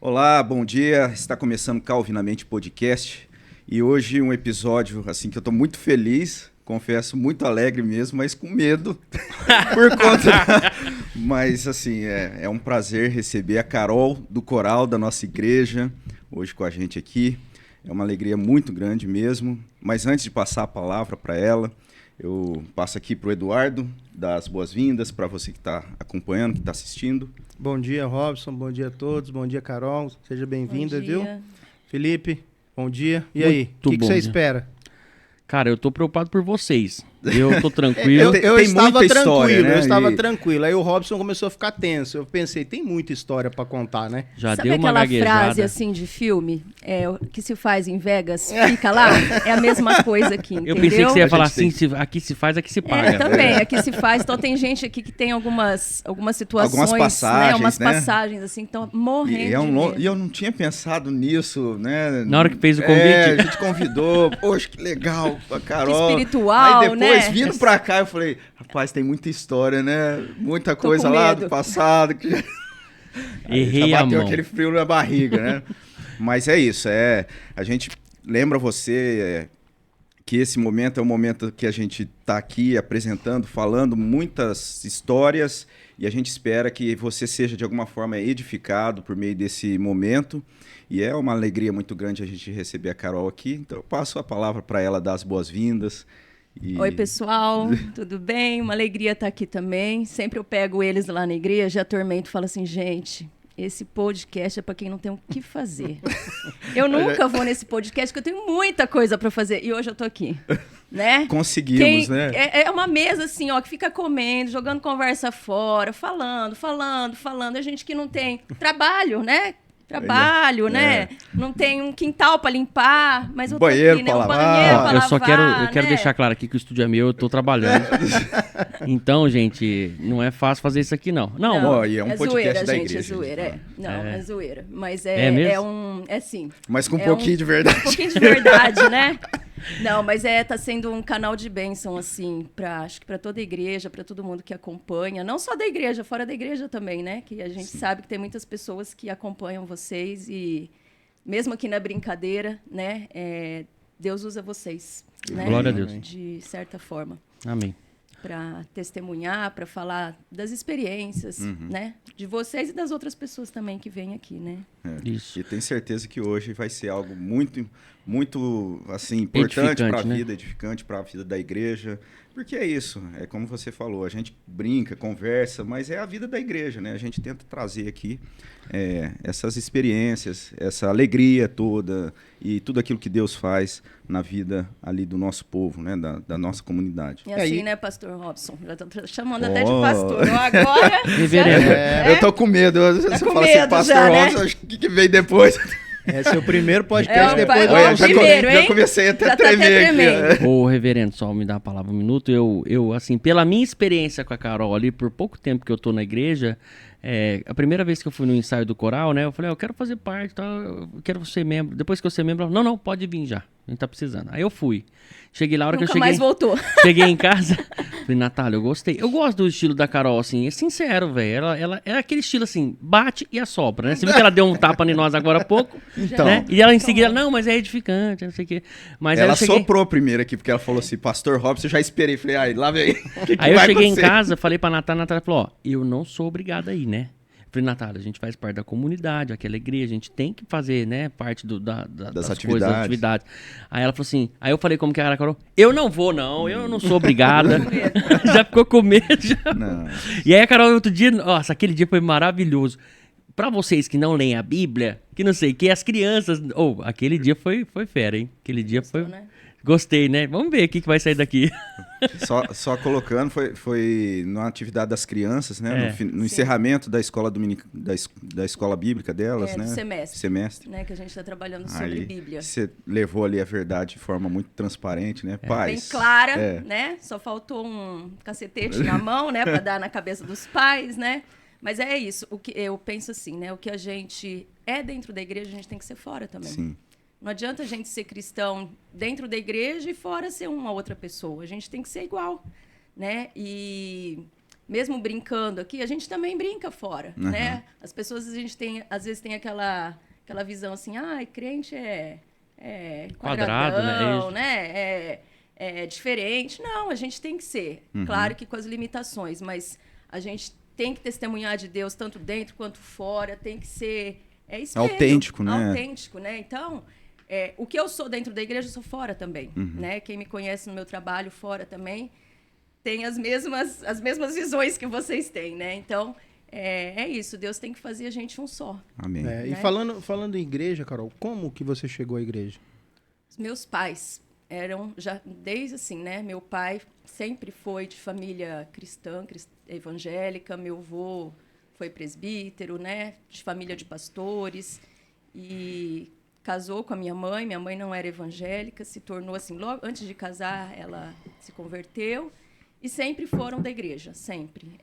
Olá, bom dia. Está começando o Calvinamente Podcast e hoje um episódio assim que eu estou muito feliz, confesso, muito alegre mesmo, mas com medo por conta. Mas assim, é um prazer receber a Carol do coral da nossa igreja hoje com a gente aqui. É uma alegria muito grande mesmo. Mas antes de passar a palavra para ela, eu passo aqui para o Eduardo, dar as boas-vindas para você que está acompanhando, que está assistindo. Bom dia, Robson. Bom dia a todos. Bom dia, Carol. Seja bem-vinda, viu? Felipe, bom dia. E aí, o que você espera? Cara, eu tô preocupado por vocês. Eu tô tranquilo. Eu Tem estava muita tranquilo, história, né? eu estava tranquilo. Aí o Robson começou a ficar tenso. Eu pensei, tem muita história pra contar, né? Já Sabe deu uma aquela gaguejada. frase assim de filme que se faz em Vegas, fica lá? É a mesma coisa aqui, entendeu? Eu pensei que você ia falar A gente assim, aqui se faz, aqui se paga. Também, aqui se faz. Então tem gente aqui que tem algumas situações, Algumas passagens, né? Umas né? passagens assim, então morrendo de medo. E eu não tinha pensado nisso, né? Na hora que fez o convite. A gente convidou, poxa, que legal, a Carol. Que espiritual, Aí depois, né? vindo pra cá, eu falei, rapaz, tem muita história, né? Muita Tô coisa com lá medo. do passado. Errei já a bateu mão. aquele frio na barriga, né? Mas é isso, a gente lembra você que esse momento é um momento que a gente está aqui apresentando, falando muitas histórias e a gente espera que você seja de alguma forma edificado por meio desse momento. E é uma alegria muito grande a gente receber a Carol aqui. Então eu passo a palavra para ela dar as boas-vindas. Oi, pessoal, tudo bem? Uma alegria estar aqui também. Sempre eu pego eles lá na igreja, atormento e falo assim, gente, esse podcast é para quem não tem o que fazer. Eu nunca vou nesse podcast, porque eu tenho muita coisa para fazer. E hoje eu tô aqui, né? Conseguimos, né? É uma mesa assim, ó, que fica comendo, jogando conversa fora, falando. A gente que não tem trabalho, né? Né? Não tem um quintal pra limpar, mas eu tô Banheiro aqui, né? pra Um lavar. banheiro pra Ó, eu só lavar, quero né? deixar claro aqui que o estúdio é meu, eu tô trabalhando. Então, gente, não é fácil fazer isso aqui, não. Ó, e é um podcast zoeira, da gente, igreja, é zoeira, gente. Não, é zoeira. Mas É mesmo? sim. Mas com um É pouquinho de verdade. Um pouquinho de verdade, né? Não, mas tá sendo um canal de bênção, assim, acho que para toda a igreja, para todo mundo que acompanha, não só da igreja, fora da igreja também, né? Que a gente sabe que tem muitas pessoas que acompanham vocês e mesmo aqui na brincadeira, né? Deus usa vocês, né? Glória a Deus. De certa forma. Amém. Para testemunhar, para falar das experiências, né? De vocês e das outras pessoas também que vêm aqui, né? Isso. E tenho certeza que hoje vai ser algo muito, muito assim, importante para a né? vida, edificante para a vida da igreja. Porque é isso, é como você falou, a gente brinca, conversa, mas é a vida da igreja, né? A gente tenta trazer aqui essas experiências, essa alegria toda e tudo aquilo que Deus faz na vida ali do nosso povo, né? Da nossa comunidade. E assim, aí, né, pastor Robson? Já tô chamando até de pastor. Ó, agora... Reverendo. Eu tô com medo, você com fala assim, medo pastor já, né? Robson, acho que o que vem depois? esse é o primeiro podcast depois do Olha, Olha, primeiro, já hein? comecei até Já a tá até tremer aqui. tremendo. Ô, reverendo, só me dá a palavra um minuto. Eu, assim, pela minha experiência com a Carol ali, por pouco tempo que eu tô na igreja, a primeira vez que eu fui no ensaio do coral, né, eu falei, eu quero fazer parte, tá? Eu quero ser membro. Depois que eu ser membro, ela falou, não, pode vir já, a gente tá precisando. Aí eu fui. Cheguei lá, a hora que eu Nunca cheguei... mais voltou. Cheguei em casa, falei, Natália, eu gostei. Eu gosto do estilo da Carol, assim, é sincero, velho. Ela é aquele estilo, assim, bate e assopra, né? Você viu que ela deu um tapa em nós agora há pouco, Então. né? E ela em seguida, não, mas é edificante, não sei o quê. Mas aí Ela eu cheguei... soprou primeiro aqui, porque ela falou assim, pastor Robson, eu já esperei. Falei, ai, lá vem. O que Aí eu vai cheguei em acontecer? casa, falei pra Natália falou, ó, eu não sou obrigado a ir, né? Falei, Natália, a gente faz parte da comunidade, aquela igreja, a gente tem que fazer, né, parte das atividades. coisas, das atividades. Aí ela falou assim, aí eu falei como que era a Carol, eu não vou não, eu não sou obrigada. Já ficou com medo, já. Não. E aí a Carol, outro dia, nossa, aquele dia foi maravilhoso. Pra vocês que não leem a Bíblia, que não sei o que, as crianças, aquele dia foi fera, hein? Aquele dia foi... né? Gostei, né? Vamos ver o que vai sair daqui. Só colocando, foi na atividade das crianças, né? No encerramento da escola da escola bíblica delas, né? Do semestre. Né, que a gente está trabalhando sobre Aí, Bíblia. você levou ali a verdade de forma muito transparente, né? Paz. Bem clara, né? Só faltou um cacetete na mão, né? Para dar na cabeça dos pais, né? Mas é isso. O que eu penso assim, né? O que a gente é dentro da igreja, a gente tem que ser fora também. Sim. Não adianta a gente ser cristão dentro da igreja e fora ser uma outra pessoa. A gente tem que ser igual, né? E mesmo brincando aqui, a gente também brinca fora, né? As pessoas, às vezes tem aquela visão assim, crente é quadradão, né? É diferente. Não, a gente tem que ser. Claro que com as limitações, mas a gente tem que testemunhar de Deus tanto dentro quanto fora, tem que ser espelho, autêntico, né? Autêntico, né? Então, o que eu sou dentro da igreja, eu sou fora também, né? Quem me conhece no meu trabalho fora também tem as mesmas visões que vocês têm, né? Então, é isso. Deus tem que fazer a gente um só. Amém. Né? E falando em igreja, Carol, como que você chegou à igreja? Os meus pais eram, já desde assim, né? Meu pai sempre foi de família cristã, evangélica. Meu avô foi presbítero, né? De família de pastores. E casou com a minha mãe. Minha mãe não era evangélica, se tornou assim, logo antes de casar, ela se converteu. E sempre foram da igreja, sempre.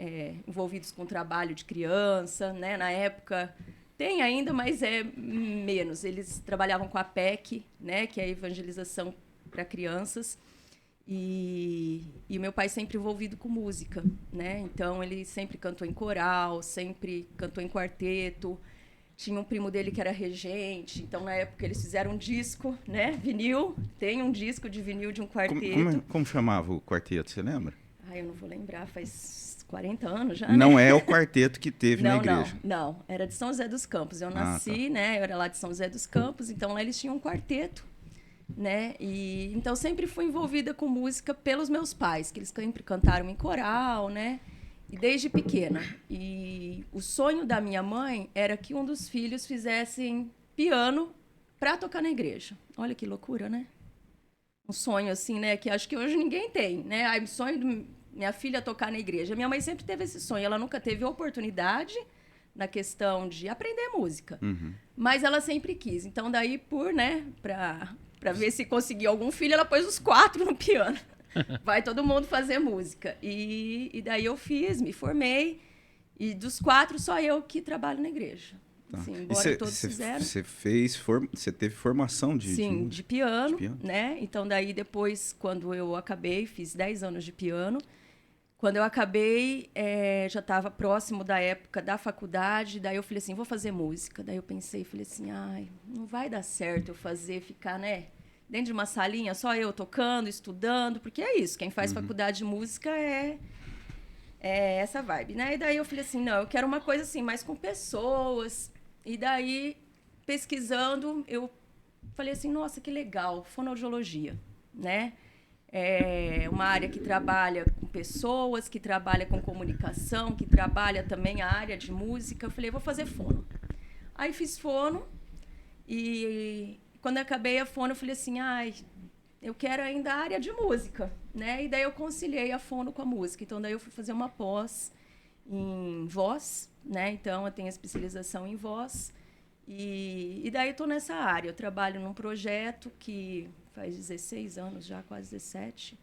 Envolvidos com trabalho de criança, né? Na época, tem ainda, mas é menos. Eles trabalhavam com a PEC, né? Que é a evangelização para crianças. E o meu pai sempre envolvido com música, né? Então, ele sempre cantou em coral, sempre cantou em quarteto. Tinha um primo dele que era regente. Então, na época, eles fizeram um disco, né? Vinil. Tem um disco de vinil de um quarteto. Como chamava o quarteto, você lembra? Eu não vou lembrar, faz 40 anos já, Não né? é o quarteto que teve na igreja. Não, era de São José dos Campos. Eu nasci, né? Eu era lá de São José dos Campos, então lá eles tinham um quarteto, né? E então sempre fui envolvida com música pelos meus pais, que eles sempre cantaram em coral, né? E desde pequena. E o sonho da minha mãe era que um dos filhos fizessem piano para tocar na igreja. Olha que loucura, né? Um sonho assim, né? Que acho que hoje ninguém tem, né? O sonho do minha filha tocar na igreja. Minha mãe sempre teve esse sonho. Ela nunca teve oportunidade na questão de aprender música. Mas ela sempre quis. Então, daí, para ver se conseguia algum filho, ela pôs os 4 no piano. Vai todo mundo fazer música. E daí eu me formei. E dos 4, só eu que trabalho na igreja. Tá. Assim, embora todos fizeram. Você teve formação de piano, né? Então, daí, depois, quando eu acabei, fiz 10 anos de piano. Quando eu acabei, já estava próximo da época da faculdade, daí eu falei assim, vou fazer música. Daí eu pensei, falei assim, não vai dar certo eu ficar, né, dentro de uma salinha, só eu tocando, estudando, porque é isso, quem faz faculdade de música é essa vibe, né? E daí eu falei assim, não, eu quero uma coisa assim, mais com pessoas. E daí, pesquisando, eu falei assim, nossa, que legal, fonoaudiologia, né? É uma área que trabalha com pessoas, que trabalha com comunicação, que trabalha também a área de música. Eu falei, vou fazer fono. Aí fiz fono e quando eu acabei a fono, eu falei assim, eu quero ainda a área de música, né? E daí eu conciliei a fono com a música. Então, daí eu fui fazer uma pós em voz, né? Então, eu tenho especialização em voz. E daí eu estou nessa área. Eu trabalho num projeto que faz 16 anos já, quase 17.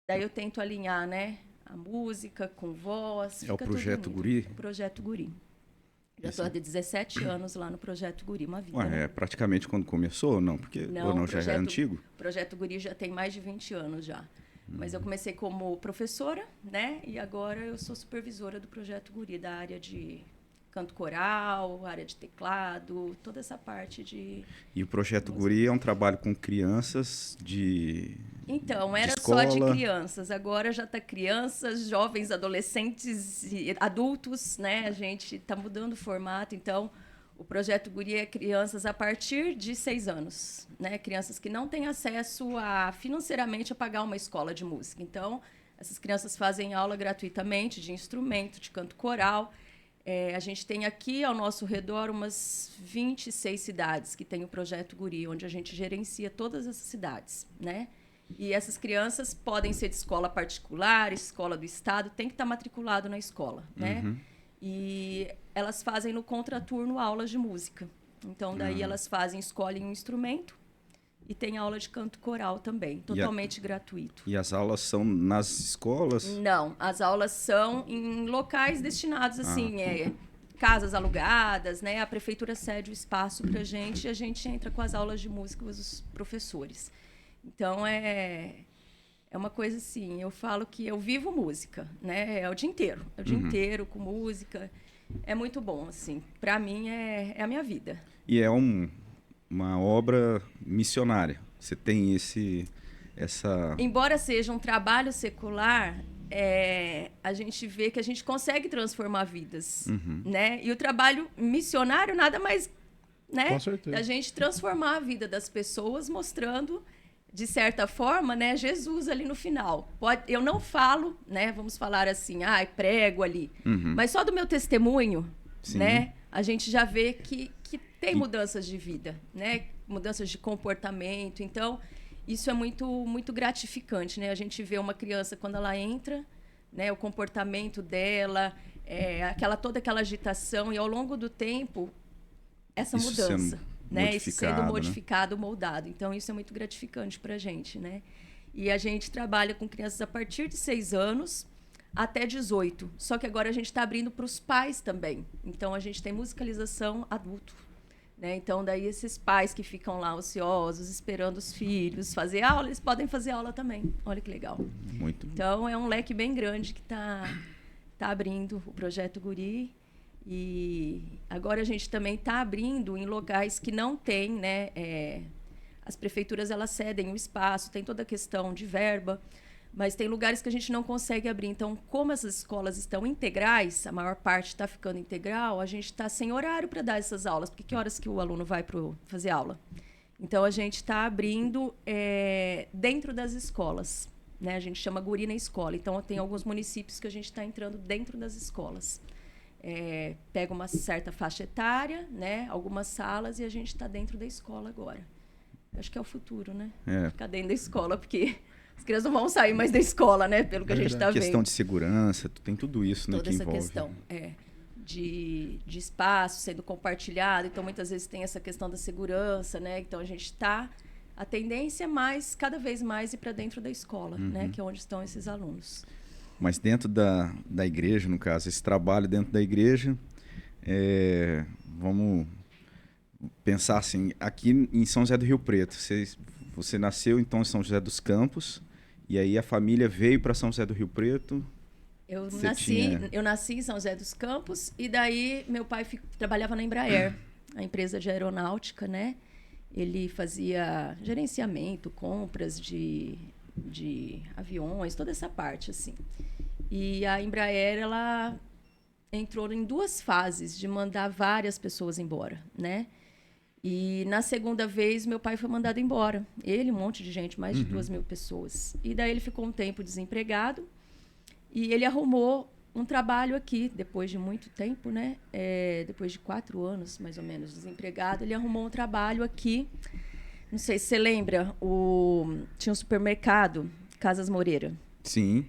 Daí eu tento alinhar, né, a música com voz. É o Projeto Guri? O Projeto Guri. Já estou há 17 anos lá no Projeto Guri, uma vida. É praticamente quando começou ou não? Ou não, já é antigo? O Projeto Guri já tem mais de 20 anos já. Mas eu comecei como professora, né? E agora eu sou supervisora do Projeto Guri, da área de canto coral, área de teclado, toda essa parte de... E o Projeto Guri é um trabalho com crianças de... Então, era escola. Só de crianças. Agora já está crianças, jovens, adolescentes e adultos, né? A gente está mudando o formato. Então, o Projeto Guri é crianças a partir de 6 anos, né? Crianças que não têm acesso financeiramente a pagar uma escola de música. Então, essas crianças fazem aula gratuitamente de instrumento, de canto coral. A gente tem aqui ao nosso redor umas 26 cidades que tem o Projeto Guri, onde a gente gerencia todas essas cidades, né? E essas crianças podem ser de escola particular, escola do estado, tem que estar matriculado na escola, né? E elas fazem no contraturno aulas de música. Então, daí elas escolhem um instrumento e tem aula de canto coral também, totalmente gratuito. E as aulas são nas escolas? Não, as aulas são em locais destinados, assim, casas alugadas, né? A prefeitura cede o espaço para a gente e a gente entra com as aulas de música dos professores. Então, É uma coisa assim, eu falo que eu vivo música, né? É o dia inteiro. É o dia inteiro com música. É muito bom, assim. Para mim, é a minha vida. E é uma obra missionária. Você tem essa... Embora seja um trabalho secular, a gente vê que a gente consegue transformar vidas, né? E o trabalho missionário nada mais, né? Com certeza. A gente transformar a vida das pessoas, mostrando, de certa forma, né, Jesus ali no final. Eu não falo, né? Vamos falar assim, prego ali. Mas só do meu testemunho, Sim. né? A gente já vê que tem mudanças de vida, né? Mudanças de comportamento. Então, isso é muito, muito gratificante, né? A gente vê uma criança quando ela entra, né? O comportamento dela, toda aquela agitação, e ao longo do tempo, essa Isso mudança, né? Isso sendo né? modificado, moldado. Então, isso é muito gratificante para a gente, né? E a gente trabalha com crianças a partir de 6 anos até 18. Só que agora a gente está abrindo para os pais também. Então, a gente tem musicalização adulto. Né? Então, daí esses pais que ficam lá ociosos, esperando os filhos fazer aula, eles podem fazer aula também. Olha que legal. Muito. Então, é um leque bem grande que tá abrindo o Projeto Guri. E agora a gente também está abrindo em locais que não tem, né? As prefeituras, elas cedem o espaço, tem toda a questão de verba, mas tem lugares que a gente não consegue abrir. Então, como essas escolas estão integrais, a maior parte está ficando integral, a gente está sem horário para dar essas aulas, porque que horas que o aluno vai fazer aula? Então, a gente está abrindo dentro das escolas, né? A gente chama Guri na Escola. Então, tem alguns municípios que a gente está entrando dentro das escolas. Pega uma certa faixa etária, né? Algumas salas, e a gente está dentro da escola agora. Acho que é o futuro, né? Ficar dentro da escola, porque... As crianças não vão sair mais da escola, né? Pelo que a gente está vendo. Questão de segurança, tem tudo isso, né? Toda essa questão de espaço sendo compartilhado. Então, muitas vezes tem essa questão da segurança, né? Então, a gente está... A tendência é mais, cada vez mais, ir para dentro da escola, né? Que é onde estão esses alunos. Mas dentro da igreja, no caso, esse trabalho dentro da igreja, vamos pensar assim, aqui em São José do Rio Preto, você nasceu então em São José dos Campos, e aí a família veio para São José do Rio Preto. Eu nasci em São José dos Campos, e daí meu pai trabalhava na Embraer, a empresa de aeronáutica, né? Ele fazia gerenciamento, compras de aviões, toda essa parte, assim. E a Embraer, ela entrou em 2 fases de mandar várias pessoas embora, né? E na segunda vez, meu pai foi mandado embora. Ele, um monte de gente, mais de 2.000 pessoas. E daí ele ficou um tempo desempregado e ele arrumou um trabalho aqui, depois de muito tempo, né? Depois de 4 anos, mais ou menos, desempregado, ele arrumou um trabalho aqui. Não sei se você lembra, tinha um supermercado, Casas Moreira. Sim.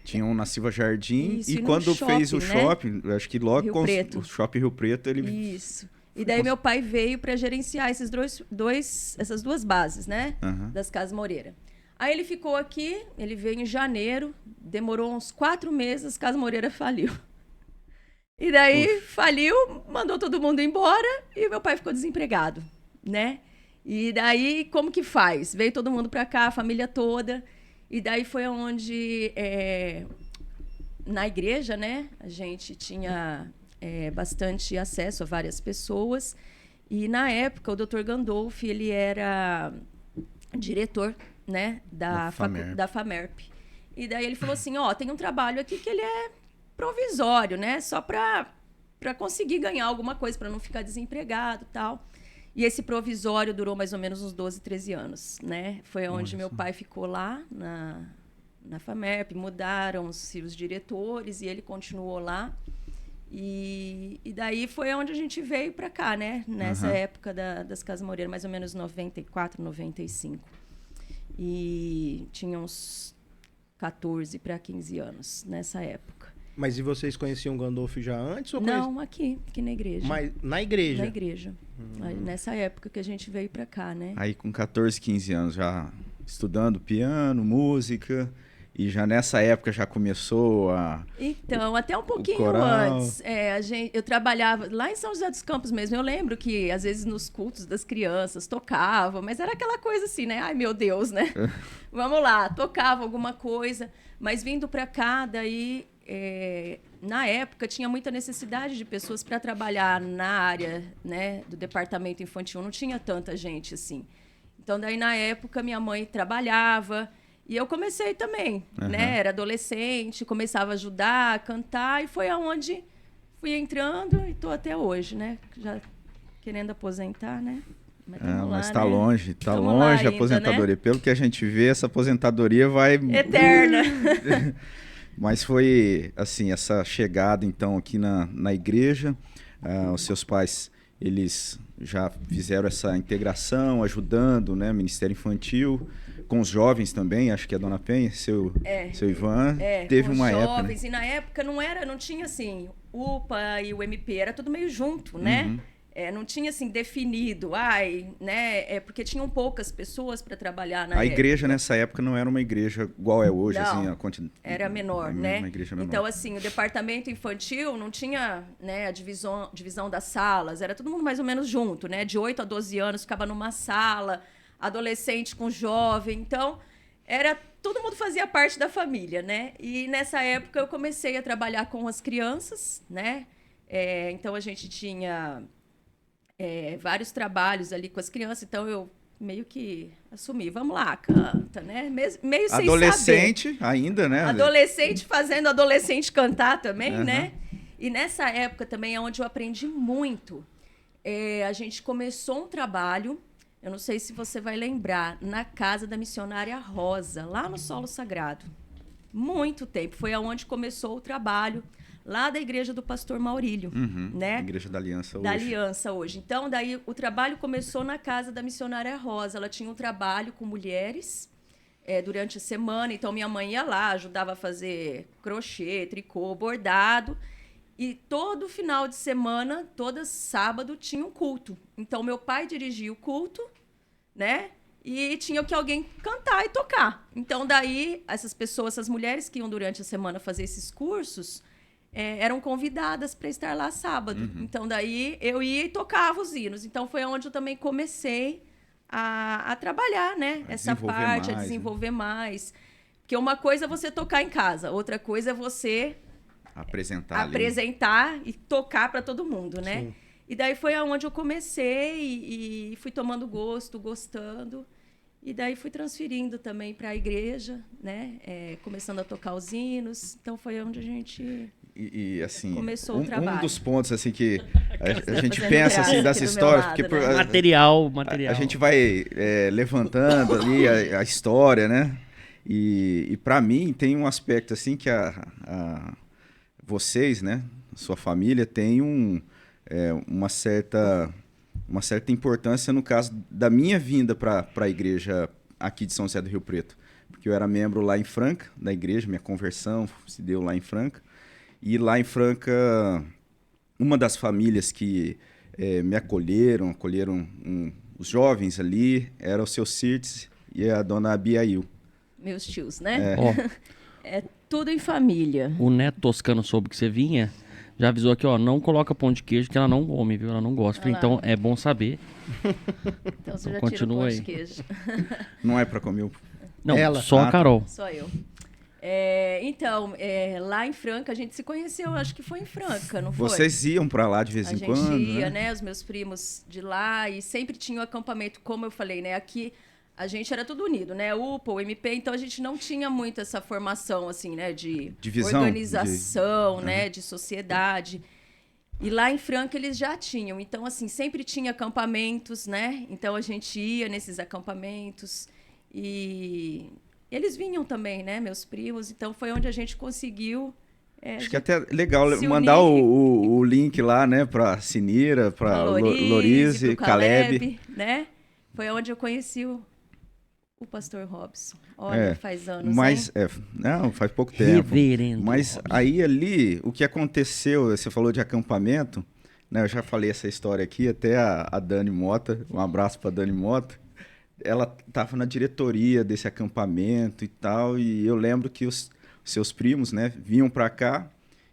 Tinha um na Silva Jardim. Isso, e quando fez o shopping, acho que logo Rio com Preto. o Shopping Rio Preto, ele... Isso. E daí meu pai veio para gerenciar essas 2 bases, né? Das Casas Moreira. Aí ele ficou aqui, ele veio em janeiro, demorou uns 4 meses, as Casas Moreira faliu. E daí faliu, mandou todo mundo embora e meu pai ficou desempregado, né? E daí, como que faz? Veio todo mundo para cá, a família toda. E daí foi onde, na igreja, né? A gente tinha... bastante acesso a várias pessoas. E, na época, o Dr. Gandolfi, ele era diretor, né, da FAMERP. E daí ele falou assim, tem um trabalho aqui que ele é provisório, né, só para conseguir ganhar alguma coisa, para não ficar desempregado e tal. E esse provisório durou mais ou menos uns 12, 13 anos, né? Foi onde meu pai ficou lá, na FAMERP, mudaram os diretores e ele continuou lá. E daí foi onde a gente veio para cá, né? Nessa época das Casas Moreira, mais ou menos 94, 95. E tinha uns 14 para 15 anos nessa época. Mas e vocês conheciam o Gandolfi já antes? Ou Não, aqui na igreja. Mas na igreja? Na igreja. Aí, nessa época que a gente veio para cá, né? Aí com 14, 15 anos já estudando piano, música... E já nessa época já começou a... Então, até um pouquinho antes. Eu trabalhava lá em São José dos Campos mesmo. Eu lembro que, às vezes, nos cultos das crianças, tocava. Mas era aquela coisa assim, né? Ai, meu Deus, né? Vamos lá, tocava alguma coisa. Mas vindo para cá, daí... na época, tinha muita necessidade de pessoas para trabalhar na área, né, do departamento infantil. Não tinha tanta gente assim. Então, daí, na época, minha mãe trabalhava... E eu comecei também, né? Era adolescente, começava a ajudar, a cantar, e foi aonde fui entrando e estou até hoje, né? Já querendo aposentar, né? Mas está longe, está longe a aposentadoria. Né? Pelo que a gente vê, essa aposentadoria vai... Eterna. Mas foi, assim, essa chegada, então, aqui na igreja, os seus pais, eles já fizeram essa integração, ajudando, né? Ministério Infantil... Com os jovens também, acho que a Dona Penha, seu Ivan, teve uma época. Com os jovens, né? E na época não tinha assim, UPA e o MP, era tudo meio junto, né? Não tinha assim definido, né? Porque tinham poucas pessoas para trabalhar na época. A igreja nessa época não era uma igreja igual é hoje, não, assim, era menor, né? Uma igreja menor. Então, assim, o departamento infantil não tinha, né, a divisão das salas, era todo mundo mais ou menos junto, né? De 8 a 12 anos ficava numa sala, adolescente com jovem, então todo mundo fazia parte da família, né? E nessa época eu comecei a trabalhar com as crianças, né? Então a gente tinha vários trabalhos ali com as crianças, então eu meio que assumi, vamos lá, canta, né? Meio sem adolescente saber. Ainda, né? Adolescente fazendo adolescente cantar também, né? E nessa época também é onde eu aprendi muito. A gente começou um trabalho. Eu não sei se você vai lembrar, na casa da missionária Rosa, lá no Solo Sagrado. Muito tempo. Foi aonde começou o trabalho, lá da igreja do pastor Maurílio. Né? Igreja da Aliança hoje. Da Aliança hoje. Então, daí o trabalho começou na casa da missionária Rosa. Ela tinha um trabalho com mulheres durante a semana. Então, minha mãe ia lá, ajudava a fazer crochê, tricô, bordado. E todo final de semana, todo sábado, tinha um culto. Então, meu pai dirigia o culto, né? E tinha que alguém cantar e tocar. Então, daí, essas pessoas, essas mulheres que iam durante a semana fazer esses cursos, eram convidadas para estar lá sábado. Então, daí, eu ia e tocava os hinos. Então, foi onde eu também comecei a trabalhar, né? Essa parte, a desenvolver mais. Porque uma coisa é você tocar em casa, outra coisa é você... apresentar e tocar para todo mundo, né? Sim. E daí foi aonde eu comecei e fui tomando gosto, gostando. E daí fui transferindo também para a igreja, né? Começando a tocar os hinos. Então foi onde a gente assim, começou o trabalho. Um dos pontos assim que a gente pensa assim dessa história, porque né? material. A gente vai levantando ali a história, né? E para mim tem um aspecto assim que vocês, né, sua família, tem uma certa importância no caso da minha vinda para a igreja aqui de São José do Rio Preto. Porque eu era membro lá em Franca, da igreja, minha conversão se deu lá em Franca. E lá em Franca, uma das famílias que me acolheram os jovens ali, era o seu Cirtes e a dona Abiail. Meus tios, né? É tudo em família. O neto toscano soube que você vinha, já avisou aqui, ó, não coloca pão de queijo que ela não come, viu? Ela não gosta. Então é bom saber. Então você já tira o pão de queijo. Não é para comer Não, só a Carol. Só eu. Então, lá em Franca, a gente se conheceu, acho que foi em Franca, não foi? Vocês iam para lá de vez em quando? A gente ia, né? Os meus primos de lá, e sempre tinha o acampamento, como eu falei, né? Aqui a gente era tudo unido, né? UPA, o MP, então a gente não tinha muito essa formação, assim, né? De divisão, organização, né? De sociedade. E lá em Franca eles já tinham. Então, assim, sempre tinha acampamentos, né? Então a gente ia nesses acampamentos e eles vinham também, né? Meus primos. Então foi onde a gente conseguiu... Acho que é até legal mandar o link lá, né? Para Sinira, para Lorise, Caleb, né? Foi onde eu conheci o pastor Robson. Olha, faz anos, mas, não, faz pouco tempo. Reverendo mas Robson. Aí ali, o que aconteceu, você falou de acampamento, né? Eu já falei essa história aqui, até a Dani Mota, um abraço para Dani Mota. ela estava na diretoria desse acampamento e tal, e eu lembro que os seus primos, né, vinham para cá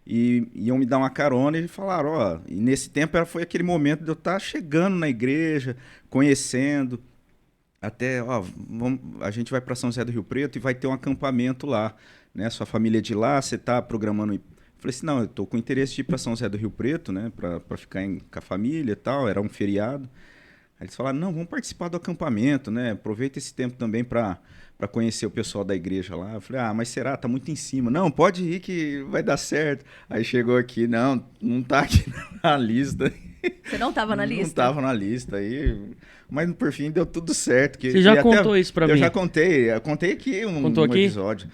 e iam me dar uma carona e falaram, ó, e nesse tempo foi aquele momento de eu estar chegando na igreja, conhecendo, até, ó, a gente vai para São José do Rio Preto e vai ter um acampamento lá, né, sua família é de lá, você está programando... Eu falei assim, não, eu estou com interesse de ir para São José do Rio Preto, né, para ficar com a família e tal, era um feriado. Aí eles falaram, não, vamos participar do acampamento, né? Aproveita esse tempo também para conhecer o pessoal da igreja lá. Eu falei, mas será? Tá muito em cima. Não, pode ir que vai dar certo. Aí chegou aqui, não tá aqui na lista. Você não estava na lista? Não estava na lista. Mas por fim deu tudo certo. Você já contou isso para mim? Eu já contei. Eu contei aqui um episódio.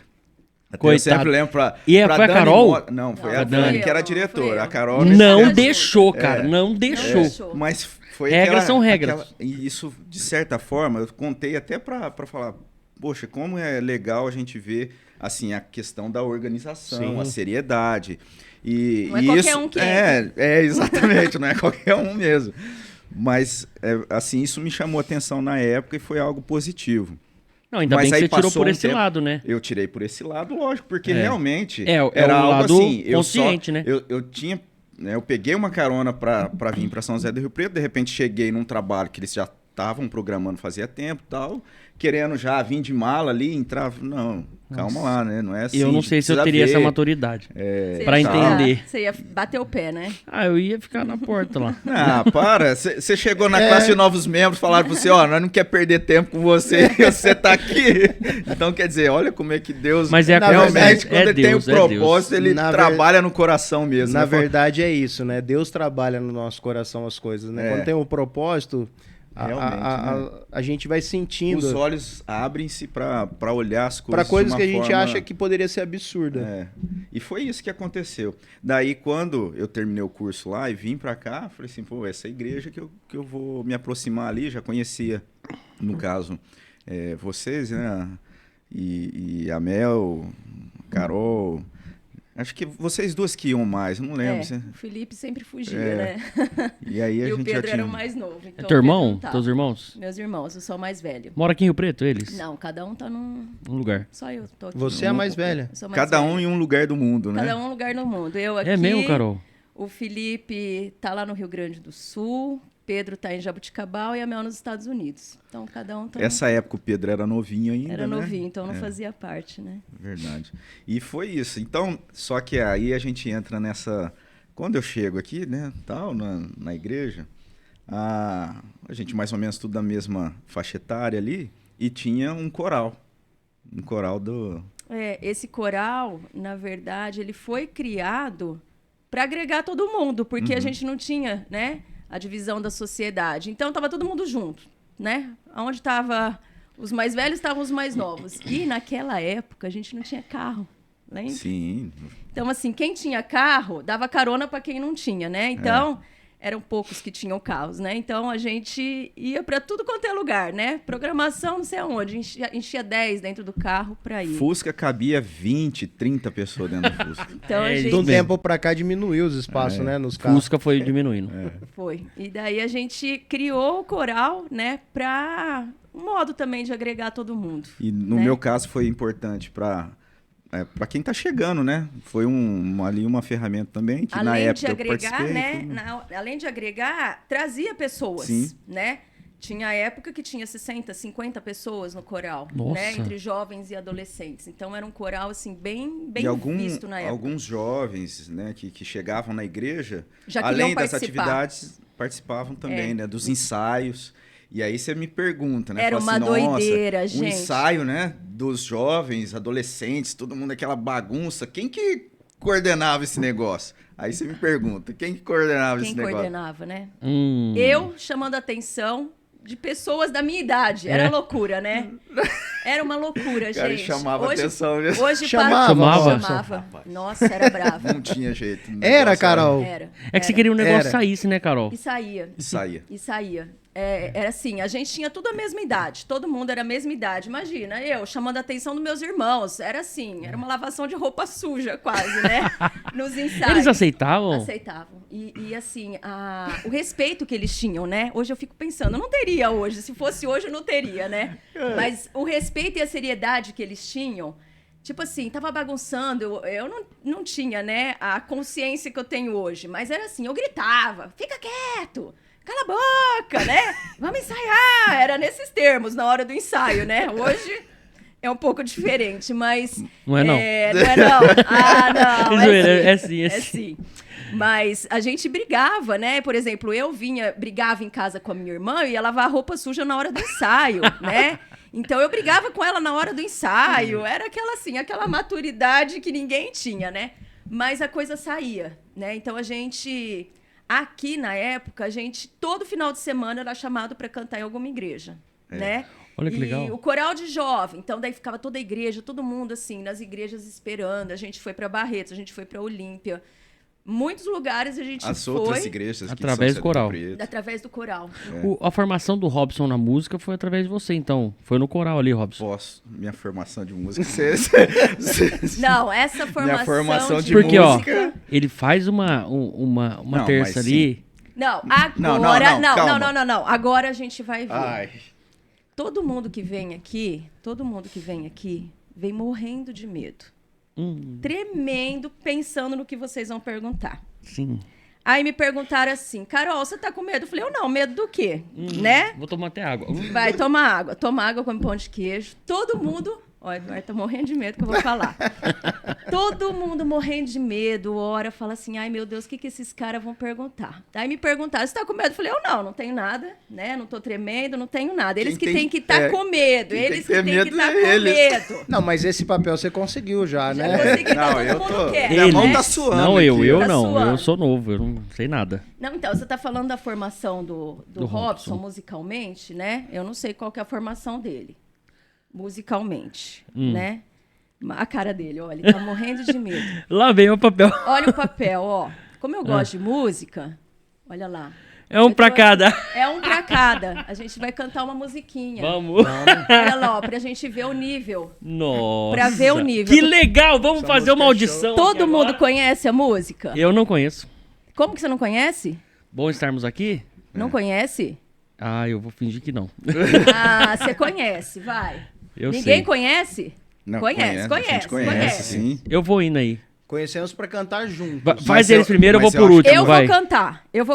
Coitado. Eu sempre lembro pra foi a Carol? Não, foi a Dani, que era a diretora. A Carol... Não deixou, cara. Não deixou. Mas foi regras são regras. E isso, de certa forma, eu contei até para falar, poxa, como é legal a gente ver assim, a questão da organização, sim, a seriedade. Não é qualquer um que exatamente, não é qualquer um mesmo. Mas, assim, isso me chamou a atenção na época e foi algo positivo. Não, ainda bem que você tirou por esse lado, né? Eu tirei por esse lado, lógico, porque realmente era algo lado assim, consciente, né? Eu peguei uma carona para vir para São José do Rio Preto, de repente cheguei num trabalho que eles já estavam programando fazia tempo e tal, querendo já vir de mala ali, entrar... Não, calma lá, né? Não é assim. Eu não sei se eu teria essa maturidade para entender. Você ia bater o pé, né? Eu ia ficar na porta lá. Para. Você chegou na classe de novos membros, falaram para você, nós não quer perder tempo com você, você tá aqui. Então, quer dizer, olha como é que Deus... Mas realmente, quando ele tem um propósito, ele trabalha no coração mesmo. Na verdade é isso, né? Deus trabalha no nosso coração as coisas, né? Quando tem um propósito... A gente vai sentindo. Os olhos abrem-se para olhar as coisas. Para coisas que a gente acha que poderia ser absurda. E foi isso que aconteceu. Daí, quando eu terminei o curso lá e vim para cá, falei assim: pô, essa igreja que eu vou me aproximar ali. Já conhecia, no caso, vocês, né? E a Mel, Carol. Acho que vocês duas que iam mais, eu não lembro. O Felipe sempre fugia, né? E aí e o Pedro era o mais novo. Então teu irmão? Teus irmãos? Meus irmãos, eu sou o mais velho. Mora aqui em Rio Preto, eles? Não, cada um tá num lugar. Só eu tô aqui. Você é a mais velha. Cada um em um lugar do mundo, né? Cada um em um lugar do mundo. Eu aqui. É mesmo, Carol? O Felipe tá lá no Rio Grande do Sul. Pedro tá em Jabuticabal e a Mel nos Estados Unidos. Então, cada um tá... Essa época o Pedro era novinho ainda, Era novinho, então não fazia parte, né? Verdade. E foi isso. Então, só que aí a gente entra nessa... Quando eu chego aqui, né, tal, na igreja, a gente mais ou menos tudo da mesma faixa etária ali, e tinha um coral. Um coral do... Esse coral, na verdade, ele foi criado para agregar todo mundo, porque a gente não tinha, né? A divisão da sociedade. Então, estava todo mundo junto, né? Onde estava os mais velhos, estavam os mais novos. E, naquela época, a gente não tinha carro, lembra? Sim. Então, assim, quem tinha carro, dava carona para quem não tinha, né? Então, eram poucos que tinham carros, né? Então, a gente ia para tudo quanto é lugar, né? Programação, não sei aonde, enchia 10 dentro do carro para ir. Fusca cabia 20, 30 pessoas dentro do Fusca. Então, de um tempo para cá diminuiu os espaços, né? Nos carros. Fusca foi diminuindo. Foi. E daí a gente criou o coral, né? Para um modo também de agregar todo mundo. E no meu caso foi importante para quem está chegando, né? Foi ali uma ferramenta também que na época eu participei. Além de agregar, trazia pessoas, sim, né? Tinha época que tinha 60, 50 pessoas no coral, né? Entre jovens e adolescentes. Então era um coral assim bem visto na época. Alguns jovens, né, que chegavam na igreja, já além das atividades, participavam também, né, dos ensaios. E aí você me pergunta, né? Era uma doideira, gente. Um ensaio, né? Dos jovens, adolescentes, todo mundo aquela bagunça. Quem que coordenava esse negócio? Aí você me pergunta, quem que coordenava esse negócio? Quem coordenava, né? Eu chamando a atenção de pessoas da minha idade. Era loucura, né? Era uma loucura, gente. Cara, chamava atenção mesmo. Hoje chamava. Nossa, era bravo. Não tinha jeito. Era, Carol. Era. É que você queria um negócio saísse, né, Carol? E saía. E saía. E saía. era assim, a gente tinha tudo a mesma idade, todo mundo era a mesma idade. Imagina, eu chamando a atenção dos meus irmãos, era assim, era uma lavação de roupa suja quase, né? Nos ensaios. Eles aceitavam? Aceitavam. E assim, o respeito que eles tinham, né? Hoje eu fico pensando, eu não teria hoje, se fosse hoje eu não teria, né? Mas o respeito e a seriedade que eles tinham, tipo assim, tava bagunçando, eu não tinha, né, a consciência que eu tenho hoje, mas era assim, eu gritava, fica quieto! Cala a boca, né? Vamos ensaiar. Era nesses termos na hora do ensaio, né? Hoje é um pouco diferente, mas... Não é não. Não é não. Ah, não. É sim. É sim. Mas a gente brigava, né? Por exemplo, brigava em casa com a minha irmã e ia lavar roupa suja na hora do ensaio, né? Então eu brigava com ela na hora do ensaio. Era aquela maturidade que ninguém tinha, né? Mas a coisa saía, né? Então a gente... Aqui, na época, todo final de semana era chamado para cantar em alguma igreja, né? Olha que legal. E o coral de jovem, então daí ficava toda a igreja, todo mundo assim, nas igrejas esperando. A gente foi para Barretos, a gente foi para Olímpia. Muitos lugares a gente As foi... outras igrejas que através são do coral. Através do coral. A formação do Robson na música foi através de você, então. Foi no coral ali, Robson. Minha formação de música. Não, essa formação, Minha formação de Porque, música... ó, ele faz uma Não, terça mas ali. Não, agora... calma. Não. Agora a gente vai ver. Ai. Todo mundo que vem aqui, vem morrendo de medo. Tremendo, pensando no que vocês vão perguntar. Sim. Aí me perguntaram assim, Carol, você tá com medo? Eu falei, não, medo do quê? Né? Vou tomar até água. Vai, toma água, come pão de queijo. Todo mundo... Ó, o Eduardo tá morrendo de medo que eu vou falar. Todo mundo morrendo de medo, ora, fala assim, ai meu Deus, o que esses caras vão perguntar? Aí me perguntaram, você tá com medo? Eu falei, eu não tenho nada, né? Não tô tremendo, não tenho nada. Eles que têm que estar com medo, eles que têm que estar com medo. Não, mas esse papel você conseguiu já, né? Consegui, Não, todo eu mundo tô... quer, Minha mão né? tá suando Não, aqui, eu Tá não. suando. Eu sou novo, eu não sei nada. Não, então, você tá falando da formação do Do Robson Robson. musicalmente, né? Eu não sei qual que é a formação dele, musicalmente, né? A cara dele, olha, ele tá morrendo de medo. Lá vem o papel. Olha o papel, ó. Como eu gosto de música, olha lá. É um pra cada. É um pra cada. A gente vai cantar uma musiquinha. Vamos. Olha lá, ó, pra gente ver o nível. Nossa. Pra ver o nível. Que legal, vamos fazer uma audição. Todo aqui mundo agora. conhece a música? Eu não conheço. Como que você não conhece? Bom estarmos aqui? Não conhece? Ah, eu vou fingir que não. Ah, você conhece, vai. Eu Ninguém sei. conhece? Não, Conhece. A gente conhece, sim. Eu vou indo aí. Conhecemos pra cantar juntos. Faz eles primeiro, eu vou mas eu por acho último, Eu vai. vou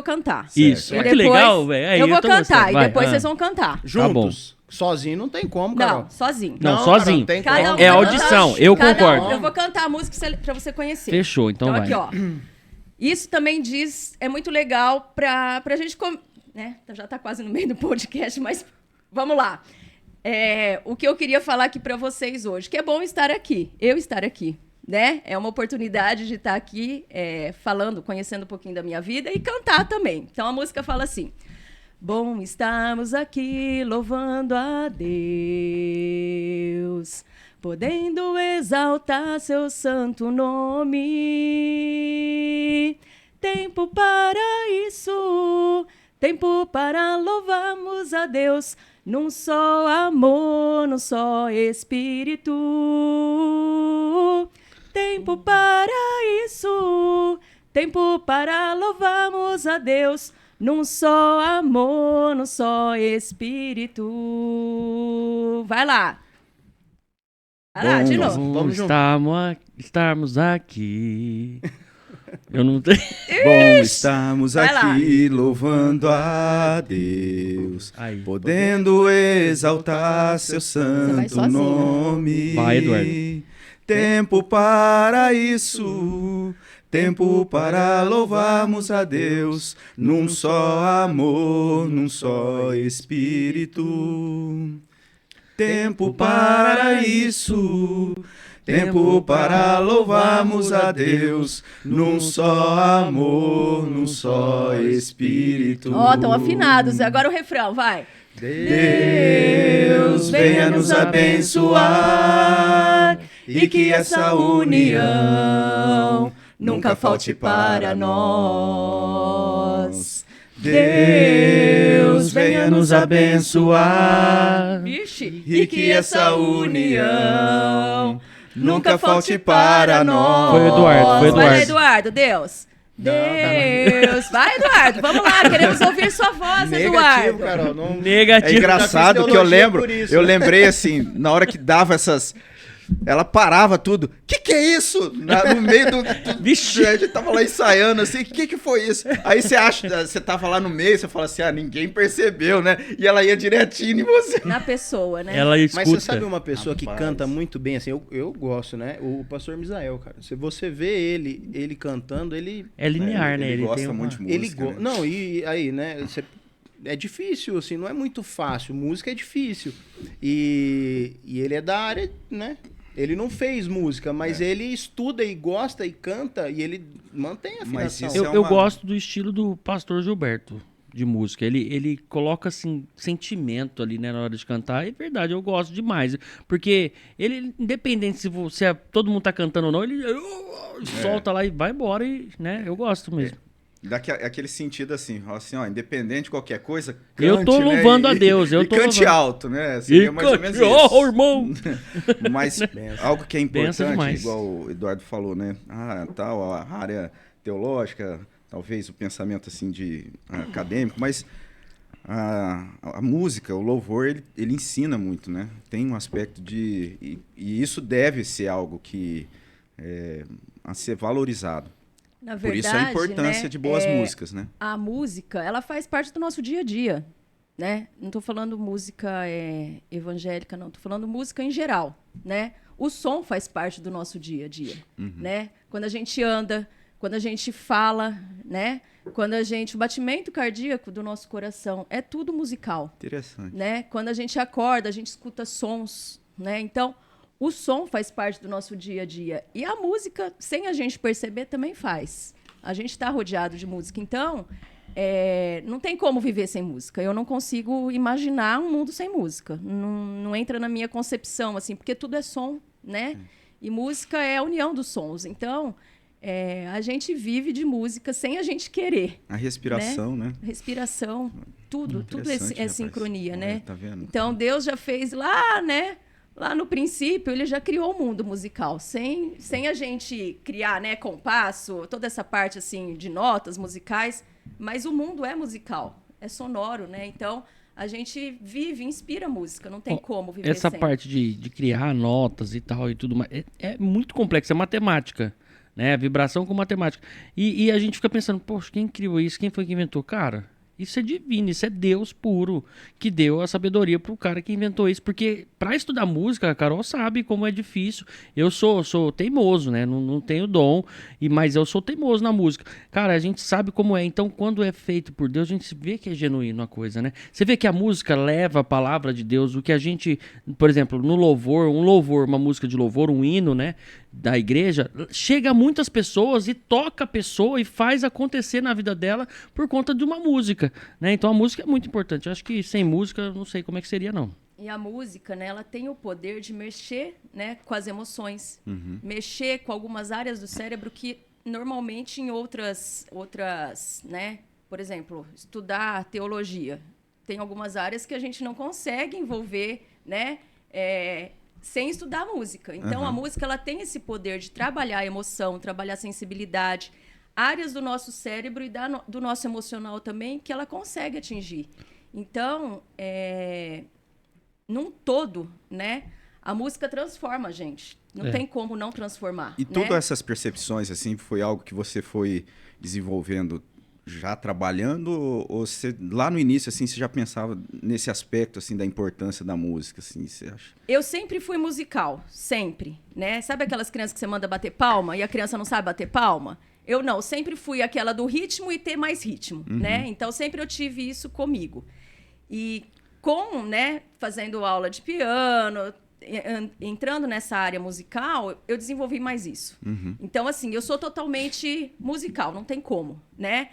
cantar. Isso. E Ah, que legal, velho. Aí, Eu vou tô cantar gostando. e Vai. depois Ah. vocês vão cantar. Juntos. Sozinho não tem como, Carol. Não, sozinho. Não, Não, sozinho. cara, não tem Cada um como. É vai audição, cantar. eu Cada concordo. eu vou cantar a música pra você conhecer. Fechou, então vai. Aqui, ó. Isso também é muito legal pra gente... né? Já tá quase no meio do podcast, mas vamos lá. O que eu queria falar aqui pra vocês hoje, que é bom estar aqui, eu estar aqui, né? É uma oportunidade de estar aqui falando, conhecendo um pouquinho da minha vida e cantar também. Então a música fala assim: bom estarmos aqui louvando a Deus, podendo exaltar seu santo nome. Tempo para isso, tempo para louvarmos a Deus, num só amor, num só espírito. Tempo para isso, tempo para louvarmos a Deus, num só amor, num só espírito. Vai lá. Vai lá, de novo. Vamos junto. Estarmos aqui. Eu não tenho. Bom, estamos Vai lá. aqui louvando a Deus, Aí. podendo exaltar seu vai santo sozinho. nome. Vai, Eduardo. Tempo para isso, tempo para louvarmos a Deus, num só amor, num só espírito. Tempo para isso, tempo para louvarmos a Deus, num só amor, num só espírito. Ó, estão afinados. Agora o refrão, vai. Deus venha nos abençoar e que essa união nunca falte para nós. Deus Deus venha nos abençoar. Vixe, E que essa união nunca falte para nós. Foi o Eduardo. Vai lá, Eduardo, Deus. Deus. Vai, Eduardo, vamos lá, queremos ouvir sua voz, Negativo, Eduardo. Carol. Não... Negativo. É engraçado que teologia eu lembrei assim, na hora que dava essas... Ela parava tudo. Que é isso? No meio do Vixe. A gente tava lá ensaiando assim, que foi isso? Aí você tava lá no meio, você fala assim, ninguém percebeu, né? E ela ia direitinho em você. Na pessoa, né? Ela escuta. Mas você sabe uma pessoa que Rapaz. canta muito bem, assim, eu gosto, né? O pastor Misael, cara. Se você vê ele cantando, ele... É linear, né? Ele gosta tem muito de música. Ele né? Não, e aí, né? É difícil, assim, não é muito fácil. Música é difícil. E ele é da área, né? Ele não fez música, mas ele estuda e gosta e canta e ele mantém a afinação. isso Eu gosto do estilo do pastor Gilberto de música. Ele coloca assim sentimento ali, né, na hora de cantar. É verdade, eu gosto demais, porque ele, independente se todo mundo tá cantando ou não, ele solta lá e vai embora e, né, eu gosto mesmo. Aquele sentido assim, independente de qualquer coisa, cante, Eu tô louvando né? a Deus, eu tô cante louvando. alto, né? Seria mais ou menos Oh, irmão! Mas algo que é Benção importante, demais. igual o Eduardo falou, né? A área teológica, talvez o pensamento assim de acadêmico, mas a música, o louvor, ele ensina muito, né? Tem um aspecto e isso deve ser algo que a ser valorizado. Na Por verdade, isso a importância né, de boas músicas, né? A música, ela faz parte do nosso dia a dia, né? Não estou falando música evangélica, não. Estou falando música em geral, né? O som faz parte do nosso dia a dia, né? Quando a gente anda, quando a gente fala, né? O batimento cardíaco do nosso coração é tudo musical. Interessante. Né? Quando a gente acorda, a gente escuta sons, né? Então, o som faz parte do nosso dia a dia. E a música, sem a gente perceber, também faz. A gente está rodeado de música. Então, não tem como viver sem música. Eu não consigo imaginar um mundo sem música. Não entra na minha concepção, assim, porque tudo é som, né? E música é a união dos sons. Então, a gente vive de música sem a gente querer. A respiração, né? Respiração, tudo Interessante, é rapaz. sincronia, Olha, né? tá vendo? Então, Deus já fez lá, né? Lá no princípio, ele já criou o mundo musical, sem a gente criar, né, compasso, toda essa parte assim de notas musicais, mas o mundo é musical, é sonoro, né? Então, a gente vive, inspira música, não tem como viver Essa sem. parte de criar notas e tal e tudo mais, é muito complexo, é matemática, né? Vibração com matemática. E a gente fica pensando, poxa, quem criou isso? Quem foi que inventou? Cara, isso é divino, isso é Deus puro, que deu a sabedoria pro cara que inventou isso. Porque para estudar música, a Carol sabe como é difícil. Eu sou teimoso, né? Não tenho dom, mas eu sou teimoso na música. Cara, a gente sabe como é. Então, quando é feito por Deus, a gente vê que é genuíno a coisa, né? Você vê que a música leva a palavra de Deus, o que a gente, por exemplo, no louvor, uma música de louvor, um hino, né? Da igreja, chega a muitas pessoas e toca a pessoa e faz acontecer na vida dela por conta de uma música, né? Então a música é muito importante. Eu acho que sem música, eu não sei como é que seria, não. E a música, né, ela tem o poder de mexer, né, com as emoções, mexer com algumas áreas do cérebro que normalmente em outras, né, por exemplo, estudar teologia, tem algumas áreas que a gente não consegue envolver, né, sem estudar música. Então, a música ela tem esse poder de trabalhar a emoção, trabalhar a sensibilidade, áreas do nosso cérebro e do nosso emocional também que ela consegue atingir. Então, num todo, né, a música transforma a gente. Não tem como não transformar. E né? todas essas percepções, assim, foi algo que você foi desenvolvendo já trabalhando, ou você, lá no início, assim, você já pensava nesse aspecto, assim, da importância da música, assim, você acha? Eu sempre fui musical, sempre, né? Sabe aquelas crianças que você manda bater palma e a criança não sabe bater palma? Eu não, sempre fui aquela do ritmo e ter mais ritmo, né? Então, sempre eu tive isso comigo. E né, fazendo aula de piano, entrando nessa área musical, eu desenvolvi mais isso. Então, assim, eu sou totalmente musical, não tem como, né?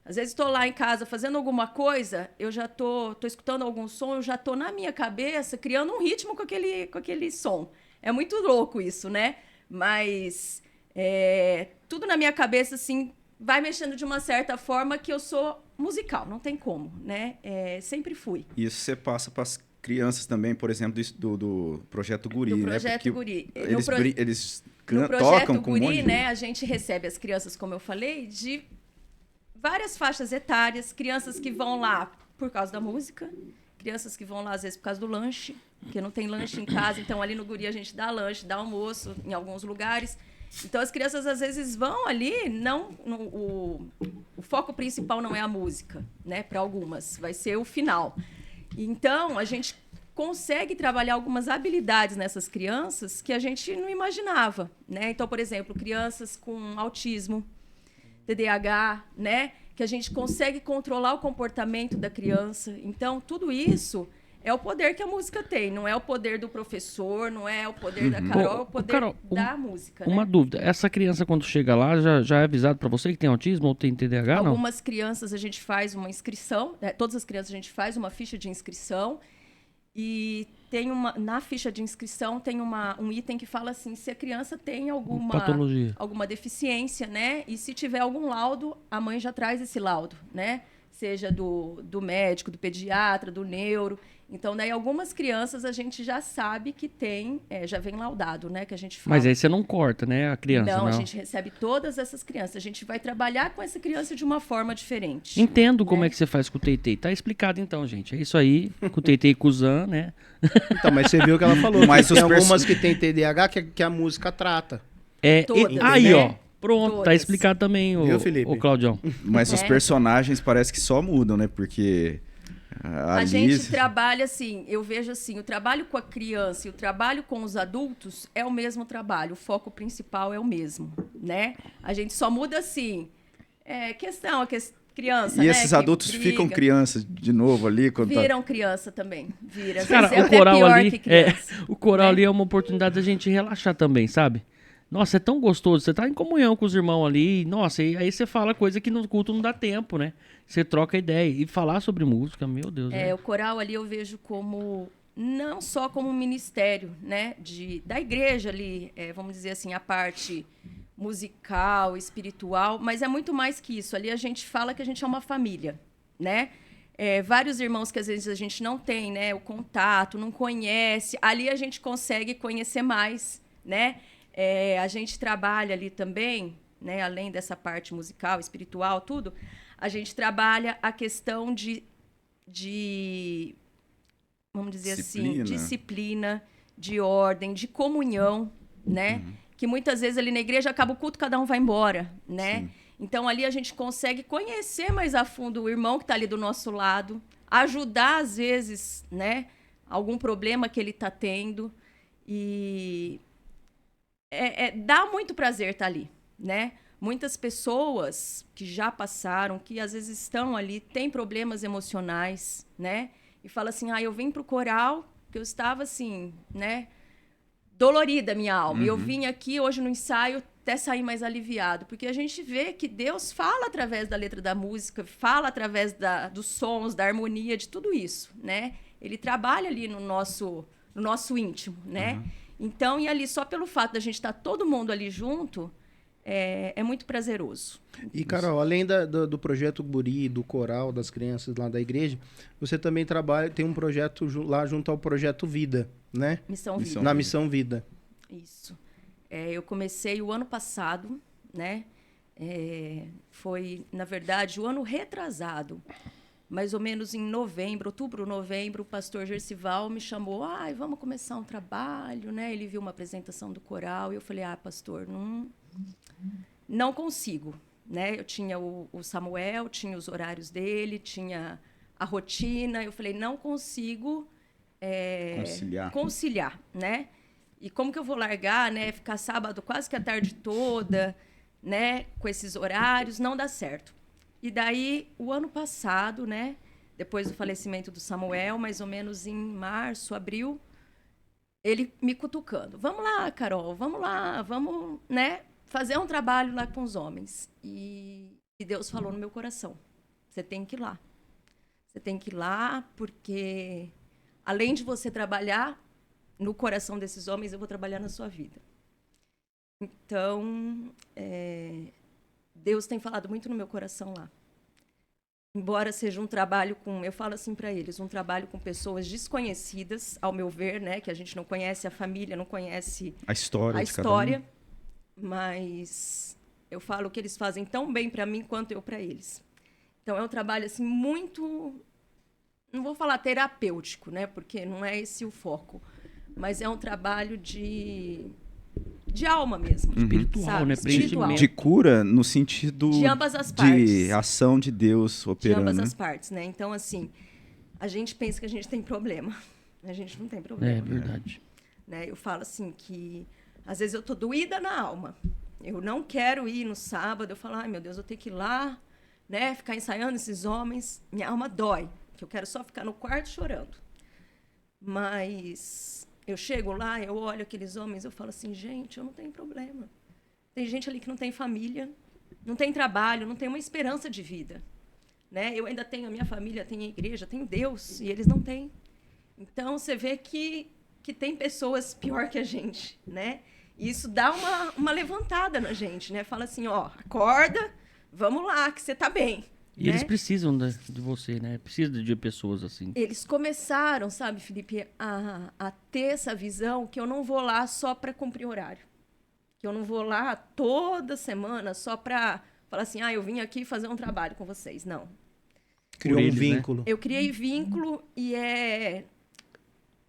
Às vezes estou lá em casa fazendo alguma coisa, eu já tô escutando algum som, eu já tô na minha cabeça criando um ritmo com aquele som. É muito louco isso, né? Mas tudo na minha cabeça, assim, vai mexendo de uma certa forma que eu sou musical, não tem como, né? Sempre fui. Isso você passa para as crianças também, por exemplo, do Projeto Guri, Do né? Projeto Porque Guri. eles No tocam Projeto com um monte Guri, de... né, a gente recebe as crianças, como eu falei, de várias faixas etárias, crianças que vão lá por causa da música, crianças que vão lá, às vezes, por causa do lanche, porque não tem lanche em casa, então ali no Guri a gente dá lanche, dá almoço em alguns lugares. Então as crianças, às vezes, vão ali, o foco principal não é a música, né, para algumas, vai ser o final. Então, a gente consegue trabalhar algumas habilidades nessas crianças que a gente não imaginava, né? Então, por exemplo, crianças com autismo, TDAH, né? Que a gente consegue controlar o comportamento da criança. Então, tudo isso é o poder que a música tem. Não é o poder do professor, não é o poder da Carol, é o poder Carol, da música, Uma né? dúvida, essa criança quando chega lá, já é avisado para você que tem autismo ou tem TDAH, não? Algumas crianças a gente faz uma inscrição, todas as crianças a gente faz uma ficha de inscrição. E na ficha de inscrição tem um item que fala assim, se a criança tem Patologia. alguma deficiência, né? E se tiver algum laudo, a mãe já traz esse laudo, né? Seja do médico, do pediatra, do neuro. Então, daí algumas crianças a gente já sabe que tem, já vem laudado, né? Que a gente fala. Mas aí você não corta, né, a criança, Não, não? a gente recebe todas essas crianças. A gente vai trabalhar com essa criança de uma forma diferente. Entendo como né? é que você faz com o Teitei. Tá explicado então, gente. É isso aí, com o Teitei e com o Zan, né? Então, mas você viu que ela falou, Mas que tem os algumas que tem TDAH que a música trata. Todas, aí, né? ó. Pronto, tá Todas. explicado também, Viu, Felipe? o Claudião. Mas os personagens parece que só mudam, né? Porque A gente trabalha assim, eu vejo assim, o trabalho com a criança e o trabalho com os adultos é o mesmo trabalho, o foco principal é o mesmo, né? A gente só muda assim, criança, E né? esses que adultos briga, ficam crianças de novo ali quando tá... viram criança também, vira. Às Cara, vezes é o até coral pior ali, que criança. o coral né? ali é uma oportunidade da gente relaxar também, sabe? Nossa, é tão gostoso. Você tá em comunhão com os irmãos ali. Nossa, e aí você fala coisa que no culto não dá tempo, né? Você troca ideia. E falar sobre música, meu Deus. O coral ali eu vejo como não só como um ministério, né, da igreja ali, vamos dizer assim, a parte musical, espiritual, mas é muito mais que isso. Ali a gente fala que a gente é uma família, né? Vários irmãos que às vezes a gente não tem, né, o contato, não conhece. Ali a gente consegue conhecer mais, né? A gente trabalha ali também, né, além dessa parte musical, espiritual, tudo, a gente trabalha a questão de vamos dizer assim, disciplina, de ordem, de comunhão, né? Que muitas vezes ali na igreja acaba o culto, cada um vai embora, né? Sim. Então ali a gente consegue conhecer mais a fundo o irmão que está ali do nosso lado, ajudar às vezes, né? Algum problema que ele está tendo e dá muito prazer estar ali, né? Muitas pessoas que já passaram, que às vezes estão ali, têm problemas emocionais, né? E fala assim, eu vim pro coral, que eu estava assim, né? Dolorida a minha alma. E eu vim aqui hoje no ensaio até sair mais aliviado. Porque a gente vê que Deus fala através da letra da música, fala através dos sons, da harmonia, de tudo isso, né? Ele trabalha ali no nosso íntimo, né? Então, e ali, só pelo fato da gente estar todo mundo ali junto, é muito prazeroso. E, Carol, além do projeto Guri, do coral, das crianças lá da igreja, você também tem um projeto lá junto ao Projeto Vida, né? Missão Vida. Na Missão Vida. Isso. Eu comecei o ano passado, né? Foi, na verdade, o ano retrasado. Mais ou menos em outubro, novembro, o pastor Gercival me chamou, vamos começar um trabalho, né? Ele viu uma apresentação do coral e eu falei, pastor, não consigo, né? Eu tinha o Samuel, tinha os horários dele, tinha a rotina, eu falei, não consigo conciliar, né? E como que eu vou largar, né? Ficar sábado quase que a tarde toda, né? Com esses horários, não dá certo. E daí, o ano passado, né, depois do falecimento do Samuel, mais ou menos em março, abril, ele me cutucando. Vamos lá, Carol, vamos lá, vamos, né, fazer um trabalho lá com os homens. E Deus falou no meu coração, você tem que ir lá. Você tem que ir lá, porque além de você trabalhar no coração desses homens, eu vou trabalhar na sua vida. Então, Deus tem falado muito no meu coração lá. embora seja um trabalho com, eu falo assim para eles, um trabalho com pessoas desconhecidas, ao meu ver, né, que a gente não conhece a família, não conhece A história a de cada história, mas eu falo que eles fazem tão bem para mim quanto eu para eles. Então é um trabalho assim muito, não vou falar terapêutico, né, porque não é esse o foco, mas é um trabalho de alma mesmo. Espiritual, sabe? né? Espiritual. Preenchimento. De cura no sentido De ambas as de partes. ação de Deus De operando. ambas né? as partes, né? Então, assim, a gente pensa que a gente tem problema. A gente não tem É problema. verdade. Né? Eu falo assim que, às vezes, eu tô doída na alma. Eu não quero ir no sábado. Eu falo, ai, meu Deus, eu tenho que ir lá, né? Ficar ensaiando esses homens. Minha alma dói. Que eu quero só ficar no quarto chorando. Mas eu chego lá, eu olho aqueles homens, eu falo assim, gente, eu não tenho problema. Tem gente ali que não tem família, não tem trabalho, não tem uma esperança de vida. Né? Eu ainda tenho a minha família, tenho a igreja, tenho Deus, e eles não têm. Então, você vê que tem pessoas pior que a gente, né? E isso dá uma levantada na gente, né? Fala assim, ó, acorda, vamos lá, que você tá bem. E né? eles precisam de você, né? Precisam de pessoas assim. Eles começaram, sabe, Felipe, a ter essa visão que eu não vou lá só para cumprir horário. Que eu não vou lá toda semana só para falar assim, eu vim aqui fazer um trabalho com vocês. Não. Criou eles, um né? vínculo. Eu criei vínculo e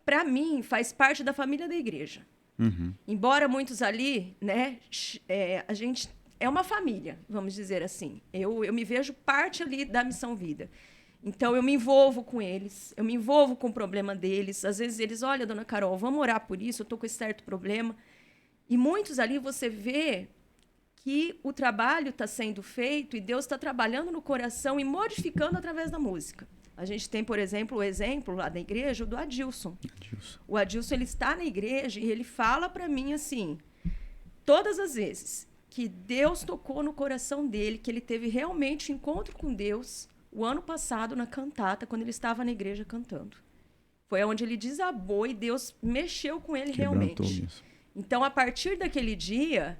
para mim, faz parte da família da igreja. Uhum. Embora muitos ali, né, a gente é uma família, vamos dizer assim. Eu me vejo parte ali da Missão Vida. Então, eu me envolvo com eles, eu me envolvo com o problema deles. Às vezes, eles, olha, dona Carol, vamos orar por isso, eu estou com esse certo problema. E muitos ali você vê que o trabalho está sendo feito e Deus está trabalhando no coração e modificando através da música. A gente tem, por exemplo, o exemplo lá da igreja do Adilson. O Adilson, ele está na igreja e ele fala para mim assim, todas as vezes que Deus tocou no coração dele, que ele teve realmente encontro com Deus, o ano passado na cantata, quando ele estava na igreja cantando. Foi onde ele desabou e Deus mexeu com ele Quebrantou realmente. mesmo. Então, a partir daquele dia,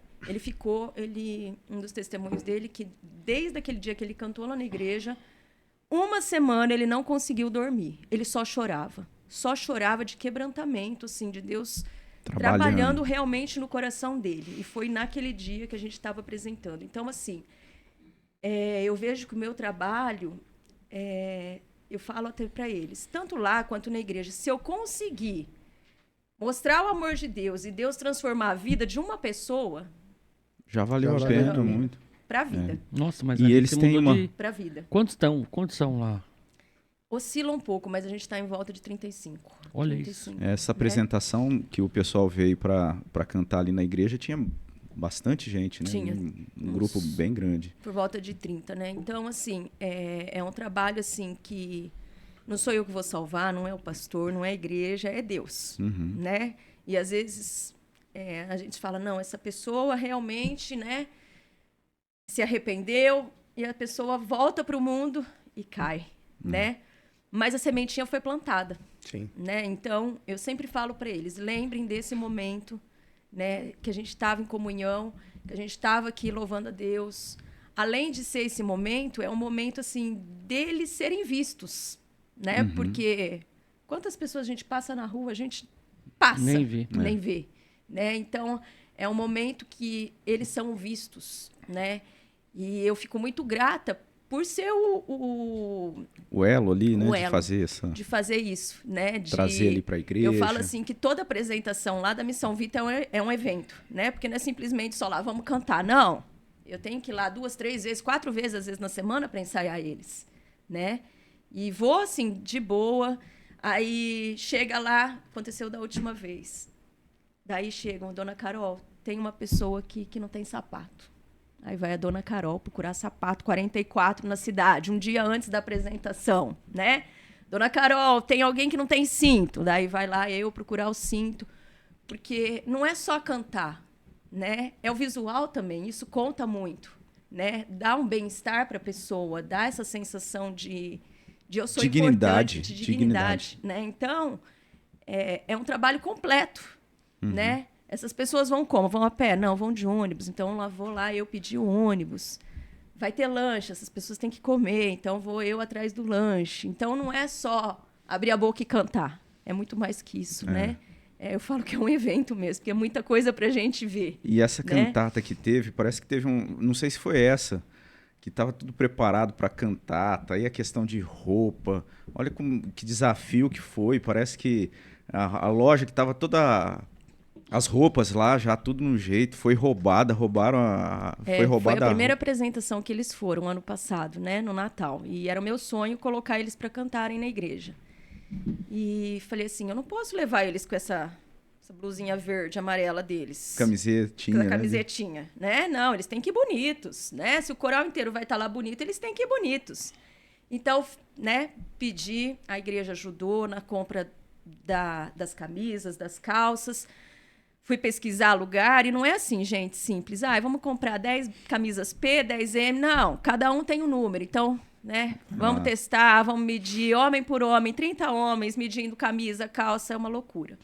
um dos testemunhos dele, que desde aquele dia que ele cantou lá na igreja, uma semana ele não conseguiu dormir. Ele só chorava de quebrantamento, assim, de Deus trabalhando realmente no coração dele. E foi naquele dia que a gente estava apresentando. Então, assim, eu vejo que o meu trabalho, eu falo até para eles, tanto lá quanto na igreja, se eu conseguir mostrar o amor de Deus e Deus transformar a vida de uma pessoa, Já valeu a Já pena valeu. muito. para a vida. Nossa, mas E ali eles você têm mudou uma- Para a vida. Quantos são lá? Oscila um pouco, mas a gente está em volta de 35. Olha 35, Essa né? apresentação que o pessoal veio para cantar ali na igreja tinha bastante gente, né? Tinha. Um grupo bem grande. Por volta de 30, né? Então, assim, é um trabalho, assim, que não sou eu que vou salvar, não é o pastor, não é a igreja, é Deus, Uhum. né? E, às vezes, a gente fala, não, essa pessoa realmente, né, se arrependeu e a pessoa volta para o mundo e cai, né? Mas a sementinha foi plantada, Sim. né? Então, eu sempre falo para eles, lembrem desse momento, né, que a gente estava em comunhão, que a gente estava aqui louvando a Deus. Além de ser esse momento, é um momento assim deles serem vistos, né? Uhum. Porque quantas pessoas a gente passa na rua, a gente passa, Nem vê. nem vê, né? Então, é um momento que eles são vistos, né? E eu fico muito grata por ser O elo ali, né? O De elo. fazer essa... de fazer isso, né? De Trazer ali para a igreja. Eu falo assim que toda apresentação lá da Missão Vida é um evento, né? Porque não é simplesmente só lá, vamos cantar. Não. Eu tenho que ir lá 2, 3 vezes, 4 vezes, às vezes, na semana para ensaiar eles, né? E vou, assim, de boa. Aí chega lá, aconteceu da última vez. Daí chegam, dona Carol, tem uma pessoa aqui que não tem sapato. Aí vai a dona Carol procurar sapato 44 na cidade, um dia antes da apresentação, né? Dona Carol, tem alguém que não tem cinto. Daí vai lá eu procurar o cinto. Porque não é só cantar, né? É o visual também, isso conta muito, né? Dá um bem-estar para a pessoa, dá essa sensação de eu sou Dignidade, importante, de dignidade, né? Então, é um trabalho completo, né? Essas pessoas vão como? Vão a pé? Não, vão de ônibus. Então, vou lá, eu pedi o ônibus. vai ter lanche, essas pessoas têm que comer, então vou eu atrás do lanche. Então não é só abrir a boca e cantar, é muito mais que isso, né? Eu falo que é um evento mesmo, porque é muita coisa pra gente ver. E essa né? cantata que teve, parece que teve não sei se foi essa, que estava tudo preparado para cantata, aí a questão de roupa, olha que desafio que foi, parece que a loja que estava toda... As roupas lá, já tudo no jeito, foi roubada, roubaram foi roubada Foi a primeira apresentação que eles foram ano passado, né, no Natal. E era o meu sonho colocar eles para cantarem na igreja. E falei assim, eu não posso levar eles com essa blusinha verde, amarela deles. Camisetinha, né? Camisetinha, né? Não, eles têm que ir bonitos, né? Se o coral inteiro vai estar lá bonito, eles têm que ir bonitos. Então, né, pedi, a igreja ajudou na compra das camisas, das calças. Fui pesquisar lugar e não é assim, gente, simples. Vamos comprar 10 camisas P, 10M. Não, cada um tem um número. Então, né, vamos testar, vamos medir homem por homem, 30 homens medindo camisa, calça, é uma loucura.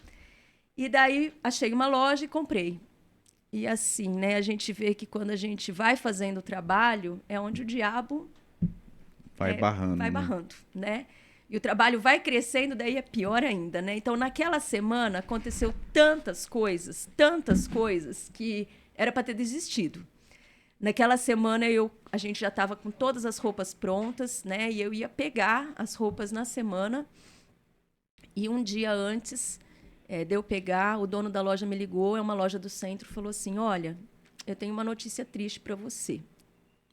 E daí achei uma loja e comprei. E assim, né, a gente vê que quando a gente vai fazendo o trabalho, é onde o diabo vai barrando. Vai barrando, né? E o trabalho vai crescendo, daí é pior ainda, né? Então, naquela semana, aconteceu tantas coisas, que era para ter desistido. Naquela semana, a gente já estava com todas as roupas prontas, né? E eu ia pegar as roupas na semana. E um dia antes de eu pegar, o dono da loja me ligou, é uma loja do centro, falou assim, olha, eu tenho uma notícia triste para você.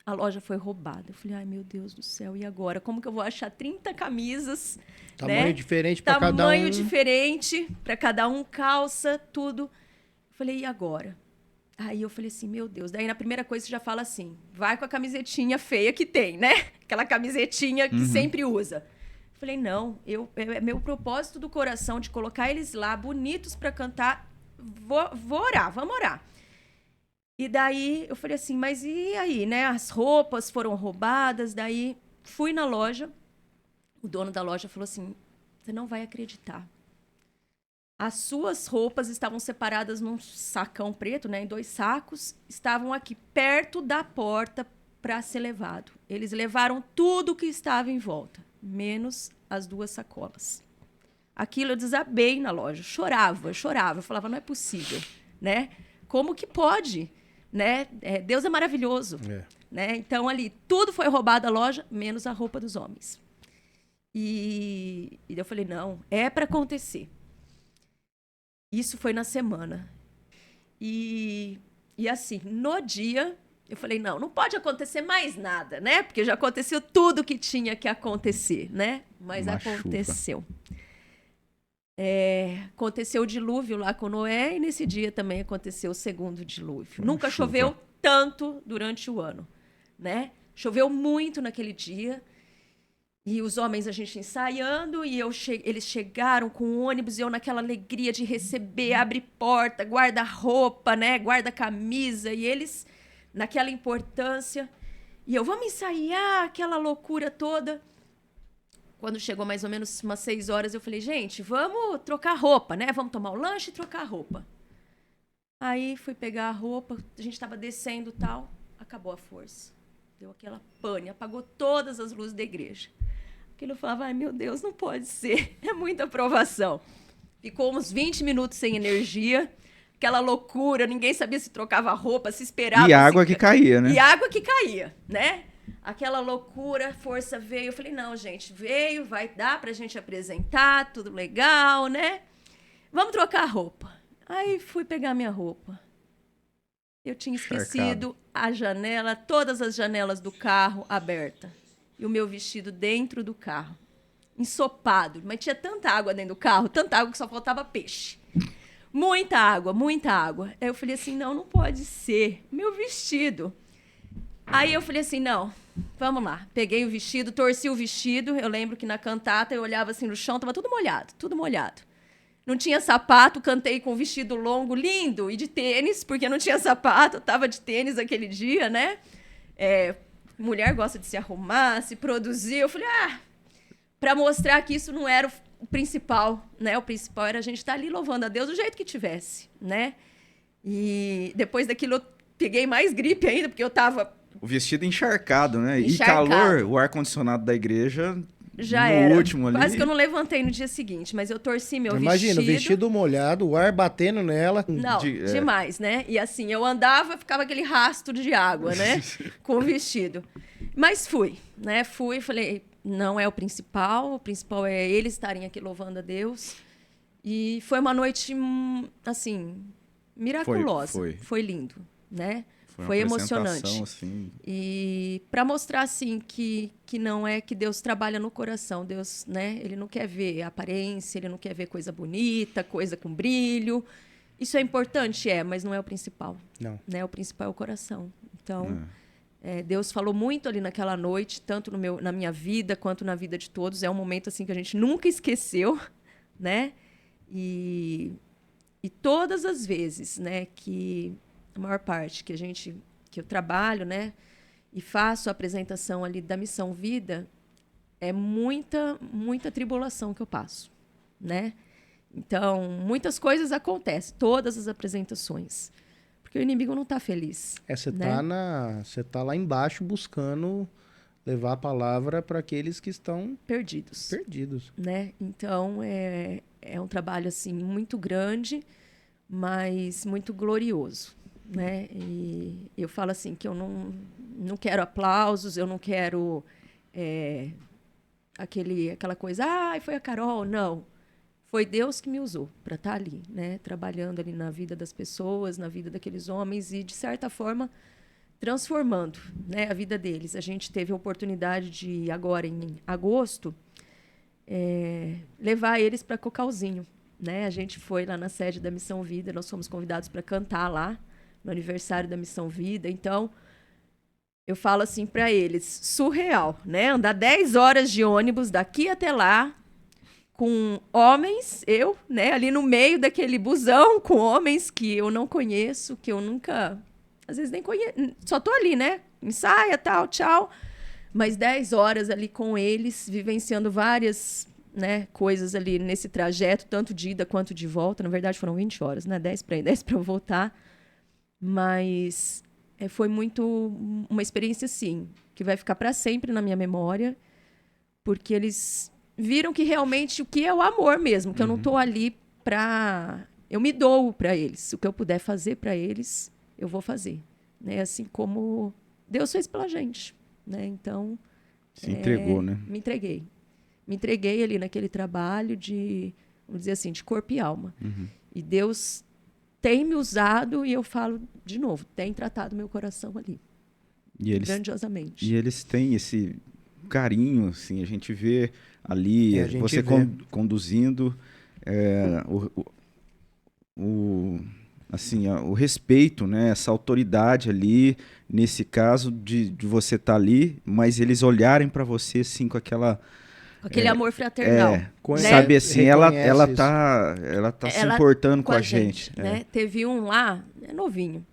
A loja foi roubada. Eu falei, ai, meu Deus do céu, e agora? Como que eu vou achar 30 camisas? Tamanho diferente para cada um. Tamanho diferente para cada um, calça, tudo. Eu falei, e agora? Aí eu falei assim, meu Deus. Daí, na primeira coisa, você já fala assim, vai com a camisetinha feia que tem, né? Aquela camisetinha que sempre usa. Eu falei, não, é meu propósito do coração de colocar eles lá, bonitos para cantar. Vou orar, vamos orar. E daí eu falei assim, mas e aí, né? As roupas foram roubadas, daí fui na loja, o dono da loja falou assim, você não vai acreditar. As suas roupas estavam separadas num sacão preto, né? Em 2 sacos, estavam aqui perto da porta para ser levado. Eles levaram tudo que estava em volta, menos as 2 sacolas. Aquilo eu desabei na loja, chorava, eu falava, não é possível, né? Como que pode? Né? Deus é maravilhoso. Né? Então, ali, tudo foi roubado da loja, menos a roupa dos homens. E eu falei, não, é para acontecer. Isso foi na semana. E assim, no dia, eu falei, não pode acontecer mais nada, né? Porque já aconteceu tudo que tinha que acontecer, né? Mas aconteceu. Aconteceu o dilúvio lá com Noé e nesse dia também aconteceu o segundo dilúvio. Nunca choveu tanto durante o ano, né? Choveu muito naquele dia e os homens, a gente ensaiando e eles chegaram com o ônibus e eu naquela alegria de receber, abre porta, guarda-roupa, né? Guarda-camisa e eles naquela importância e eu, vamos ensaiar aquela loucura toda. Quando chegou mais ou menos umas 6 horas, eu falei, gente, vamos trocar roupa, né? Vamos tomar o lanche e trocar a roupa. Aí fui pegar a roupa, a gente estava descendo e tal, acabou a força. Deu aquela pane, apagou todas as luzes da igreja. Aquilo eu falava, ai meu Deus, não pode ser, é muita provação. Ficou uns 20 minutos sem energia, aquela loucura, ninguém sabia se trocava roupa, se esperava. E água que caía, né? E água que caía, né? Aquela loucura, força veio. Eu falei, não, gente, veio, vai dar pra gente apresentar, tudo legal, né? Vamos trocar a roupa. Aí fui pegar minha roupa. Eu tinha esquecido a janela, todas as janelas do carro abertas. E o meu vestido dentro do carro. Ensopado. Mas tinha tanta água dentro do carro, tanta água que só faltava peixe. Muita água, muita água. Aí eu falei assim, não pode ser. Meu vestido. Aí eu falei assim, não, vamos lá. Peguei o vestido, torci o vestido. Eu lembro que na cantata eu olhava assim no chão, tava tudo molhado, tudo molhado. Não tinha sapato, cantei com um vestido longo, lindo, e de tênis, porque não tinha sapato, eu tava de tênis aquele dia, né? Mulher gosta de se arrumar, se produzir. Eu falei, para mostrar que isso não era o principal, né? O principal era a gente estar ali louvando a Deus do jeito que tivesse, né? E depois daquilo eu peguei mais gripe ainda, porque eu tava O vestido encharcado, né? Encharcado. E calor, o ar-condicionado da igreja Já no era. último ali. Quase que eu não levantei no dia seguinte, mas eu torci meu Imagina, o vestido. vestido molhado, o ar batendo nela. Não, De- é. demais, né? E assim, eu andava, ficava aquele rastro de água, né? Com o vestido. Mas fui, né? Fui, falei, não é o principal é eles estarem aqui louvando a Deus. E foi uma noite, assim, miraculosa. Foi lindo, né? Foi uma apresentação, emocionante. assim. E para mostrar assim que não é que Deus trabalha no coração, Deus, né? Ele não quer ver aparência, ele não quer ver coisa bonita, coisa com brilho. Isso é importante, mas não é o principal. Não. Né? O principal é o coração. Então, Deus falou muito ali naquela noite, tanto na minha vida quanto na vida de todos. É um momento assim que a gente nunca esqueceu, né? E todas as vezes, né, que a maior parte que eu trabalho, né, e faço a apresentação ali da Missão Vida, é muita tribulação que eu passo, né? Então, muitas coisas acontecem, todas as apresentações, porque o inimigo não está feliz. Você né? tá lá embaixo buscando levar a palavra para aqueles que estão Perdidos. Né? Então, é um trabalho assim muito grande, mas muito glorioso. Né? E eu falo assim que eu não quero aplausos, eu não quero aquela coisa, foi a Carol, não. Foi Deus que me usou para estar ali, né? Trabalhando ali na vida das pessoas, na vida daqueles homens e, de certa forma, transformando, né, a vida deles. A gente teve a oportunidade de, agora em agosto, levar eles para Cocalzinho. Né? A gente foi lá na sede da Missão Vida, nós fomos convidados para cantar lá, no aniversário da Missão Vida. Então, eu falo assim para eles, surreal, né? Andar 10 horas de ônibus daqui até lá, com homens, né? Ali no meio daquele busão, com homens que eu não conheço, que eu nunca, às vezes nem conheço, só tô ali, né? Ensaia, tal, tchau. Mas 10 horas ali com eles, vivenciando várias, né, coisas ali nesse trajeto, tanto de ida quanto de volta. Na verdade, foram 20 horas, né? 10 para ir, 10 para voltar. Mas foi uma experiência, assim, que vai ficar para sempre na minha memória, porque eles viram que realmente o que é o amor mesmo, que eu não estou ali para... Eu me dou para eles. O que eu puder fazer para eles, eu vou fazer. Né? Assim como Deus fez pela gente. Né? Então... Se entregou, né? Me entreguei. Me entreguei ali naquele trabalho de, vamos dizer assim, de corpo e alma. E Deus tem me usado, e eu falo de novo, tem tratado meu coração ali. Grandiosamente. E eles têm esse carinho, assim, a gente vê ali, você conduzindo, o respeito, né, essa autoridade ali, nesse caso de você estar ali, mas eles olharem para você assim com aquele amor fraternal. né? Sabe assim, ela tá se importando com a gente. Né? Teve um lá, novinho.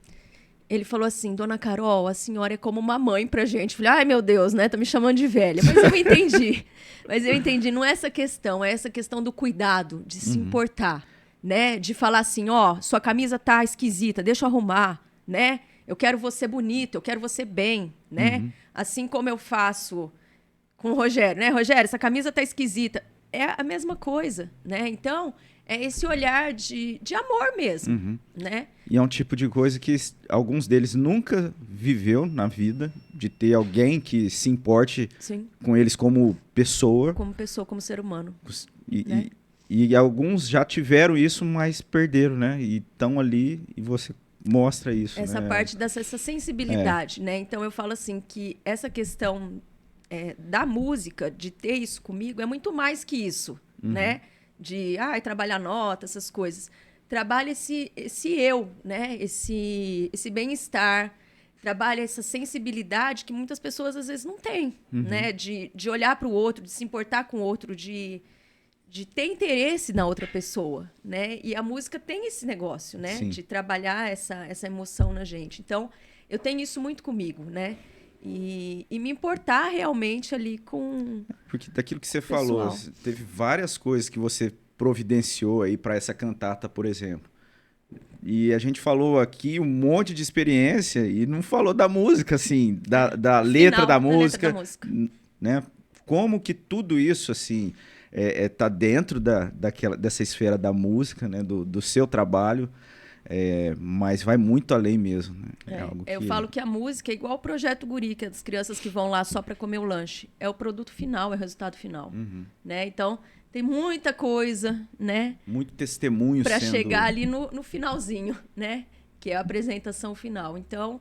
Ele falou assim, Dona Carol, a senhora é como uma mãe pra gente. Falei, ai meu Deus, né? Tá me chamando de velha. Mas eu entendi. Não é essa questão, é essa questão do cuidado, de se importar, né? De falar assim, sua camisa tá esquisita, deixa eu arrumar, né? Eu quero você bonito, eu quero você bem, né? Assim como eu faço com o Rogério, né? Rogério, essa camisa tá esquisita. É a mesma coisa, né? Então, é esse olhar de amor mesmo, né? E é um tipo de coisa que alguns deles nunca viveu na vida, de ter alguém que se importe com eles como pessoa. Como pessoa, como ser humano. E alguns já tiveram isso, mas perderam, né? E estão ali e você mostra isso. Essa né? parte dessa sensibilidade, né? Então, eu falo assim que essa questão da música, de ter isso comigo, é muito mais que isso, né? De trabalhar nota, essas coisas. Trabalha esse eu, né? Esse bem-estar. Trabalha essa sensibilidade que muitas pessoas às vezes não têm, né? De olhar para o outro, de se importar com o outro, de ter interesse na outra pessoa, né? E a música tem esse negócio, né? Sim. De trabalhar essa emoção na gente. Então, eu tenho isso muito comigo, né? E me importar realmente ali com... Porque daquilo que você falou, teve várias coisas que você providenciou aí para essa cantata, por exemplo. E a gente falou aqui um monte de experiência e não falou da música, assim, da letra da música, né? Como que tudo isso, assim, tá dentro dessa esfera da música, né? Do seu trabalho, mas vai muito além mesmo, né? Eu falo que a música é igual o Projeto Guri, que é das crianças que vão lá só para comer o lanche. É o produto final, é o resultado final, né? Então, tem muita coisa, né? Muito testemunho para chegar ali no finalzinho, né? Que é a apresentação final. Então,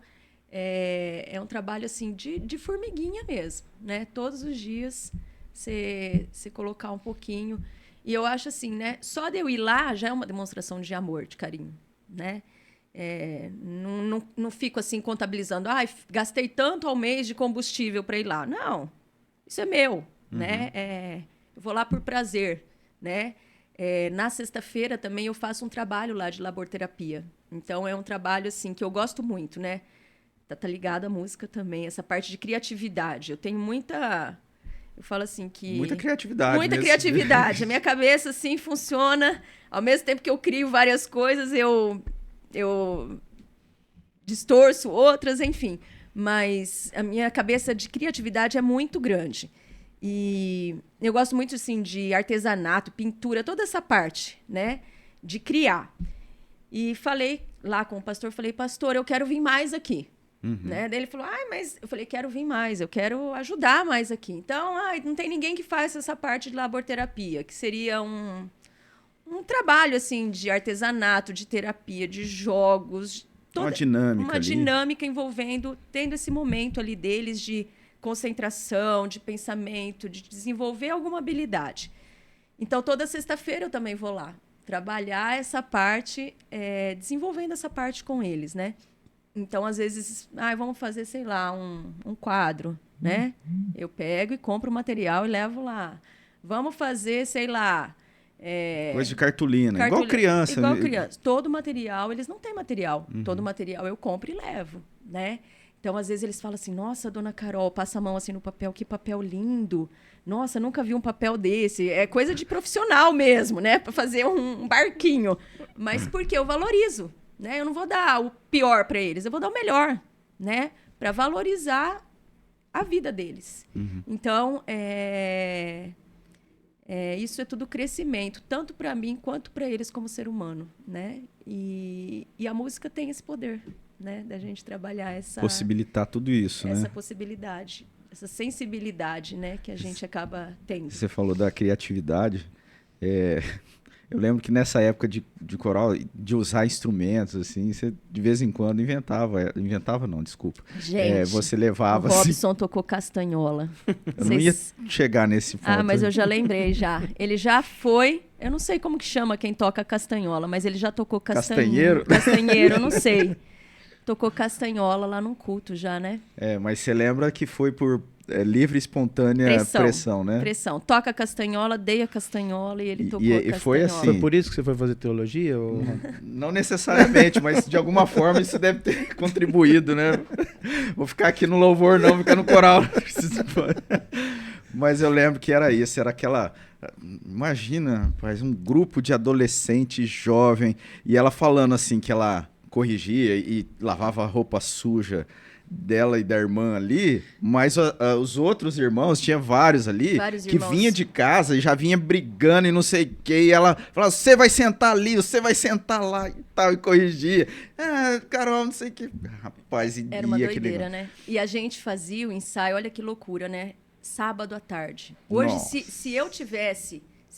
é um trabalho assim de formiguinha mesmo, né? Todos os dias você colocar um pouquinho. E eu acho assim, né? Só de eu ir lá já é uma demonstração de amor, de carinho, né? Não fico assim contabilizando, gastei tanto ao mês de combustível para ir lá. Não, isso é meu, né? Eu vou lá por prazer, né? Na sexta-feira também eu faço um trabalho lá de laborterapia. Então é um trabalho assim que eu gosto muito, né? Tá ligado à música também, essa parte de criatividade. Eu tenho eu falo assim que muita criatividade. Muita criatividade. A minha cabeça assim funciona. Ao mesmo tempo que eu crio várias coisas, eu distorço outras, enfim. Mas a minha cabeça de criatividade é muito grande. E eu gosto muito, assim, de artesanato, pintura, toda essa parte, né? De criar. E falei lá com o pastor, pastor, eu quero vir mais aqui. Né? Daí ele falou, mas... Eu falei, quero vir mais, eu quero ajudar mais aqui. Então, não tem ninguém que faça essa parte de laborterapia, que seria um trabalho, assim, de artesanato, de terapia, de jogos. Uma dinâmica dinâmica envolvendo, tendo esse momento ali deles de concentração, de pensamento, de desenvolver alguma habilidade. Então, toda sexta-feira eu também vou lá trabalhar essa parte, desenvolvendo essa parte com eles, né? Então, às vezes, vamos fazer, sei lá, um quadro, né? Eu pego e compro o material e levo lá. Vamos fazer, sei lá... coisa de cartolina, igual criança. Igual criança. Todo material, eles não têm material. Todo material eu compro e levo, né? Então, às vezes, eles falam assim, nossa, dona Carol, passa a mão assim no papel, que papel lindo. Nossa, nunca vi um papel desse. É coisa de profissional mesmo, né? Para fazer um barquinho. Mas porque eu valorizo, né? Eu não vou dar o pior para eles, eu vou dar o melhor, né? Para valorizar a vida deles. Então, isso é tudo crescimento, tanto para mim quanto para eles como ser humano, né? E a música tem esse poder, né? Da gente trabalhar possibilitar tudo isso, essa né? possibilidade, essa sensibilidade, né? Que a gente acaba tendo. Você falou da criatividade. Eu lembro que nessa época de coral, de usar instrumentos, assim, você de vez em quando inventava não, desculpa. Gente, você levava o Robson tocou castanhola. Eu não ia chegar nesse ponto. Mas eu já lembrei já. Ele já foi, eu não sei como que chama quem toca castanhola, mas ele já tocou Castanheiro? Castanheiro, eu não sei. Tocou castanhola lá num culto já, né? Mas você lembra que foi por livre e espontânea pressão, né? Pressão. Toca castanhola, dei a castanhola e ele tocou a castanhola. E foi assim. Foi por isso que você foi fazer teologia? Ou... Não necessariamente, mas de alguma forma isso deve ter contribuído, né? Vou ficar aqui no louvor, não, vou ficar no coral. Mas eu lembro que era isso, era aquela... Imagina, rapaz, um grupo de adolescente jovem, e ela falando assim que ela corrigia e lavava a roupa suja dela e da irmã ali, mas os outros irmãos, tinha vários ali, que vinha de casa e já vinha brigando e não sei o que, e ela falava, você vai sentar ali, você vai sentar lá e tal, e corrigia. Carol, não sei o que. Rapaz, era uma doideira, né? E a gente fazia o ensaio, olha que loucura, né? Sábado à tarde. Hoje, se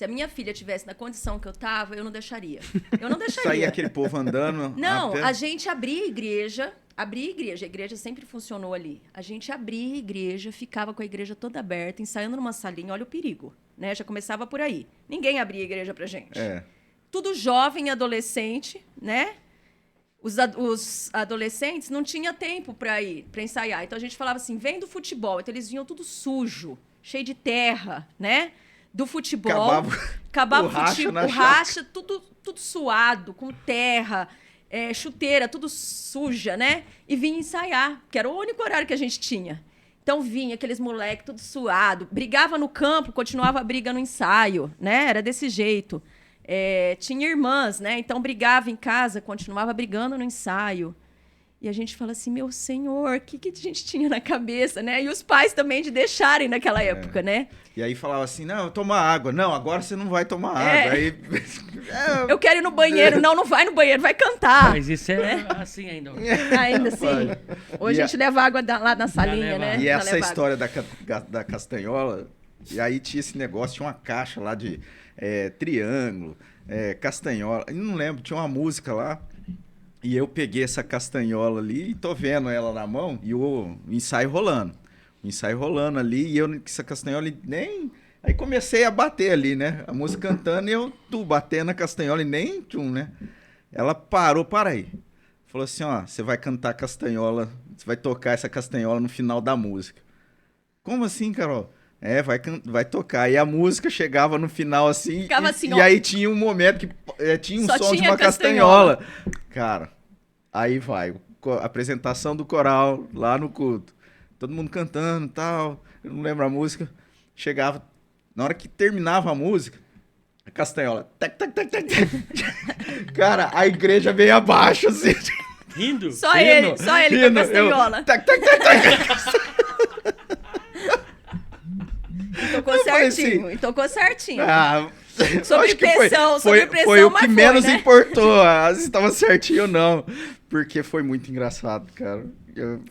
a minha filha tivesse na condição que eu tava, eu não deixaria. Eu não deixaria. Saía aquele povo andando. Não, a gente abria a igreja. A igreja sempre funcionou ali. A gente abria a igreja, ficava com a igreja toda aberta, ensaiando numa salinha, olha o perigo, né? Já começava por aí. Ninguém abria a igreja pra gente. Tudo jovem e adolescente, né? Os adolescentes não tinham tempo para ensaiar. Então a gente falava assim, vem do futebol. Então eles vinham tudo sujo, cheio de terra, né? Do futebol. Acabava o racha, tudo suado, com terra. Chuteira, tudo suja, né? E vinha ensaiar, que era o único horário que a gente tinha. Então vinha aqueles moleques tudo suado, brigava no campo, continuava a briga no ensaio, né? Era desse jeito. Tinha irmãs, né? Então brigava em casa, continuava brigando no ensaio. E a gente fala assim, meu senhor, o que a gente tinha na cabeça, né? E os pais também de deixarem naquela época, né? E aí falava assim, não, toma água. Não, agora você não vai tomar água. Aí... Eu quero ir no banheiro. Não vai no banheiro, vai cantar. Mas isso é assim ainda. Ainda assim. Hoje a gente leva água lá na salinha, leva. né? E Já essa leva história da castanhola, e aí tinha esse negócio, tinha uma caixa lá de triângulo, castanhola, eu não lembro, tinha uma música lá, e eu peguei essa castanhola ali e tô vendo ela na mão, e o ensaio rolando. O ensaio rolando ali, e eu com essa castanhola nem... Aí comecei a bater ali, né? A música cantando e eu batendo na castanhola e nem tchum, né? Ela parou, para aí. Falou assim, ó, você vai cantar castanhola, você vai tocar essa castanhola no final da música. Como assim, Carol? Vai tocar. E a música chegava no final assim, Ficava assim, e ó. aí tinha um momento que tinha um Só som de tinha uma castanhola. Cara, aí vai, a apresentação do coral lá no culto. Todo mundo cantando e tal, eu não lembro a música. Chegava, na hora que terminava a música, a castanhola. Tac, tac, tac, tac, tac. Cara, a igreja veio abaixo, assim. Rindo? Só ele com a castanhola. Tac, tac, tac, tac. E tocou Eu falei certinho. assim, E tocou certinho. Sob Sob pressão, foi o mas que menos né? importou, se estava certinho ou não. Porque foi muito engraçado, cara.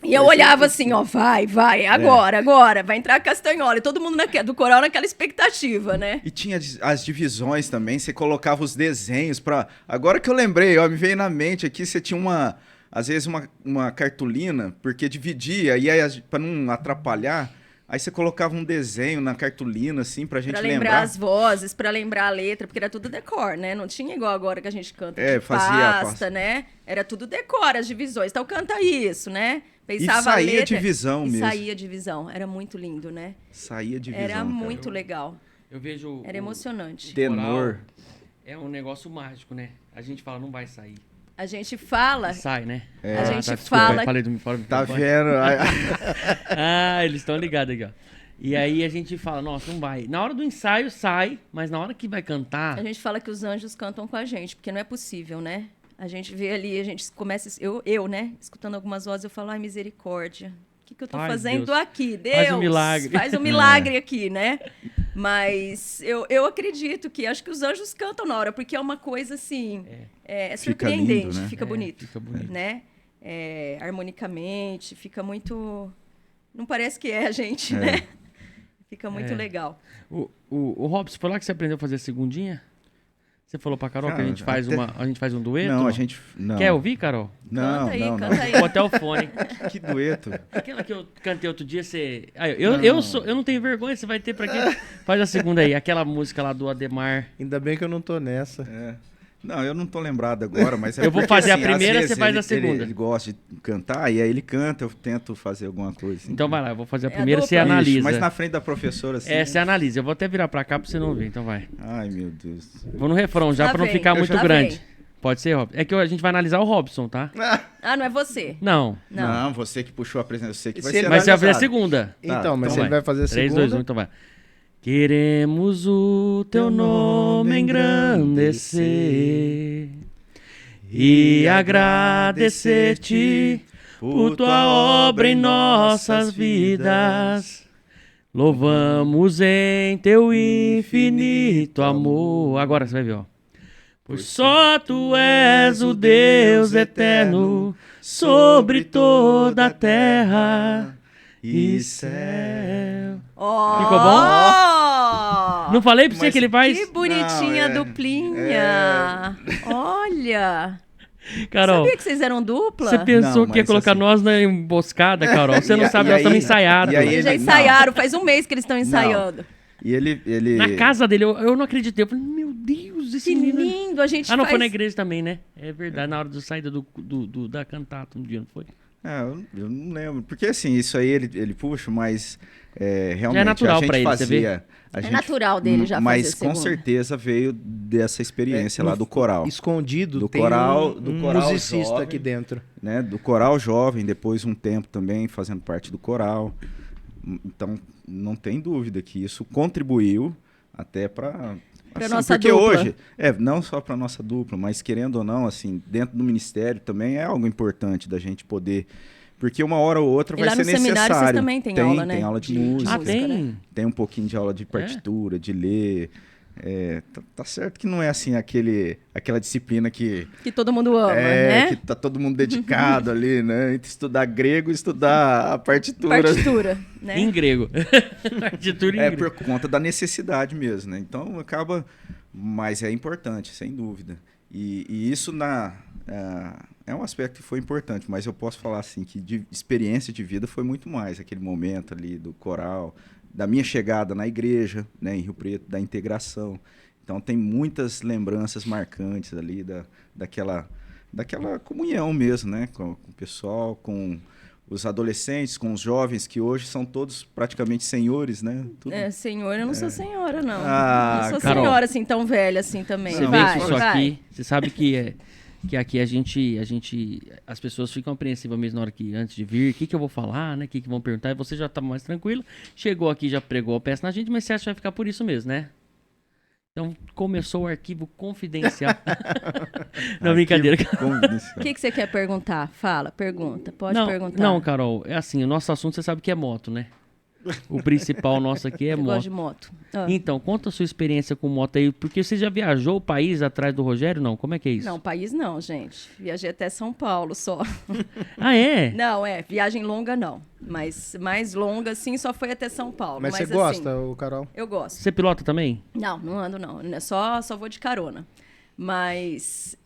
E eu olhava assim, ó, vai, agora, vai entrar a castanhola. E todo mundo do coral naquela expectativa, né? E tinha as divisões também, você colocava os desenhos pra... Agora que eu lembrei, ó, me veio na mente aqui, você tinha às vezes uma cartolina, porque dividia, e aí pra não atrapalhar... Aí você colocava um desenho na cartolina, assim, pra gente lembrar. Pra lembrar as vozes, pra lembrar a letra, porque era tudo decor, né? Não tinha igual agora que a gente canta de pasta, né? Era tudo decor, as divisões. Então canta isso, né? Pensava e saía a letra, divisão mesmo. Saía divisão. Era muito lindo, né? Saía divisão, era cara. muito legal. Eu vejo... Era emocionante. Tenor. É um negócio mágico, né? A gente fala, não vai sair. A gente fala... Sai, né? A gente desculpa, fala... eu falei do microfone. Tá vendo? Eles estão ligados aqui, ó. E aí a gente fala, nossa, não vai. Na hora do ensaio sai, mas na hora que vai cantar... A gente fala que os anjos cantam com a gente, porque não é possível, né? A gente vê ali, a gente começa... Eu, né? Escutando algumas vozes, eu falo, ai, misericórdia. O que eu tô fazendo Deus. Aqui? Deus, Faz um milagre. Faz um milagre aqui, né? Mas eu acredito que... Acho que os anjos cantam na hora, porque é uma coisa, assim... É surpreendente, lindo, né? Fica bonito. Fica bonito. Né? Harmonicamente, fica muito... Não parece que é a gente, né? Fica muito legal. O Robson, foi lá que você aprendeu a fazer a segundinha? Você falou pra Carol que a gente faz um dueto? Não, a gente... Não. Quer ouvir, Carol? Não, Canta aí. Vou até o fone. Que dueto. Aquela que eu cantei outro dia, você... eu não tenho vergonha, você vai ter pra quê? Faz a segunda aí, aquela música lá do Ademar. Ainda bem que eu não tô nessa. Não, eu não tô lembrado agora, mas... Eu vou porque, fazer a assim, primeira, às vezes você faz a segunda. Ele gosta de cantar, e aí ele canta, eu tento fazer alguma coisa. Assim. Então vai lá, eu vou fazer a a primeira, você dupla. analisa. Ixi, mas na frente da professora, assim... Você analisa. Eu vou até virar pra cá pra você não ver, então vai. Ai, meu Deus. Vou no refrão já Lá pra não vem. ficar muito Lá grande. vem. Pode ser, Robson? É que a gente vai analisar o Robson, tá? Ah, não é você? Não. Não. Você que puxou a apresentação, você que vai Se ser ele Mas você vai fazer a analisado. segunda. Então, mas então se ele vai fazer a 3, segunda... 2, 1, então vai. Queremos o teu nome engrandecer e agradecer-te por tua obra em nossas vidas. Louvamos em teu infinito amor. Agora você vai ver, ó. Pois só tu és o Deus eterno sobre toda a terra e céu. Ficou bom? Não falei pra você Mas que ele faz? Que bonitinha Não, duplinha. Olha. Carol, Sabia que vocês eram dupla? você pensou Não, que ia mas colocar assim- nós na emboscada, Carol? Você não E sabe, aí- nós estamos ensaiados. e aí Eles já ele- ensaiaram, faz um mês que eles estão ensaiando. E ele... Na casa dele, eu não acreditei. Eu falei, meu Deus, esse Que menino... lindo, a gente Ah, não, faz... foi na igreja também, né? É verdade, na hora da saída da cantata um dia, não foi? Eu não lembro. Porque assim, isso aí ele puxa, mas realmente natural a gente pra ele, você vê? fazia... a gente- natural dele já Mas fazer com segunda. certeza veio dessa experiência lá do coral. Escondido, Do tem coral- um do coral musicista jovem. aqui dentro. Né, do coral jovem, depois um tempo também fazendo parte do coral. Então, não tem dúvida que isso contribuiu até para Pra Assim, nossa porque dupla. hoje, não só para nossa dupla, mas querendo ou não, assim, dentro do ministério também é algo importante da gente poder, porque uma hora ou outra E vai lá ser no seminário vocês necessário. também têm aula, né? Tem aula de De música, Ah, tem? tem um pouquinho de aula de partitura, de ler. Tá certo que não é assim aquela disciplina que Que todo mundo ama, né? que tá todo mundo dedicado ali, né? Entre estudar grego e estudar a partitura. Partitura, né? Em grego. Partitura em grego. Por conta da necessidade mesmo, né? Então acaba, mas é importante, sem dúvida. E isso é um aspecto que foi importante, mas eu posso falar assim que de experiência de vida foi muito mais aquele momento ali do coral, da minha chegada na igreja, né, em Rio Preto, da integração. Então tem muitas lembranças marcantes ali daquela comunhão mesmo, né, com o pessoal, com os adolescentes, com os jovens que hoje são todos praticamente senhores, né? Tudo. Senhor, eu não sou senhora, não. Ah, não sou Carol. senhora assim tão velha assim também. Você vê vai, que isso vai. aqui, você sabe que aqui a gente, as pessoas ficam apreensivas mesmo na hora que, antes de vir, o que eu vou falar, né? O que vão perguntar, e você já tá mais tranquilo, chegou aqui, já pregou a peça na gente, mas você acha que vai ficar por isso mesmo, né? Então, começou o arquivo confidencial. Não, brincadeira. O que você quer perguntar? Fala, pergunta. Pode perguntar. Não, Carol, é assim, o nosso assunto você sabe que é moto, né? O principal nosso aqui é Eu moto. gosto de moto. Ah. Então, conta a sua experiência com moto aí, porque você já viajou o país atrás do Rogério, não? Como é que é isso? Não, país não, gente. Viajei até São Paulo só. Ah, é? Não, viagem longa não. Mas mais longa, sim, só foi até São Paulo. Mas você assim, gosta, o Carol? Eu gosto. Você pilota também? Não ando não. Só vou de carona. Mas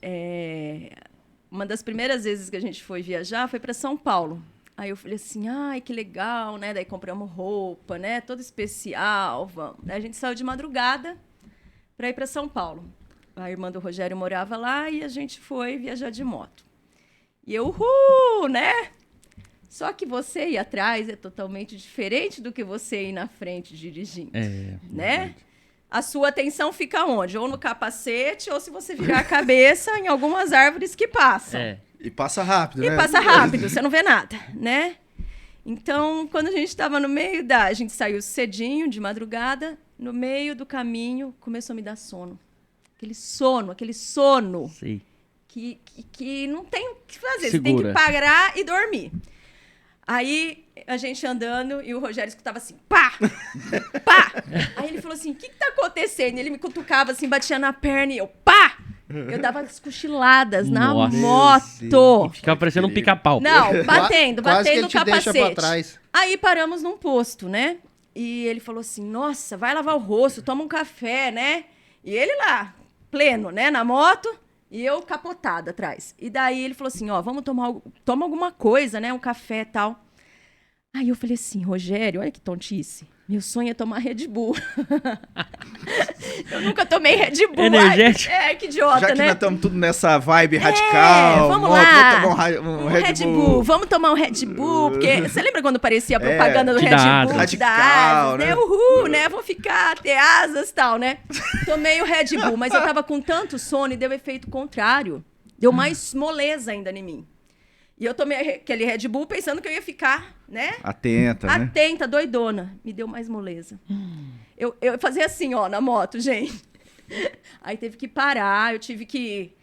uma das primeiras vezes que a gente foi viajar foi para São Paulo. Aí eu falei assim, ai, que legal, né? Daí compramos roupa, né? Toda especial, vamos. Daí a gente saiu de madrugada para ir para São Paulo. A irmã do Rogério morava lá e a gente foi viajar de moto. E eu, né? Só que você ir atrás é totalmente diferente do que você ir na frente dirigindo, né? A sua atenção fica onde? Ou no capacete, ou se você virar a cabeça em algumas árvores que passam. E passa rápido, né? E passa rápido, você não vê nada, né? Então, quando a gente estava no meio a gente saiu cedinho, de madrugada, no meio do caminho, começou a me dar sono. Aquele sono Sei. que não tem o que fazer, Segura. você tem que parar e dormir. Aí, a gente andando e o Rogério escutava assim, pá! Pá! Aí ele falou assim, o que tá acontecendo? Ele me cutucava assim, batia na perna e eu, pá! Eu dava as cochiladas na Nossa. moto. Ficava parecendo um pica-pau. Não, batendo Quase que o ele te deixa capacete. pra trás. Aí paramos num posto, né? E ele falou assim, nossa, vai lavar o rosto, toma um café, né? E ele lá, pleno, né, na moto, e eu capotada atrás. E daí ele falou assim, ó, vamos toma alguma coisa, né, um café e tal. Aí eu falei assim, Rogério, olha que tontice. Meu sonho é tomar Red Bull. Eu nunca tomei Red Bull. Energético. Que idiota, Já que né? nós estamos tudo nessa vibe radical, Vamos moto, lá. vou tomar um Red Bull. Vamos tomar um Red Bull, porque você lembra quando parecia a propaganda do te Red dá Bull? asas. Te dá Radical, asas, né? né? Uhul, né? Vou ficar, ter asas e tal, né? Tomei o Red Bull, mas eu tava com tanto sono e deu efeito contrário. Deu mais moleza ainda em mim. E eu tomei aquele Red Bull pensando que eu ia ficar, né? Atenta, né? Atenta, doidona. Me deu mais moleza. Eu fazia assim, ó, na moto, gente. Aí teve que parar, eu tive que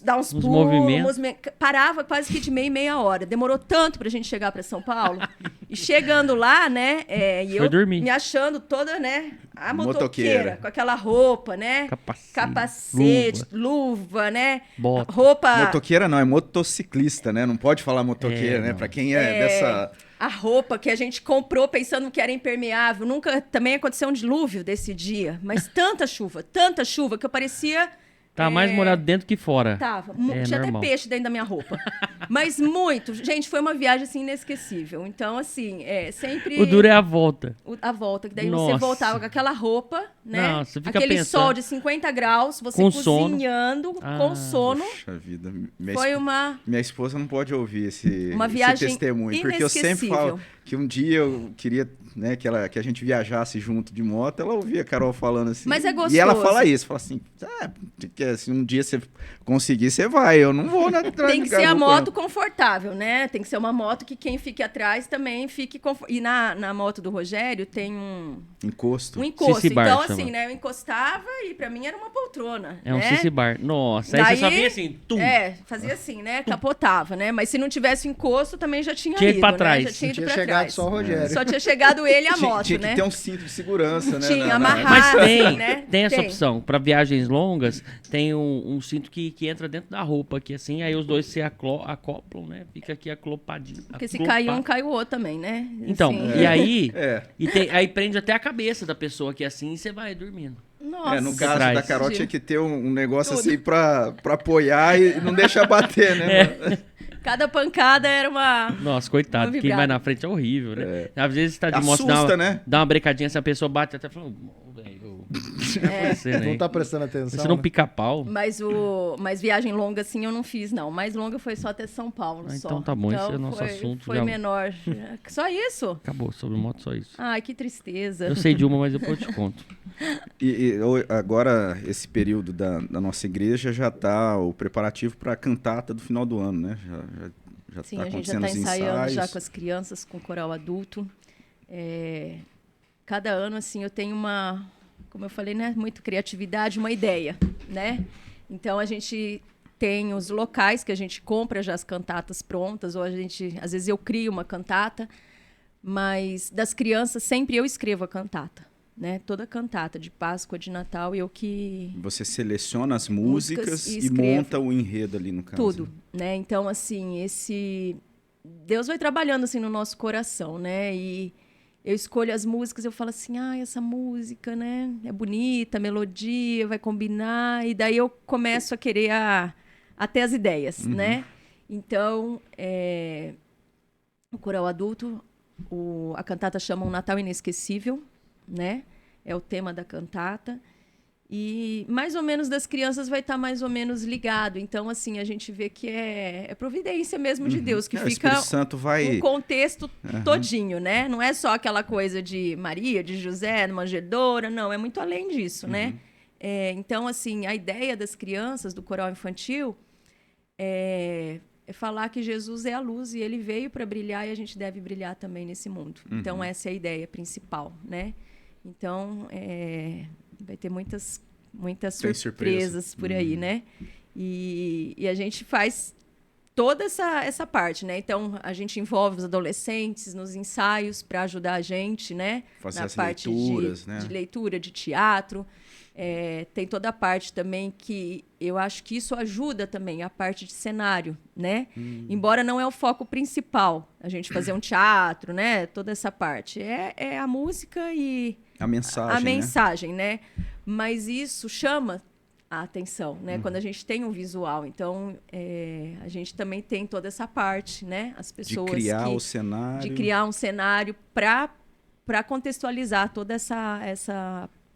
dar uns pulos. movimentos. Parava quase que de meia hora. Demorou tanto pra gente chegar pra São Paulo. E chegando lá, né? E eu dormir. me achando toda, né? A motoqueira. Motoqueira. Com aquela roupa, né? Capacete, luva, né? Bota. Roupa. Motoqueira não, é motociclista, né? Não pode falar motoqueira, né? não. Pra quem é dessa... A roupa que a gente comprou pensando que era impermeável. Também aconteceu um dilúvio desse dia. Mas tanta chuva, que eu parecia... Tá mais molhado dentro que fora. Tava. É Tinha normal. até peixe dentro da minha roupa. Mas muito. Gente, foi uma viagem, assim, inesquecível. Então, assim, sempre... O duro é a volta. A volta, que daí Nossa. você voltava com aquela roupa, né? Não, você fica Aquele pensando. sol de 50 graus, você Com sono. cozinhando, com sono. Puxa vida. Foi uma... Minha esposa não pode ouvir esse Uma viagem testemunho, porque eu sempre falo, inesquecível. que um dia eu queria, né, que a gente viajasse junto de moto, ela ouvia a Carol falando assim. Mas é gostoso. E ela fala isso, fala assim, se um dia você conseguir, você vai, eu não vou na Tem que ser a moto confortável, né? Tem que ser uma moto que quem fique atrás também fique confortável. E na moto do Rogério tem um encosto. Sissi bar, então, chama. assim, né? Eu encostava e pra mim era uma poltrona. É um né? Sissi bar. Nossa, aí Daí, você só vinha assim, tum. Fazia assim, né? Capotava, né? Mas se não tivesse encosto, também já tinha Tinha ido ido, pra né? trás. Já tinha Não ido tinha pra chegado trás. só o Rogério. Só tinha chegado ele e a moto, tinha né? que ter um cinto de segurança, né? Tinha, amarrar. Mas tem, né? tem essa Tem. opção. Pra viagens longas, tem um cinto que entra dentro da roupa aqui, assim, aí os dois se acoplam, né? Fica aqui aclopadinho. Porque se cair um, cai o outro também, né? Então, Assim. e aí, É. aí prende até a cabeça da pessoa aqui assim e você vai dormindo. Nossa. No caso Traz. da Carol tinha que ter um negócio Tudo. assim pra apoiar e não deixar bater, né? mano? Cada pancada era uma... Nossa, coitado, Uma quem vibrada. vai na frente é horrível, né? Às vezes tá de moto, Assusta, né? dá uma brecadinha, se a pessoa bate até falando, velho, Não tá prestando atenção. você não né? pica-pau. Mas viagem longa, assim, eu não fiz, não. Mais longa foi só até São Paulo, Ah, só. então tá bom, esse é o nosso assunto, Foi já- menor. Só isso? Acabou, sobre moto só isso. Ai, que tristeza. Eu sei de uma, mas depois eu te conto. Agora, esse período da nossa igreja já tá o preparativo para a cantata do final do ano, né? Já Sim, tá a gente já acontecendo está os ensaiando já ensaios. com as crianças, com o coral adulto. Cada ano, assim, eu tenho uma, como eu falei, né, muita criatividade, uma ideia, né? Então, a gente tem os locais que a gente compra já as cantatas prontas, ou às vezes eu crio uma cantata, mas das crianças sempre eu escrevo a cantata, né? Toda cantata de Páscoa, de Natal, eu que... Você seleciona as Músicas músicas e e escrevo. monta o enredo ali no caso. Tudo, né? Então, assim, Deus vai trabalhando, assim, no nosso coração, né? E eu escolho as músicas, eu falo assim, essa música, né? É bonita, a melodia, vai combinar. E daí eu começo a querer até as ideias, né? Então, o coral adulto, a cantata chama Um Natal Inesquecível, né? É o tema da cantata. E mais ou menos das crianças vai estar mais ou menos ligado. Então, assim, a gente vê que é providência mesmo de Deus, que O fica Espírito Santo vai... um contexto todinho, né? Não é só aquela coisa de Maria, de José, manjedoura, não, é muito além disso, né? Então, assim, a ideia das crianças, do coral infantil, é falar que Jesus é a luz e ele veio para brilhar e a gente deve brilhar também nesse mundo. Então, essa é a ideia principal, né? Então, vai ter muitas Tem surpresas por aí, né? E a gente faz toda essa parte, né? Então, a gente envolve os adolescentes nos ensaios para ajudar a gente, né? Fazer Na as parte leituras, né? de leitura, de teatro. Tem toda a parte também que eu acho que isso ajuda também, a parte de cenário, né? Embora não é o foco principal, a gente fazer um teatro, né? Toda essa parte. É a música e A mensagem, a mensagem, né? Mas isso chama a atenção, né? Quando a gente tem um visual. Então, a gente também tem toda essa parte, né? As De pessoas criar o cenário. de criar um cenário para contextualizar toda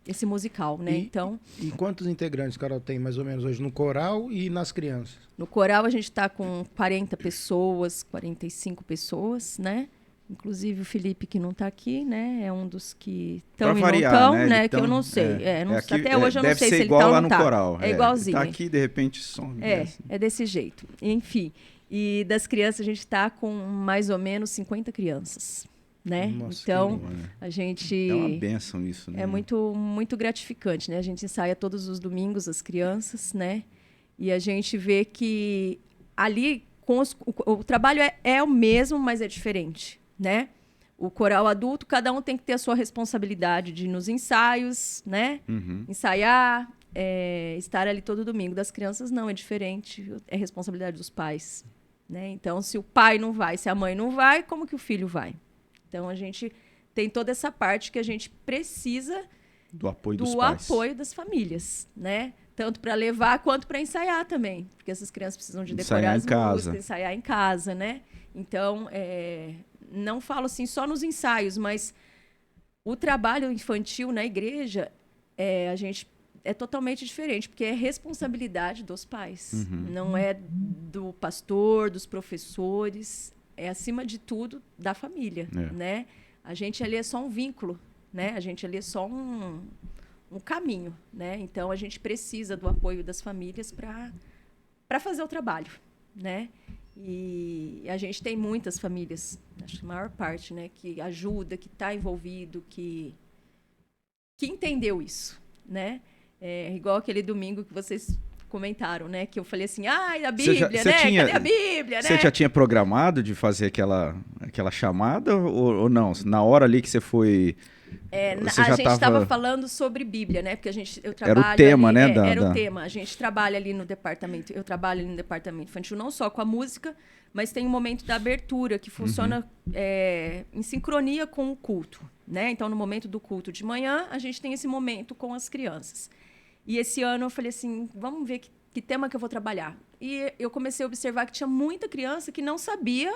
esse musical, né? Então, E quantos integrantes, Carol, tem mais ou menos hoje no coral e nas crianças? no coral a gente está com 40 pessoas, 45 pessoas, né? Inclusive o Felipe, que não está aqui, né? É um dos que Pra estão e variar, não estão, né? né? Ele Que eu tão- não sei. aqui, Até hoje eu não deve sei ser se ele igual tá ou lá não no tá. coral. É igualzinho. Tá aqui, de repente, some. É desse jeito. Enfim, e das crianças a gente está com mais ou menos 50 crianças, né? Nossa, Então, que bom, a gente... É uma bênção isso, né? É muito, muito gratificante, né? A gente ensaia todos os domingos as crianças, né? E a gente vê que ali o trabalho é o mesmo, mas é diferente, né? O coral adulto, cada um tem que ter a sua responsabilidade de ir nos ensaios, né? Ensaiar, estar ali todo domingo. Das crianças, não, é diferente. É responsabilidade dos pais, né? Então, se o pai não vai, se a mãe não vai, como que o filho vai? Então, a gente tem toda essa parte que a gente precisa Do apoio dos do pais. apoio das famílias, né? Tanto para levar quanto para ensaiar também, porque essas crianças precisam de decorar Ensaiar as em casa. músicas, ensaiar em casa, né? Então, não falo assim só nos ensaios, mas o trabalho infantil na igreja, a gente é totalmente diferente, porque é responsabilidade dos pais, não é do pastor, dos professores, é acima de tudo da família, né? A gente ali é só um vínculo, né? A gente ali é só um caminho, né? Então a gente precisa do apoio das famílias para fazer o trabalho, né? E a gente tem muitas famílias, acho que a maior parte, né, que ajuda, que está envolvido, que entendeu isso, né? Igual aquele domingo que vocês comentaram, né? Que eu falei assim, a Bíblia, né? Cadê a Bíblia, né? Você já tinha programado de fazer aquela chamada ou não? Na hora ali que você foi... A gente estava falando sobre Bíblia, né? Porque eu trabalho era o tema, ali, né? Era o tema. A gente trabalha ali no departamento, eu trabalho ali no departamento infantil, não só com a música, mas tem um momento da abertura que funciona em sincronia com o culto, né? Então, no momento do culto de manhã, a gente tem esse momento com as crianças. E esse ano eu falei assim, vamos ver que tema que eu vou trabalhar. E eu comecei a observar que tinha muita criança que não sabia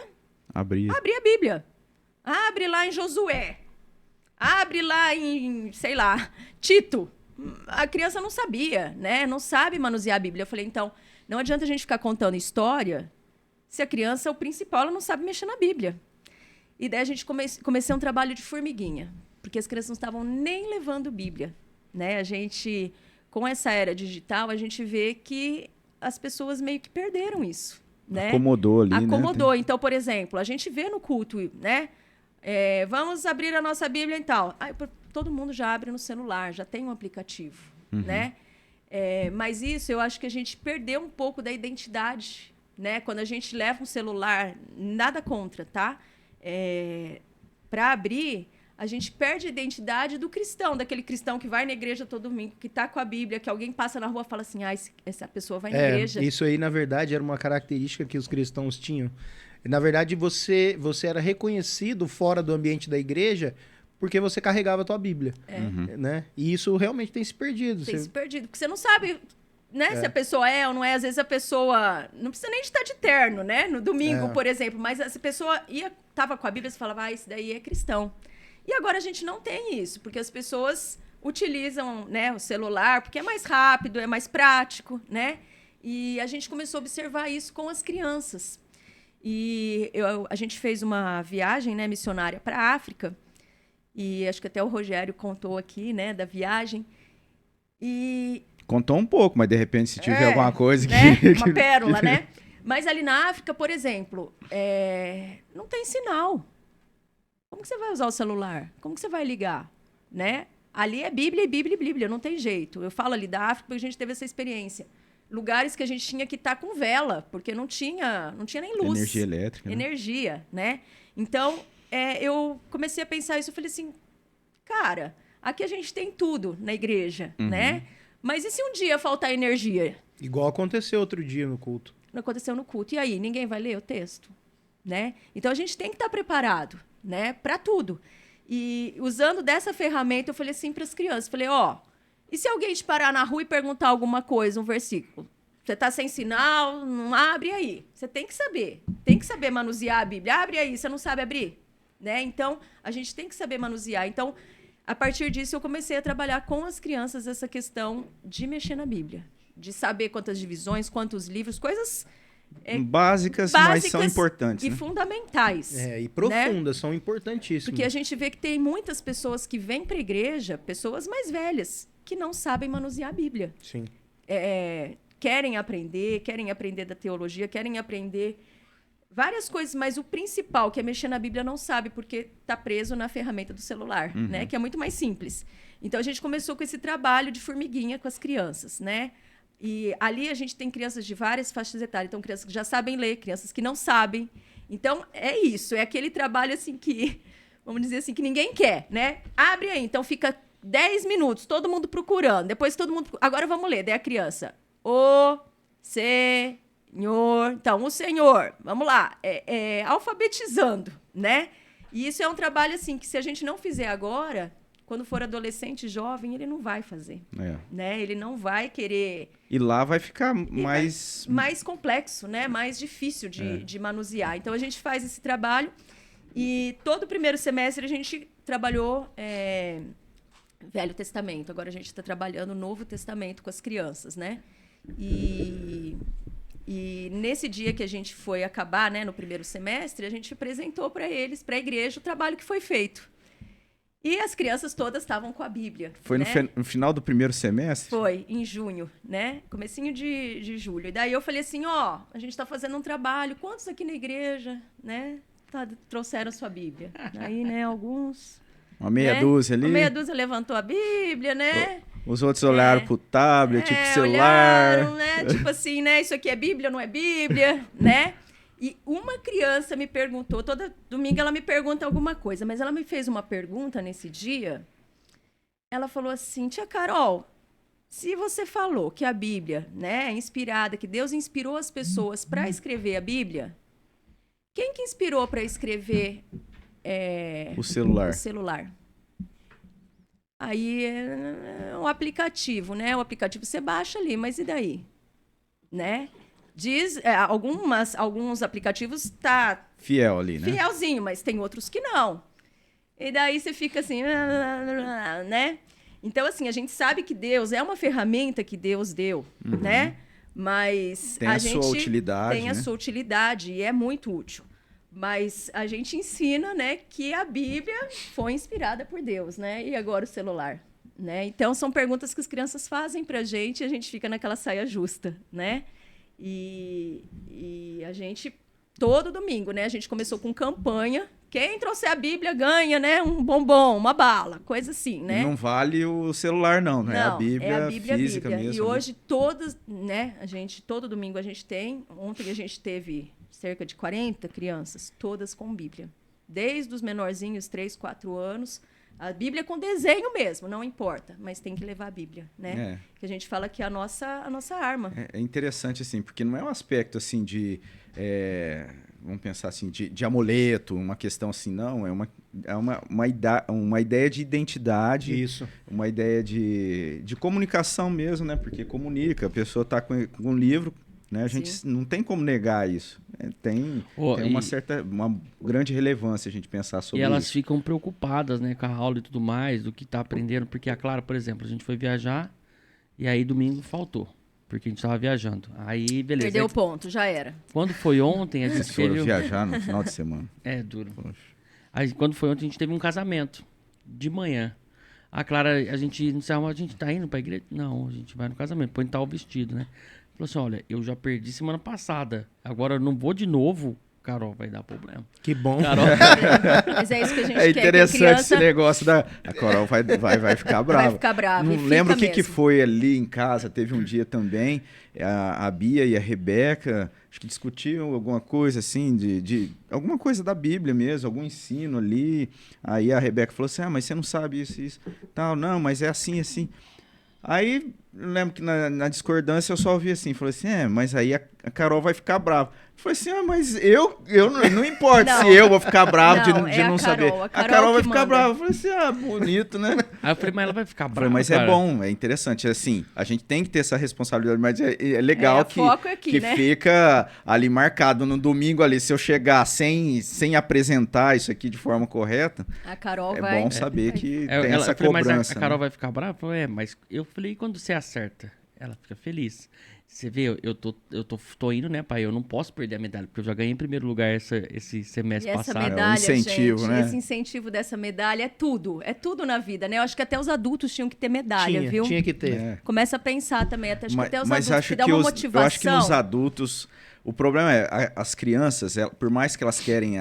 abrir a Bíblia. Abre lá em Josué. Abre lá em, sei lá, Tito. A criança não sabia, né? Não sabe manusear a Bíblia. Eu falei, então, não adianta a gente ficar contando história se a criança, o principal, ela não sabe mexer na Bíblia. E daí a gente comecei um trabalho de formiguinha, porque as crianças não estavam nem levando Bíblia, né? A gente, com essa era digital, a gente vê que as pessoas meio que perderam isso, né? Acomodou ali, Acomodou. Né? Então, por exemplo, a gente vê no culto, né? Vamos abrir a nossa Bíblia e tal. Todo mundo já abre no celular, já tem um aplicativo, né? Mas isso, eu acho que a gente perdeu um pouco da identidade, né? Quando a gente leva um celular, nada contra, tá? Para abrir, a gente perde a identidade do cristão, daquele cristão que vai na igreja todo domingo, que está com a Bíblia, que alguém passa na rua e fala assim, essa pessoa vai na igreja. Isso aí, na verdade, era uma característica que os cristãos tinham. Na verdade, você era reconhecido fora do ambiente da igreja porque você carregava a tua Bíblia, né? E isso realmente tem se perdido. Tem se perdido, porque você não sabe, né, se a pessoa é ou não é. Às vezes a pessoa não precisa nem de estar de terno, né? No domingo, por exemplo, mas essa pessoa estava com a Bíblia e falava, esse daí é cristão. E agora a gente não tem isso, porque as pessoas utilizam, né, o celular, porque é mais rápido, é mais prático, né? E a gente começou a observar isso com as crianças. E a gente fez uma viagem, né, missionária para a África, e acho que até o Rogério contou aqui, né, da viagem. E contou um pouco, mas de repente se tiver alguma coisa né, uma pérola, né? Mas ali na África, por exemplo, não tem sinal. Como que você vai usar o celular? Como que você vai ligar? Né? Ali é Bíblia e Bíblia e Bíblia, não tem jeito. Eu falo ali da África porque a gente teve essa experiência. Lugares que a gente tinha que estar com vela, porque não tinha nem luz. Energia elétrica. Energia, né? Então, eu comecei a pensar isso, eu falei assim, cara, aqui a gente tem tudo na igreja, né? Mas e se um dia faltar energia? Igual aconteceu outro dia no culto. Não aconteceu no culto. E aí, ninguém vai ler o texto, né? Então, a gente tem que estar preparado, né? Para tudo. E usando dessa ferramenta, eu falei assim para as crianças, falei, e se alguém te parar na rua e perguntar alguma coisa, um versículo? Você está sem sinal, não abre aí. Você tem que saber manusear a Bíblia. Abre aí, você não sabe abrir? Né? Então, a gente tem que saber manusear. Então, a partir disso, eu comecei a trabalhar com as crianças essa questão de mexer na Bíblia. De saber quantas divisões, quantos livros, coisas básicas, mas são importantes. E né? fundamentais. E profundas, né? São importantíssimas. Porque a gente vê que tem muitas pessoas que vêm para a igreja, pessoas mais velhas, que não sabem manusear a Bíblia. Sim. Querem aprender da teologia, querem aprender várias coisas, mas o principal, que é mexer na Bíblia, não sabe, porque está preso na ferramenta do celular, né? Que é muito mais simples. Então, a gente começou com esse trabalho de formiguinha com as crianças, né? E ali a gente tem crianças de várias faixas etárias. Então, crianças que já sabem ler, crianças que não sabem. Então, é isso. É aquele trabalho, assim, que... Vamos dizer assim, que ninguém quer, né? Abre aí. Então, fica 10 minutos, todo mundo procurando. Depois, todo mundo... Agora, vamos ler. Daí a criança... O Senhor... Então, o Senhor. Vamos lá. Alfabetizando, né? E isso é um trabalho, assim, que se a gente não fizer agora... Quando for adolescente, jovem, ele não vai fazer. Né? Ele não vai querer... E lá vai ficar mais... Mais complexo, né? Mais difícil de manusear. Então, a gente faz esse trabalho. E todo o primeiro semestre, a gente trabalhou Velho Testamento. Agora, a gente está trabalhando o Novo Testamento com as crianças, né? E E nesse dia que a gente foi acabar, né, no primeiro semestre, a gente apresentou para eles, para a igreja, o trabalho que foi feito. E as crianças todas estavam com a Bíblia. Foi né? no final do primeiro semestre? Foi, em junho, né? Comecinho de julho. E daí eu falei assim, ó, a gente está fazendo um trabalho, quantos aqui na igreja, né, trouxeram sua Bíblia? Aí, né, alguns... Uma meia né? dúzia ali? Uma meia dúzia levantou a Bíblia, né? Os outros olharam pro tablet, pro celular. Olharam, né? Tipo assim, né? Isso aqui é Bíblia, não é Bíblia, né? E uma criança me perguntou, toda domingo ela me pergunta alguma coisa, mas ela me fez uma pergunta nesse dia. Ela falou assim, tia Carol, se você falou que a Bíblia, né, é inspirada, que Deus inspirou as pessoas para escrever a Bíblia, quem que inspirou para escrever o celular? O celular. Aí é um aplicativo, né? O aplicativo você baixa ali, mas e daí? Né? Diz, alguns aplicativos tá fiel ali, né? Fielzinho, mas tem outros que não. E daí você fica assim, né? Então, assim, a gente sabe que Deus é uma ferramenta que Deus deu, né? Mas tem a gente sua utilidade, tem a sua utilidade e é muito útil. Mas a gente ensina, né, que a Bíblia foi inspirada por Deus, né? E agora o celular, né? Então, são perguntas que as crianças fazem pra gente e a gente fica naquela saia justa, né? E a gente, todo domingo, né? A gente começou com campanha. Quem trouxer a Bíblia ganha, né? Um bombom, uma bala, coisa assim, né? E não vale o celular, não. Não, é a Bíblia física Bíblia. mesmo. E hoje, todas, né? Todo domingo a gente tem. Ontem a gente teve cerca de 40 crianças, todas com Bíblia. Desde os menorzinhos, 3, 4 anos. A Bíblia com desenho mesmo, não importa, mas tem que levar a Bíblia, né? Que a gente fala que é a nossa arma. É interessante, assim, porque não é um aspecto, assim, de... vamos pensar assim, de amuleto, uma questão assim, não, uma ideia de identidade. Isso. Uma ideia de comunicação mesmo, né? Porque comunica, a pessoa está com um livro, né? A gente não tem como negar isso. Tem uma grande relevância a gente pensar sobre isso. E elas ficam preocupadas, né, com a aula e tudo mais, do que está aprendendo, porque a Clara, por exemplo, a gente foi viajar e aí domingo faltou. Porque a gente estava viajando. Aí, beleza. Perdeu o ponto, já era. Quando foi ontem, a gente Vocês foram viajar no final de semana. É, duro. Poxa. Aí, quando foi ontem, a gente teve um casamento. De manhã. A Clara, a gente tá indo pra igreja? Não, a gente vai no casamento. Põe tal vestido, né? Falou assim, olha, eu já perdi semana passada. Agora eu não vou de novo. Carol, vai dar problema. Que bom. Carol... Mas é isso que a gente É quer. interessante Criança... esse negócio da... A Carol vai ficar brava. Vai ficar brava. Não lembro o que foi ali em casa. Teve um dia também, a Bia e a Rebeca, acho que discutiam alguma coisa assim, de alguma coisa da Bíblia mesmo, algum ensino ali. Aí a Rebeca falou assim, mas você não sabe isso. Tal, não, mas é assim, assim. Aí, eu lembro que na discordância eu só ouvi assim, falei assim, mas aí a Carol vai ficar brava. Eu falei assim, mas eu não importa se eu vou ficar bravo de não saber. A Carol vai ficar manda. brava. Eu falei assim, bonito, né? Aí eu falei, mas ela vai ficar Eu brava, falei, mas cara. é bom, é interessante. Assim, a gente tem que ter essa responsabilidade, mas é legal que, foco aqui, que né? fica ali marcado no domingo ali. Se eu chegar sem apresentar isso aqui de forma correta, A Carol é vai... bom saber que tem Eu essa falei, cobrança. mas a Carol né? vai ficar brava? Eu falei, mas eu falei, e quando você acerta? Ela fica feliz. Você vê, eu tô indo, né, pai? Eu não posso perder a medalha, porque eu já ganhei em primeiro lugar esse semestre E essa passado. medalha, incentivo, gente, né? esse incentivo dessa medalha é tudo na vida, né? Eu acho que até os adultos tinham que ter medalha, viu? Tinha que ter. É. Começa a pensar também, até acho que até os Mas adultos acho que dá que uma eu motivação. acho que nos adultos o problema é as crianças, por mais que elas querem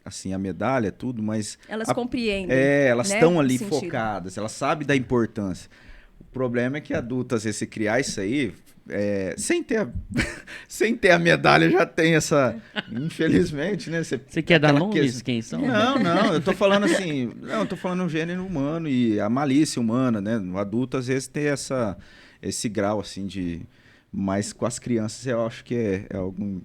assim a medalha, tudo, mas Elas compreendem. elas né, estão ali o sentido. focadas, elas sabem da importância. O problema é que adulto, às vezes, se criar isso aí, sem ter a medalha, já tem essa... Infelizmente, né? Você quer dar nomes? Quem são? Não, eu tô falando assim... Não, eu tô falando o gênero humano e a malícia humana, né? O adulto, às vezes, tem esse grau, assim, de... Mas com as crianças, eu acho que é algo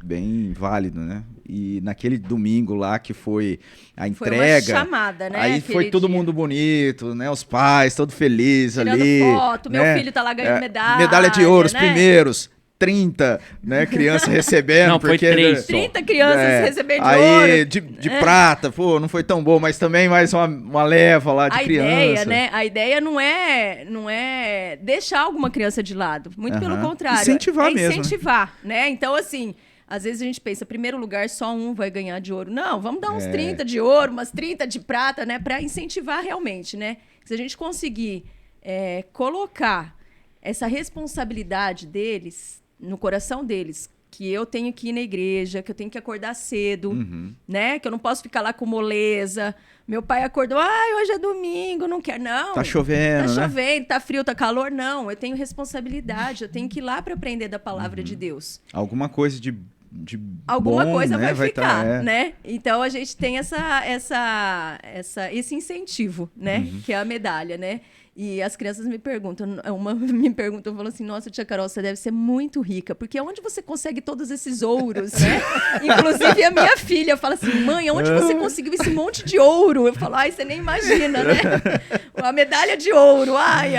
bem válido, né? E naquele domingo lá que foi a entrega... Foi uma chamada, né? Aí foi todo dia. mundo bonito, né? Os pais, todo felizes Tirando ali. foto, meu né? filho tá lá ganhando medalha. Medalha de ouro, os né? primeiros. 30, né, crianças recebendo. Não, foi porque, 3 só. 30 crianças recebendo de aí, ouro. de prata, pô, não foi tão bom, mas também mais uma leva lá de A criança. ideia, né? A ideia não é deixar alguma criança de lado. Muito pelo contrário. Incentivar é mesmo, né? incentivar, né? Então, assim, às vezes a gente pensa, primeiro lugar, só um vai ganhar de ouro. Não, vamos dar uns 30 de ouro, umas 30 de prata, né? Para incentivar realmente, né? Se a gente conseguir colocar essa responsabilidade deles, no coração deles, que eu tenho que ir na igreja, que eu tenho que acordar cedo, né? Que eu não posso ficar lá com moleza. Meu pai acordou, hoje é domingo, não quero. Não. Tá chovendo, Tá né? chovendo, tá frio, tá calor. Não, eu tenho responsabilidade, eu tenho que ir lá para aprender da palavra de Deus. Alguma coisa de Alguma bom, coisa né? vai ficar, tá, né? Então a gente tem esse incentivo, né? Que é a medalha, né? E as crianças me perguntam, falou assim, nossa, tia Carol, você deve ser muito rica, porque onde você consegue todos esses ouros, né? Inclusive a minha filha fala assim, mãe, onde você conseguiu esse monte de ouro? Eu falo, você nem imagina, né? A medalha de ouro, ai.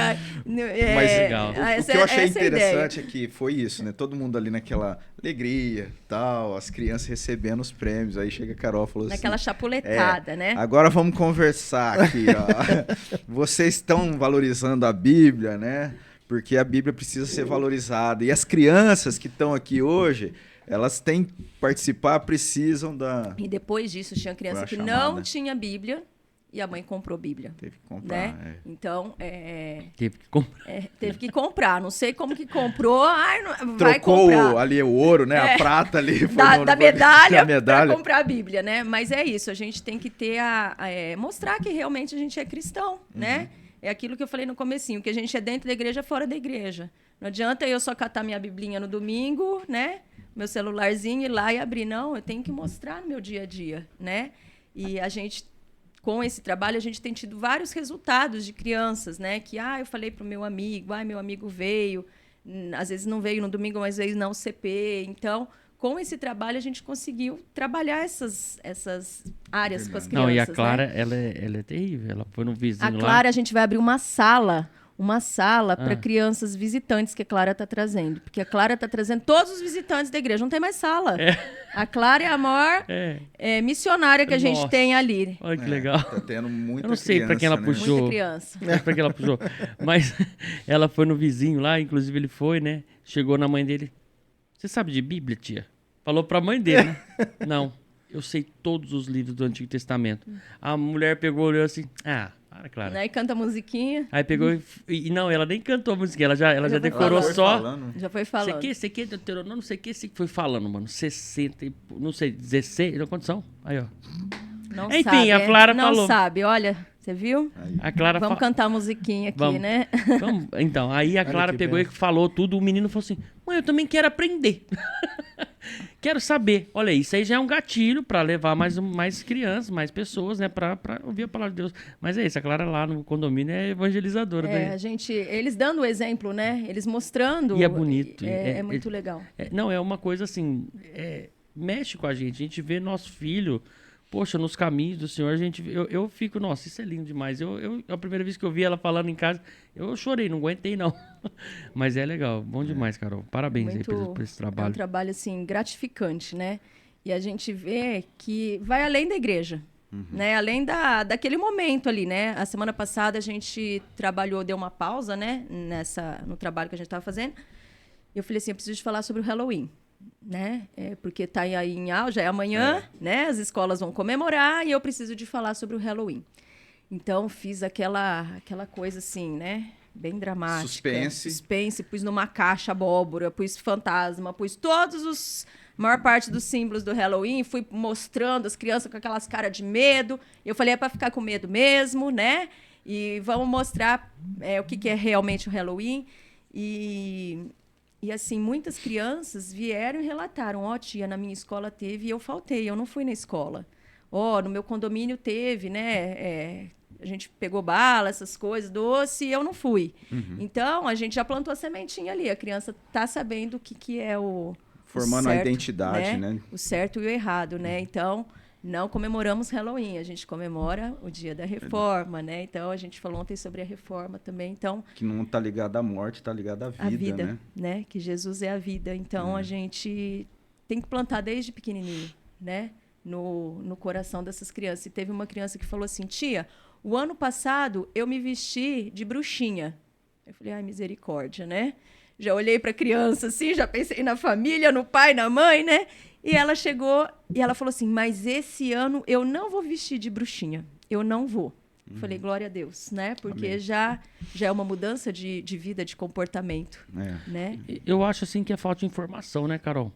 Mas legal. O que eu achei interessante é que foi isso, né? Todo mundo ali naquela alegria, tal, as crianças recebendo os prêmios. Aí chega a Carol e falou naquela assim... chapuletada, né? Agora vamos conversar aqui, ó. Vocês estão valorizando a Bíblia, né? Porque a Bíblia precisa ser valorizada. E as crianças que estão aqui hoje, elas têm que participar, precisam da... E depois disso, tinha criança que não tinha Bíblia e a mãe comprou Bíblia. Teve que comprar, né? Então, Teve que comprar. teve que comprar. Não sei como que comprou. Vai Trocou comprar. ali o ouro, né? A prata ali. Foi Da medalha da para comprar a Bíblia, né? Mas é isso. A gente tem que ter mostrar que realmente a gente é cristão, né? É aquilo que eu falei no comecinho, que a gente é dentro da igreja, fora da igreja. Não adianta eu só catar minha biblinha no domingo, né? Meu celularzinho, ir lá e abrir. Não, eu tenho que mostrar no meu dia a dia, né? E a gente... Com esse trabalho, a gente tem tido vários resultados de crianças, né? Que, eu falei para o meu amigo, meu amigo veio, às vezes não veio no domingo, mas veio na UCP. Então, com esse trabalho, a gente conseguiu trabalhar essas áreas com as crianças. Não, e a Clara, né? ela é terrível. Ela foi no vizinho lá. A Clara, a gente vai abrir uma sala para crianças visitantes que a Clara está trazendo. Porque a Clara está trazendo todos os visitantes da igreja. Não tem mais sala. A Clara é a maior missionária que a gente tem ali. Olha que legal. Tá tendo muita Eu não sei para quem ela puxou. Muita criança. Para quem ela puxou. Mas ela foi no vizinho lá, inclusive ele foi, né? Chegou na mãe dele. Você sabe de Bíblia, tia? Falou para a mãe dele, né? Não. Eu sei todos os livros do Antigo Testamento. A mulher pegou, olhou assim, para, Clara. Aí canta musiquinha. Aí pegou e não, ela nem cantou a musiquinha, ela já decorou só. Já foi falando. Você que, Deuteronômio, não sei o que, foi falando, mano. 60, não sei, 16, não, quantos são? Aí, ó. Não enfim, sabe, a Clara falou. Não sabe, olha, você viu? A Clara Vamos cantar a musiquinha aqui, Vamos. né? Vamos. Então, aí a Clara pegou e falou tudo, o menino falou assim, mãe, eu também quero aprender. Quero saber. Olha, isso aí já é um gatilho para levar mais crianças, mais pessoas, né, para ouvir a palavra de Deus. Mas é isso, a Clara lá no condomínio é evangelizadora. Eles dando o exemplo, né? Eles mostrando. E é bonito. É muito legal. Não, é uma coisa assim, mexe com a gente vê nosso filho, poxa, nos caminhos do Senhor, eu fico, nossa, isso é lindo demais. A primeira vez que eu vi ela falando em casa, eu chorei, não aguentei não. Mas é legal, bom demais, Carol. Parabéns aí por esse trabalho. É um trabalho, assim, gratificante, né? E a gente vê que vai além da igreja, né? Além daquele momento ali, né? A semana passada a gente deu uma pausa, né? No trabalho que a gente estava fazendo. E eu falei assim, eu preciso falar sobre o Halloween. Né? Porque tá aí em auge, é amanhã, né? As escolas vão comemorar e eu preciso de falar sobre o Halloween. Então fiz aquela coisa assim, né? Bem dramática. Suspense, pus numa caixa abóbora, pus fantasma, pus maior parte dos símbolos do Halloween, fui mostrando as crianças com aquelas caras de medo. Eu falei, é para ficar com medo mesmo, né? E vamos mostrar o que é realmente o Halloween. E assim, muitas crianças vieram e relataram, tia, na minha escola teve e eu faltei, eu não fui na escola. No meu condomínio teve, né? A gente pegou bala, essas coisas, doce, e eu não fui. Então, a gente já plantou a sementinha ali, a criança está sabendo o que é o formando certo, a identidade, né? O certo e o errado, né? Então, não comemoramos Halloween, a gente comemora o dia da reforma, né? Então, a gente falou ontem sobre a reforma também, então... Que não está ligado à morte, está ligado à vida, né? Que Jesus é a vida. Então, a gente tem que plantar desde pequenininho, né? No coração dessas crianças. E teve uma criança que falou assim, tia, o ano passado eu me vesti de bruxinha. Eu falei, ai, misericórdia, né? Já olhei para a criança assim, já pensei na família, no pai, na mãe, né? E ela chegou e ela falou assim, mas esse ano eu não vou vestir de bruxinha. Eu não vou. Falei, glória a Deus, né? Porque já é uma mudança de vida, de comportamento, né? Eu acho assim que é falta de informação, né, Carol?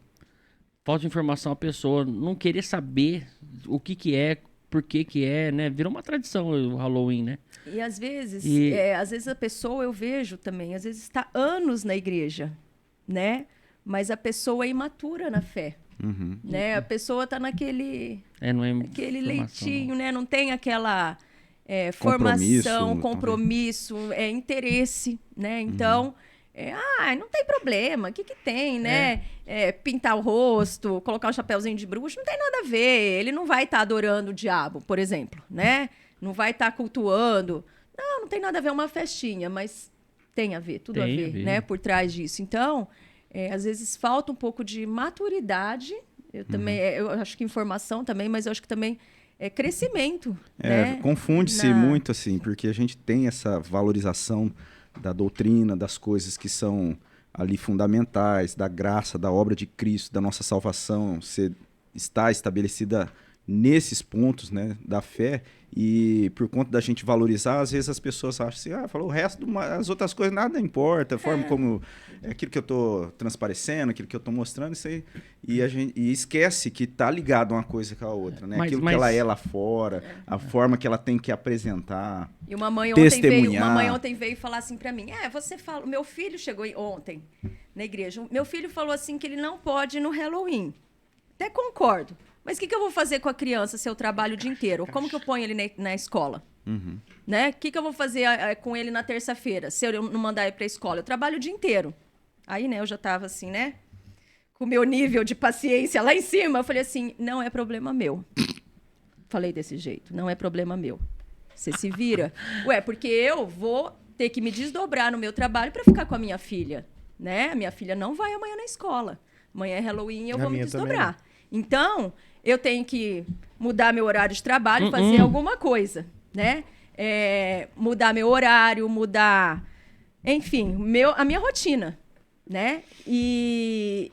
Falta de informação, a pessoa não querer saber o que é, por que é, né? Virou uma tradição o Halloween, né? E às vezes a pessoa, eu vejo também, às vezes está anos na igreja, né? Mas a pessoa é imatura na fé, né? A pessoa está naquele aquele leitinho, né? Não tem aquela formação, compromisso, interesse, né? Então, não tem problema, o que tem, né? Pintar o rosto, colocar um chapéuzinho de bruxo, não tem nada a ver. Ele não vai estar adorando o diabo, por exemplo, né? Não vai estar cultuando. Não tem nada a ver, é uma festinha, mas tem a ver, tudo a ver, né? Por trás disso. Então, às vezes falta um pouco de maturidade. Eu também, eu acho que informação também, mas eu acho que também é crescimento. Né? Confunde-se muito, assim, porque a gente tem essa valorização da doutrina, das coisas que são ali fundamentais, da graça, da obra de Cristo, da nossa salvação, está estabelecida nesses pontos, né, da fé, e por conta da gente valorizar, às vezes as pessoas acham assim, falou o resto, as outras coisas nada importa, a forma como, aquilo que eu estou transparecendo, aquilo que eu estou mostrando, isso aí, e esquece que está ligado uma coisa com a outra, né? Aquilo que ela é lá fora, a forma que ela tem que apresentar, e uma mãe ontem veio falar assim para mim, você fala, meu filho chegou ontem na igreja, meu filho falou assim que ele não pode ir no Halloween, até concordo. Mas o que eu vou fazer com a criança se eu trabalho o dia inteiro? Como que eu ponho ele na escola? Né? O que eu vou fazer com ele na terça-feira, se eu não mandar ele para a escola? Eu trabalho o dia inteiro. Aí, né, eu já estava assim, né? Com o meu nível de paciência lá em cima. Eu falei assim, não é problema meu. Falei desse jeito, não é problema meu. Você se vira. Porque eu vou ter que me desdobrar no meu trabalho para ficar com a minha filha. Né? A minha filha não vai amanhã na escola. Amanhã é Halloween e eu vou me desdobrar. Então, eu tenho que mudar meu horário de trabalho, fazer alguma coisa, né? Mudar meu horário, mudar... Enfim, a minha rotina, né? E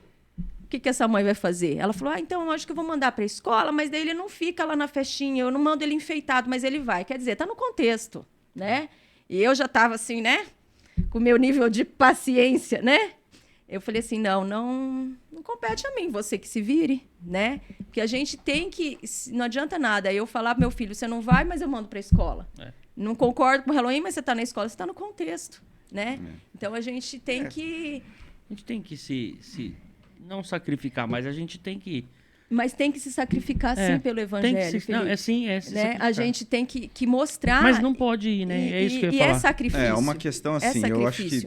o que essa mãe vai fazer? Ela falou, então eu acho que eu vou mandar para a escola, mas daí ele não fica lá na festinha, eu não mando ele enfeitado, mas ele vai. Quer dizer, tá no contexto, né? E eu já estava assim, né? Com o meu nível de paciência, né? Eu falei assim, não compete a mim, você que se vire, né? Porque a gente tem que... Não adianta nada eu falar pro meu filho, você não vai, mas eu mando para a escola. Não concordo com o Halloween, mas você está na escola, você está no contexto, né? Então, a gente tem que... A gente tem que se não sacrificar, mas a gente tem que... Mas tem que se sacrificar, sim, pelo evangelho, né? A gente tem que mostrar... Mas não pode ir, né? É isso que eu ia falar. É sacrifício. É uma questão assim, eu acho que,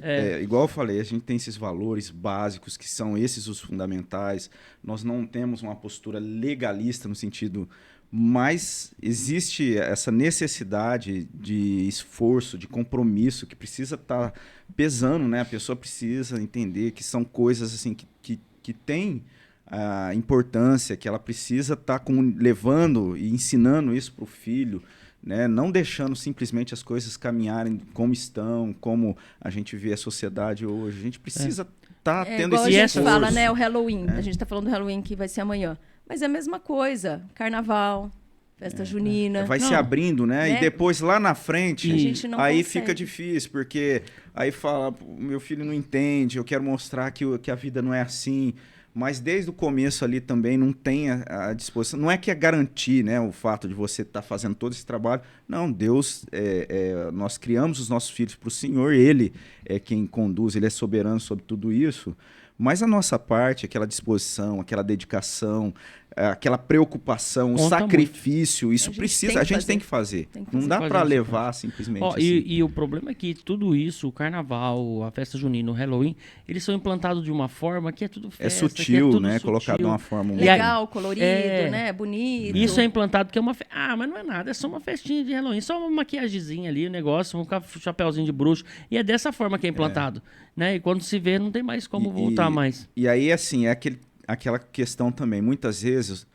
igual eu falei, a gente tem esses valores básicos, que são esses os fundamentais. Nós não temos uma postura legalista no sentido... Mas existe essa necessidade de esforço, de compromisso, que precisa estar pesando, né? A pessoa precisa entender que são coisas assim que têm... a importância, que ela precisa estar levando e ensinando isso para o filho, né? Não deixando simplesmente as coisas caminharem como estão, como a gente vê a sociedade hoje. A gente precisa estar tendo esse esforço. A gente esforço. fala, né, o Halloween. A gente está falando do Halloween que vai ser amanhã. Mas é a mesma coisa. Carnaval, festa junina. Vai se abrindo, né? E depois lá na frente, aí consegue. fica difícil, porque aí fala, meu filho não entende, eu quero mostrar que a vida não é assim. Mas desde o começo ali também não tem a disposição. Não é que é garantir, né, o fato de você estar fazendo todo esse trabalho. Não, Deus, nós criamos os nossos filhos para o Senhor, Ele é quem conduz, Ele é soberano sobre tudo isso. Mas a nossa parte, aquela disposição, aquela dedicação, aquela preocupação, o Conta sacrifício, isso A gente precisa, tem a que gente fazer. tem que fazer. Tem que Não fazer. dá Fazer para isso, levar simplesmente Ó, assim. e o problema é que tudo isso, o carnaval, a festa junina, o Halloween, eles são implantados de uma forma que é tudo festa, É que sutil, tudo né? sutil. Colocado de uma forma muito... Legal, colorido, É. né? Bonito. Isso é implantado que é uma mas não é nada, é só uma festinha de Halloween, só uma maquiagemzinha ali, o negócio, um chapéuzinho de bruxo. E é dessa forma que é implantado, né? E quando se vê, não tem mais como voltar mais. E aí, assim, é aquela questão também. Muitas vezes,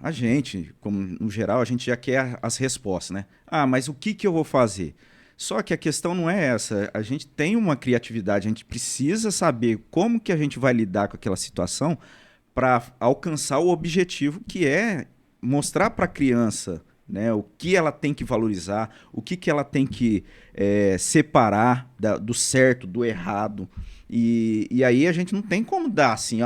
a gente, como no geral, a gente já quer as respostas, né? Mas o que eu vou fazer? Só que a questão não é essa. A gente tem uma criatividade, a gente precisa saber como que a gente vai lidar com aquela situação para alcançar o objetivo, que é mostrar para a criança, né, o que ela tem que valorizar, o que ela tem que separar do certo, do errado. E aí a gente não tem como dar assim,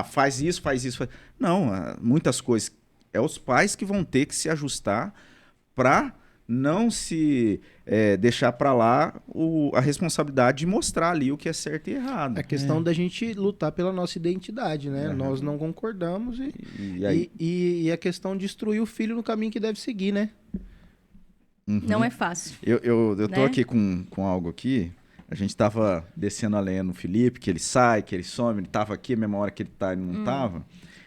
faz isso, faz isso. Não, muitas coisas. É os pais que vão ter que se ajustar para não se deixar para lá a responsabilidade de mostrar ali o que é certo e errado. A questão da gente lutar pela nossa identidade, né? Uhum. Nós não concordamos E aí, e a questão de instruir o filho no caminho que deve seguir, né? Não é fácil. eu tô né? aqui com algo aqui. A gente tava descendo a lenha no Felipe, que ele sai, que ele some, ele tava aqui, a mesma hora que ele tá, ele não tava.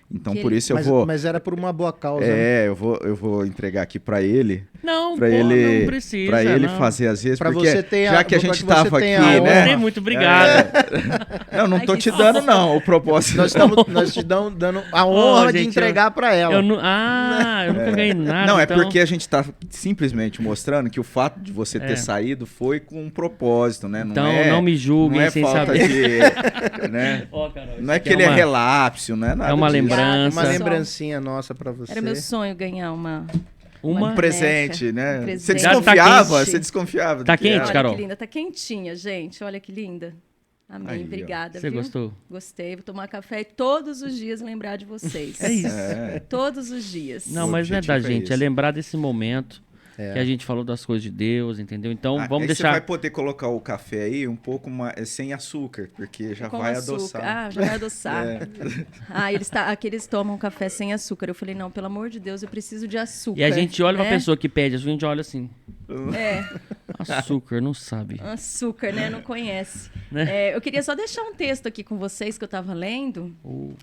Então, Que por ele- isso eu vou... Mas era por uma boa causa, né? eu vou entregar aqui para ele. Não, Para pô, ele, não precisa. pra ele não. fazer às vezes, Pra porque você ter já que a pra gente que você tava aqui, tenha a né? André, muito obrigado. Não Ai, tô que te dando não, o propósito. Nós te dando a honra de gente, entregar pra ela. Eu nunca ganhei nada. Não, é então... porque a gente tá simplesmente mostrando que o fato de você ter É. saído foi com um propósito, né? Então, não me julguem não é sem falta saber. de, né? Ó, Carol, Não é isso que aqui ele é relapso, não é nada é uma disso. lembrança. Uma Só. lembrancinha nossa pra você. Era meu sonho ganhar uma Uma Um presente, né? presente. Você Já tá desconfiava? quente. Você desconfiava? Tá do que quente, era. Olha Carol? que linda, tá quentinha, gente. Olha que linda. Amém, Aí, ó. obrigada. Você viu? gostou? Gostei. Vou tomar café e todos os dias lembrar de vocês. É isso. Todos os dias. Não, O mas não é da objetivo é gente, é esse. lembrar desse momento que a gente falou das coisas de Deus, entendeu? Então, vamos Aí deixar... Você vai poder colocar o café aí um pouco mais, sem açúcar, porque já Com vai açúcar. adoçar. Ah, já vai adoçar. Aqui eles tomam café sem açúcar. Eu falei, não, pelo amor de Deus, eu preciso de açúcar. E a gente olha pra né? pessoa que pede, a gente olha assim, É, açúcar, não sabe. açúcar, né? Não conhece. Né? Eu queria só deixar um texto aqui com vocês que eu tava lendo.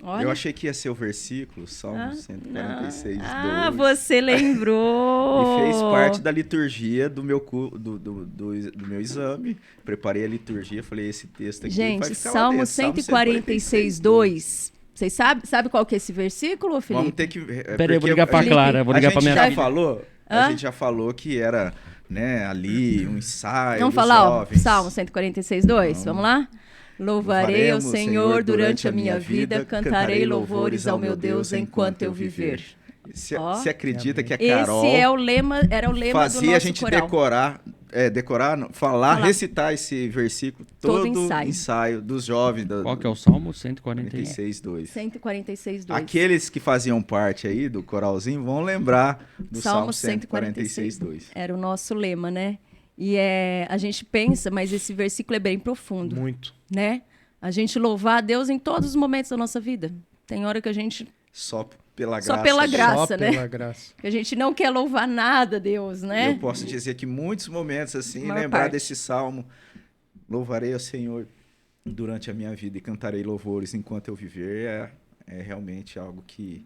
Olha. Eu achei que ia ser o versículo, Salmo Ah, 146, Ah, 2. você lembrou! E fez parte da liturgia do meu, do meu exame. Preparei a liturgia, falei, esse texto aqui vai Gente, ficar lá Salmo dentro, Salmo 146, 2. Vocês sabem qual que é esse versículo, Felipe? Vamos ter que... Peraí, eu vou ligar pra Felipe, Clara, vou A ligar pra gente minha já filha. falou, Hã? a gente já falou que era, né, ali um ensaio Vamos dos falar, ó, jovens. Salmo 146, 2? Vamos lá? Louvarei ao Senhor durante a minha vida, cantarei louvores ao meu Deus enquanto eu viver. Você Ó. acredita que a Carol Esse era o lema do fazia nosso a gente coral. decorar, não, falar, Falar. recitar esse versículo Todo todo ensaio. ensaio dos jovens da Qual que é o Salmo? 146. 46, 2. 146, 2. Aqueles que faziam parte aí do coralzinho vão lembrar do Salmo Salmo 146, 2. Era o nosso lema, né? E a gente pensa, mas esse versículo é bem profundo, Muito. né? A gente louvar a Deus em todos os momentos da nossa vida. Tem hora que a gente Só pela graça. Só pela dele. graça. Só né? pela graça. que a gente não quer louvar nada a Deus, né? Eu posso dizer que muitos momentos assim, Maior lembrar parte. desse salmo, louvarei ao Senhor durante a minha vida e cantarei louvores enquanto eu viver, é realmente algo que...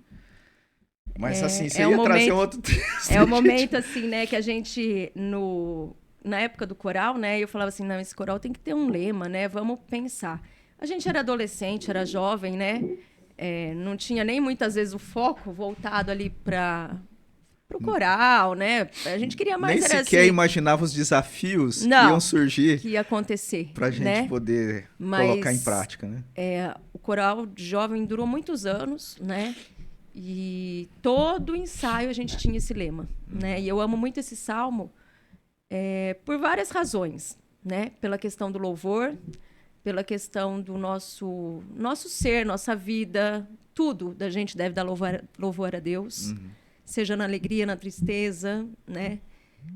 Mas assim, você é ia um trazer momento- um outro texto. É o momento, assim, né, que a gente, na época do coral, né, eu falava assim, não, esse coral tem que ter um lema, né, vamos pensar. A gente era adolescente, era jovem, né, não tinha nem muitas vezes o foco voltado ali para o coral, né, a gente queria mais, Nem era sequer assim, imaginava os desafios que Não. iam surgir que ia acontecer, pra gente né? poder Mas- colocar em prática, né? O coral jovem durou muitos anos, né? E todo ensaio a gente tinha esse lema, né? E eu amo muito esse salmo por várias razões, né? Pela questão do louvor, pela questão do nosso ser, nossa vida, tudo da gente deve dar louvor a Deus, seja na alegria, na tristeza, né?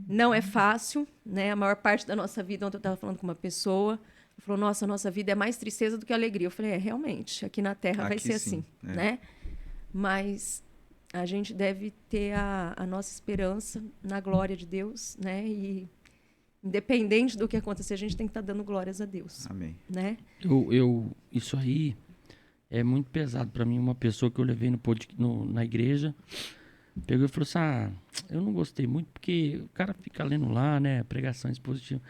Não é fácil, né? A maior parte da nossa vida, ontem eu estava falando com uma pessoa, falou, nossa, a nossa vida é mais tristeza do que alegria. Eu falei, realmente, aqui na Terra vai Aqui ser sim, assim, né? Mas a gente deve ter a nossa esperança na glória de Deus, né? E independente do que acontecer, a gente tem que estar dando glórias a Deus, Amém. né? Isso aí é muito pesado pra mim. Uma pessoa que eu levei na igreja pegou e falou assim, eu não gostei muito porque o cara fica lendo lá, né, pregação expositiva,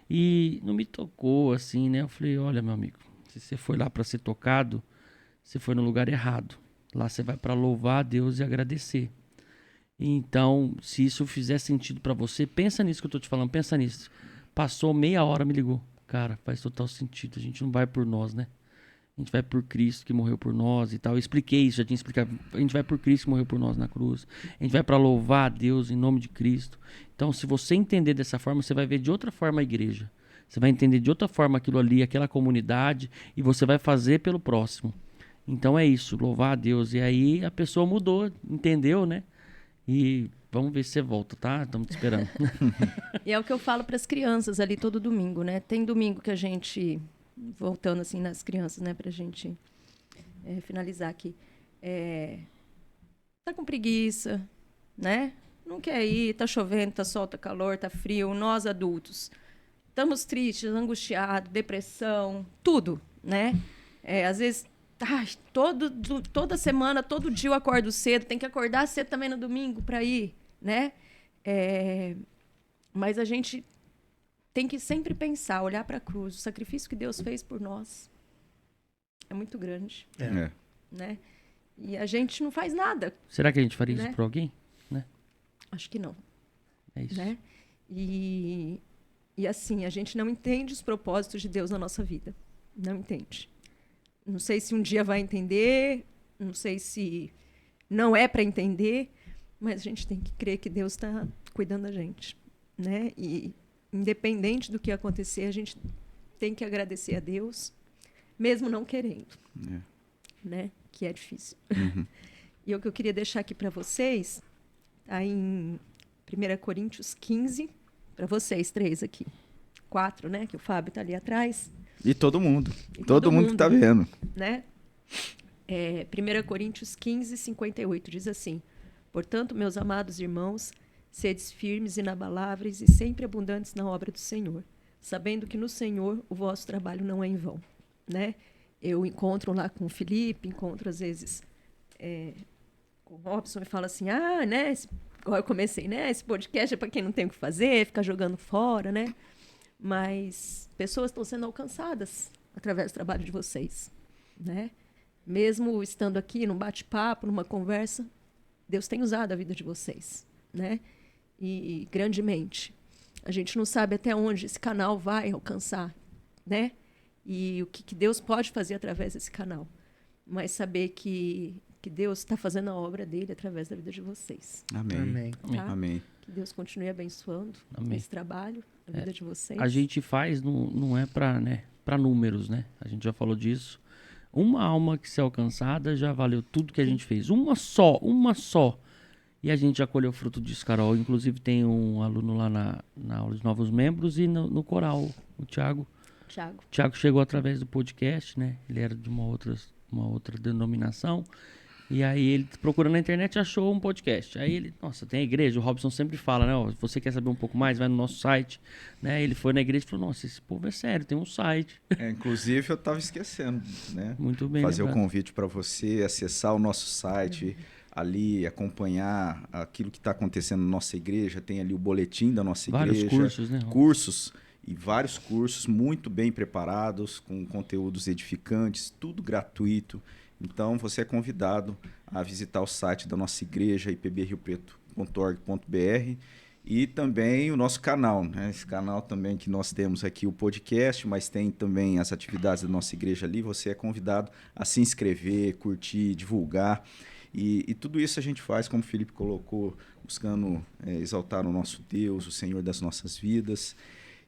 e não me tocou assim, né? Eu falei, olha, meu amigo, se você foi lá pra ser tocado, você foi no lugar errado. Lá você vai pra louvar a Deus e agradecer. Então, se isso fizer sentido pra você, pensa nisso que eu tô te falando, pensa nisso. Passou meia hora, me ligou. Cara, faz total sentido. A gente não vai por nós, né? A gente vai por Cristo que morreu por nós e tal. Eu expliquei isso, já tinha explicado. A gente vai por Cristo que morreu por nós na cruz. A gente vai para louvar a Deus em nome de Cristo. Então, se você entender dessa forma, você vai ver de outra forma a igreja. Você vai entender de outra forma aquilo ali, aquela comunidade, e você vai fazer pelo próximo. Então é isso, louvar a Deus. E aí a pessoa mudou, entendeu, né? E vamos ver se você volta, tá? Estamos te esperando. E é o que eu falo para as crianças ali todo domingo, né? Tem domingo que a gente, voltando assim nas crianças, né, para a gente finalizar aqui, tá com preguiça, né? Não quer ir, tá chovendo, tá sol, tá calor, tá frio. Nós adultos estamos tristes, angustiados, depressão, tudo, né? Às vezes, toda semana, todo dia eu acordo cedo, tem que acordar cedo também no domingo para ir, né? Mas a gente tem que sempre pensar, olhar para a cruz, o sacrifício que Deus fez por nós é muito grande, né? E a gente não faz nada. Será que a gente faria Né? isso por alguém? Né? Acho que não. É isso. Né? E assim, a gente não entende os propósitos de Deus na nossa vida. Não entende. Não sei se um dia vai entender, não sei se não é para entender, mas a gente tem que crer que Deus está cuidando da gente, né? E independente do que acontecer, a gente tem que agradecer a Deus, mesmo não querendo, né? Que é difícil. Uhum. E o que eu queria deixar aqui para vocês, tá em 1 Coríntios 15, para vocês três aqui. 4, né? Que o Fábio está ali atrás. E todo mundo. E Todo mundo que tá vendo. Né? 1 Coríntios 15, 58 diz assim: portanto, meus amados irmãos, sedes firmes e inabaláveis e sempre abundantes na obra do Senhor, sabendo que no Senhor o vosso trabalho não é em vão. Né? Eu encontro lá com o Felipe, encontro às vezes com o Robson e falo assim, né? Igual eu comecei, né? Esse podcast é para quem não tem o que fazer, ficar jogando fora, né? Mas pessoas estão sendo alcançadas através do trabalho de vocês, né? Mesmo estando aqui num bate-papo, numa conversa, Deus tem usado a vida de vocês, né? E grandemente. A gente não sabe até onde esse canal vai alcançar, né? E o que Deus pode fazer através desse canal. Mas saber que Deus está fazendo a obra dele através da vida de vocês. Amém. Tá? Amém. Que Deus continue abençoando esse trabalho, a vida de vocês. A gente faz, não é para números, né? A gente já falou disso. Uma alma que ser alcançada já valeu tudo que a gente fez. Uma só. E a gente já colheu fruto disso, Carol. Inclusive tem um aluno lá na aula de novos membros e no coral, o Thiago. O Thiago chegou através do podcast, né? Ele era de uma outra denominação. E aí ele procurando na internet achou um podcast. Aí ele, nossa, tem a igreja, o Robson sempre fala, né? Ó, se você quer saber um pouco mais, vai no nosso site. Né? Ele foi na igreja e falou, nossa, esse povo é sério, tem um site. Inclusive eu estava esquecendo, né? Muito bem. Fazer lembrado. o convite para você acessar o nosso site, ali acompanhar aquilo que está acontecendo na nossa igreja. Tem ali o boletim da nossa Vários igreja. cursos, né? Cursos e vários cursos muito bem preparados, com conteúdos edificantes, tudo gratuito. Então, você é convidado a visitar o site da nossa igreja, ipbriopreto.org.br, e também o nosso canal, né? Esse canal também que nós temos aqui, o podcast, mas tem também as atividades da nossa igreja ali. Você é convidado a se inscrever, curtir, divulgar. E tudo isso a gente faz, como o Felipe colocou, buscando exaltar o nosso Deus, o Senhor das nossas vidas.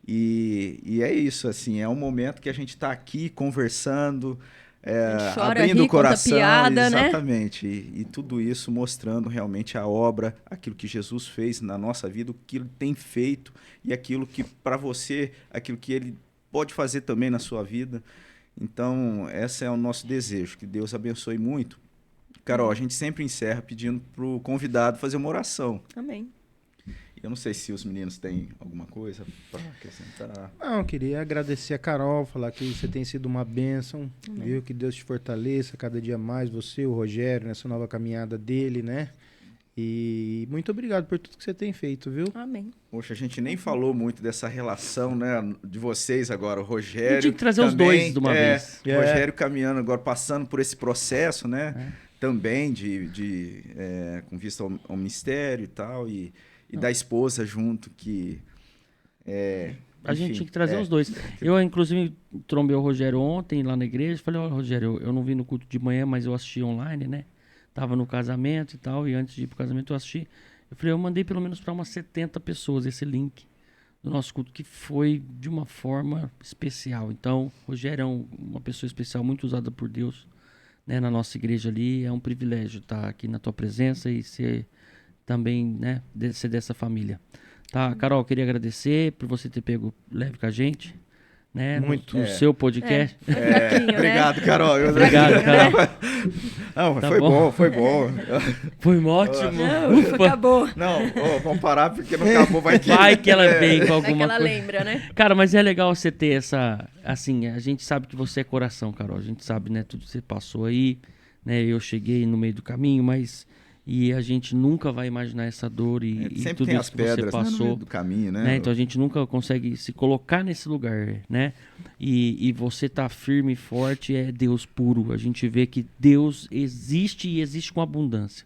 E é isso, assim, é um momento que a gente está aqui conversando, chora, abrindo ri, o coração, conta piada, exatamente, né? E tudo isso mostrando realmente a obra, aquilo que Jesus fez na nossa vida, o que ele tem feito e aquilo que para você, aquilo que ele pode fazer também na sua vida. Então, esse é o nosso desejo, que Deus abençoe muito. Carol, a gente sempre encerra pedindo para o convidado fazer uma oração. Amém. Eu não sei se os meninos têm alguma coisa para acrescentar. Não, eu queria agradecer a Carol, falar que você tem sido uma bênção, viu? Que Deus te fortaleça cada dia mais, você, o Rogério, nessa nova caminhada dele, né? E muito obrigado por tudo que você tem feito, viu? Amém. Poxa, a gente nem falou muito dessa relação, né, de vocês agora, o Rogério. Eu tinha que trazer os também, dois de uma vez. O Rogério caminhando agora, passando por esse processo, né? Também com vista ao ministério e tal, e da esposa junto, que A gente enfim, tinha que trazer os dois. Eu, inclusive, trombei o Rogério ontem lá na igreja. Falei, olha, Rogério, eu não vim no culto de manhã, mas eu assisti online, né? Tava no casamento e tal, e antes de ir pro casamento eu assisti. Eu falei, eu mandei pelo menos para umas 70 pessoas esse link do nosso culto, que foi de uma forma especial. Então, Rogério é uma pessoa especial, muito usada por Deus, né, na nossa igreja ali. É um privilégio estar aqui na tua presença e ser também, né, ser dessa família. Tá, Carol, queria agradecer por você ter pego leve com a gente, né, Muito. no seu podcast. Foi fraquinho, né? Obrigado, Carol. Obrigado, Carol. Não, Tá foi bom? bom, foi bom. Foi ótimo. Não, Ufa. acabou. Não, vamos parar porque não acabou, vai que... Vai que ela vem com Vai alguma que ela coisa. lembra, né? Cara, mas é legal você ter essa... Assim, a gente sabe que você é coração, Carol. A gente sabe, né? Tudo que você passou aí, né? Eu cheguei no meio do caminho, mas... E a gente nunca vai imaginar essa dor e Sempre tudo tem isso as que você pedras, né, no passou. meio do caminho, né? Né? Então a gente nunca consegue se colocar nesse lugar, né? E você tá firme e forte, é Deus puro. A gente vê que Deus existe e existe com abundância.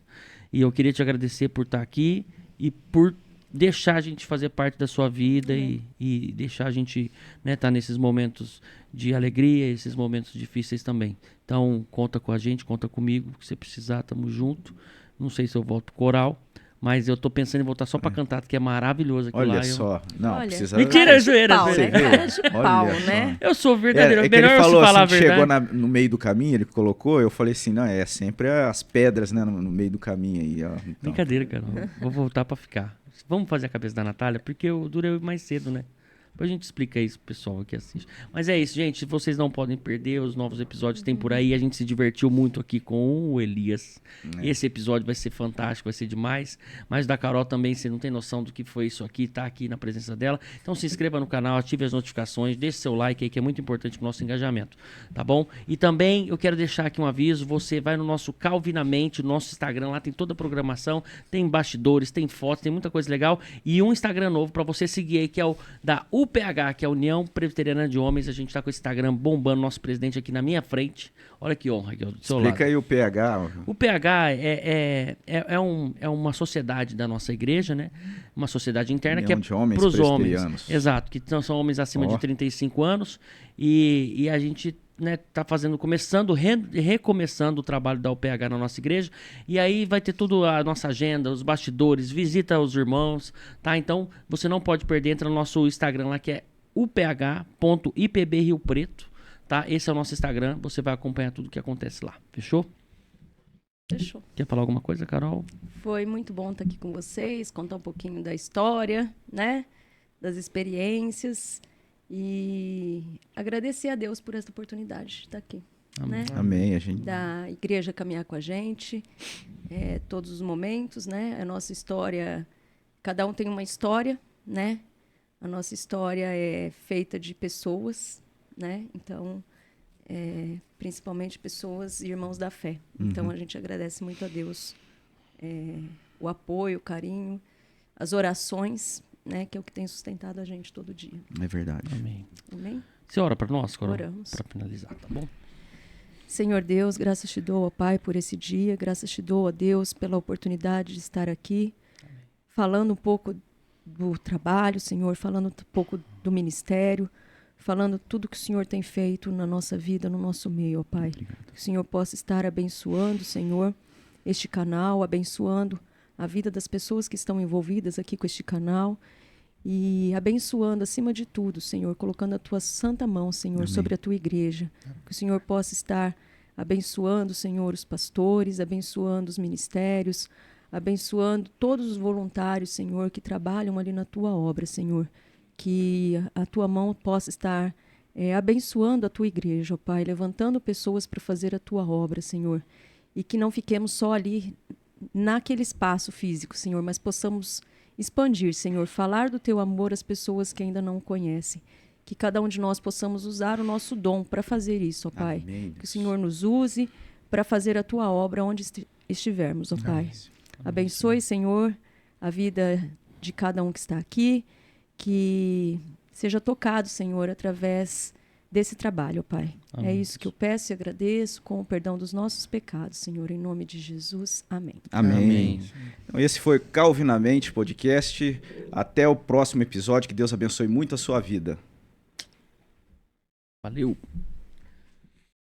E eu queria te agradecer por estar aqui e por deixar a gente fazer parte da sua vida e deixar a gente, né, tá nesses momentos de alegria, esses momentos difíceis também. Então conta com a gente, conta comigo, se você precisar, tamo junto. Não sei se eu volto pro coral, mas eu tô pensando em voltar só pra cantar, que é maravilhoso aquilo lá. Olha só. Não, Olha. precisa... Mentira, Cara de zoeira, pau, zoeira. né? Cara de Olha pau, só. né? Eu sou verdadeiro. É que Melhor ele eu falou se falar assim, a verdade. chegou no meio do caminho, ele colocou, eu falei assim, não, é sempre as pedras, né, no meio do caminho aí, ó. Então, Brincadeira, cara. Vou voltar pra ficar. Vamos fazer a cabeça da Natália, porque eu durei mais cedo, né? Depois a gente explica isso pro pessoal que assiste. Mas é isso, gente. Vocês não podem perder. Os novos episódios tem por aí. A gente se divertiu muito aqui com o Elias. Esse episódio vai ser fantástico, vai ser demais. Mas da Carol também, você não tem noção do que foi isso aqui, tá aqui na presença dela. Então se inscreva no canal, ative as notificações, deixe seu like aí, que é muito importante pro nosso engajamento. Tá bom? E também eu quero deixar aqui um aviso. Você vai no nosso Calvinamente, no nosso Instagram. Lá tem toda a programação. Tem bastidores, tem fotos, tem muita coisa legal. E um Instagram novo pra você seguir aí, que é o da UPH, que é a União Presbiteriana de Homens. A gente tá com esse Instagram bombando, nosso presidente aqui na minha frente. Olha que honra aqui, ó, do seu lado. explica aí o pH. O PH é uma sociedade da nossa igreja, né? Uma sociedade interna União que é de homens para os homens. presbiterianos. Exato, que são homens acima Ó. de 35 anos. E a gente, né, tá recomeçando o trabalho da UPH na nossa igreja. E aí vai ter tudo a nossa agenda, os bastidores, visita os irmãos, tá? Então você não pode perder, entra no nosso Instagram lá, que é uph.ipb Rio Preto, tá? Esse é o nosso Instagram, você vai acompanhar tudo que acontece lá, fechou? Fechou. Quer falar alguma coisa, Carol? Foi muito bom estar aqui com vocês, contar um pouquinho da história, né? Das experiências. E agradecer a Deus por essa oportunidade de estar aqui. Amém. Né? Amém, a gente... Da igreja caminhar com a gente, todos os momentos, né? A nossa história, cada um tem uma história, né? A nossa história é feita de pessoas, né? Então, principalmente pessoas e irmãos da fé. Então, a gente agradece muito a Deus o apoio, o carinho, as orações, né? Que é o que tem sustentado a gente todo dia. É verdade. Amém. Amém? Você ora para nós, Carol? Oramos. Para finalizar, tá bom? Senhor Deus, graças te dou, ó Pai, por esse dia. Graças te dou, ó Deus, pela oportunidade de estar aqui, falando um pouco do trabalho, Senhor, falando um pouco do ministério, falando tudo que o Senhor tem feito na nossa vida, no nosso meio, ó Pai. Obrigado. Que o Senhor possa estar abençoando, Senhor, este canal, abençoando a vida das pessoas que estão envolvidas aqui com este canal e abençoando, acima de tudo, Senhor, colocando a Tua santa mão, Senhor, Amém. sobre a Tua igreja. Que o Senhor possa estar abençoando, Senhor, os pastores, abençoando os ministérios, abençoando todos os voluntários, Senhor, que trabalham ali na Tua obra, Senhor. Que a Tua mão possa estar abençoando a tua igreja, ó Pai, levantando pessoas para fazer a tua obra, Senhor. E que não fiquemos só ali naquele espaço físico, Senhor, mas possamos expandir, Senhor, falar do teu amor às pessoas que ainda não o conhecem. Que cada um de nós possamos usar o nosso dom para fazer isso, ó Pai. Amém, Que o Senhor nos use para fazer a tua obra onde estivermos, ó Pai. Abençoe, Senhor, a vida de cada um que está aqui, que seja tocado, Senhor, através desse trabalho, ó Pai. Amém. É isso que eu peço e agradeço, com o perdão dos nossos pecados, Senhor, em nome de Jesus. Amém. Amém. Então, esse foi Calvinamente Podcast. Até o próximo episódio. Que Deus abençoe muito a sua vida. Valeu.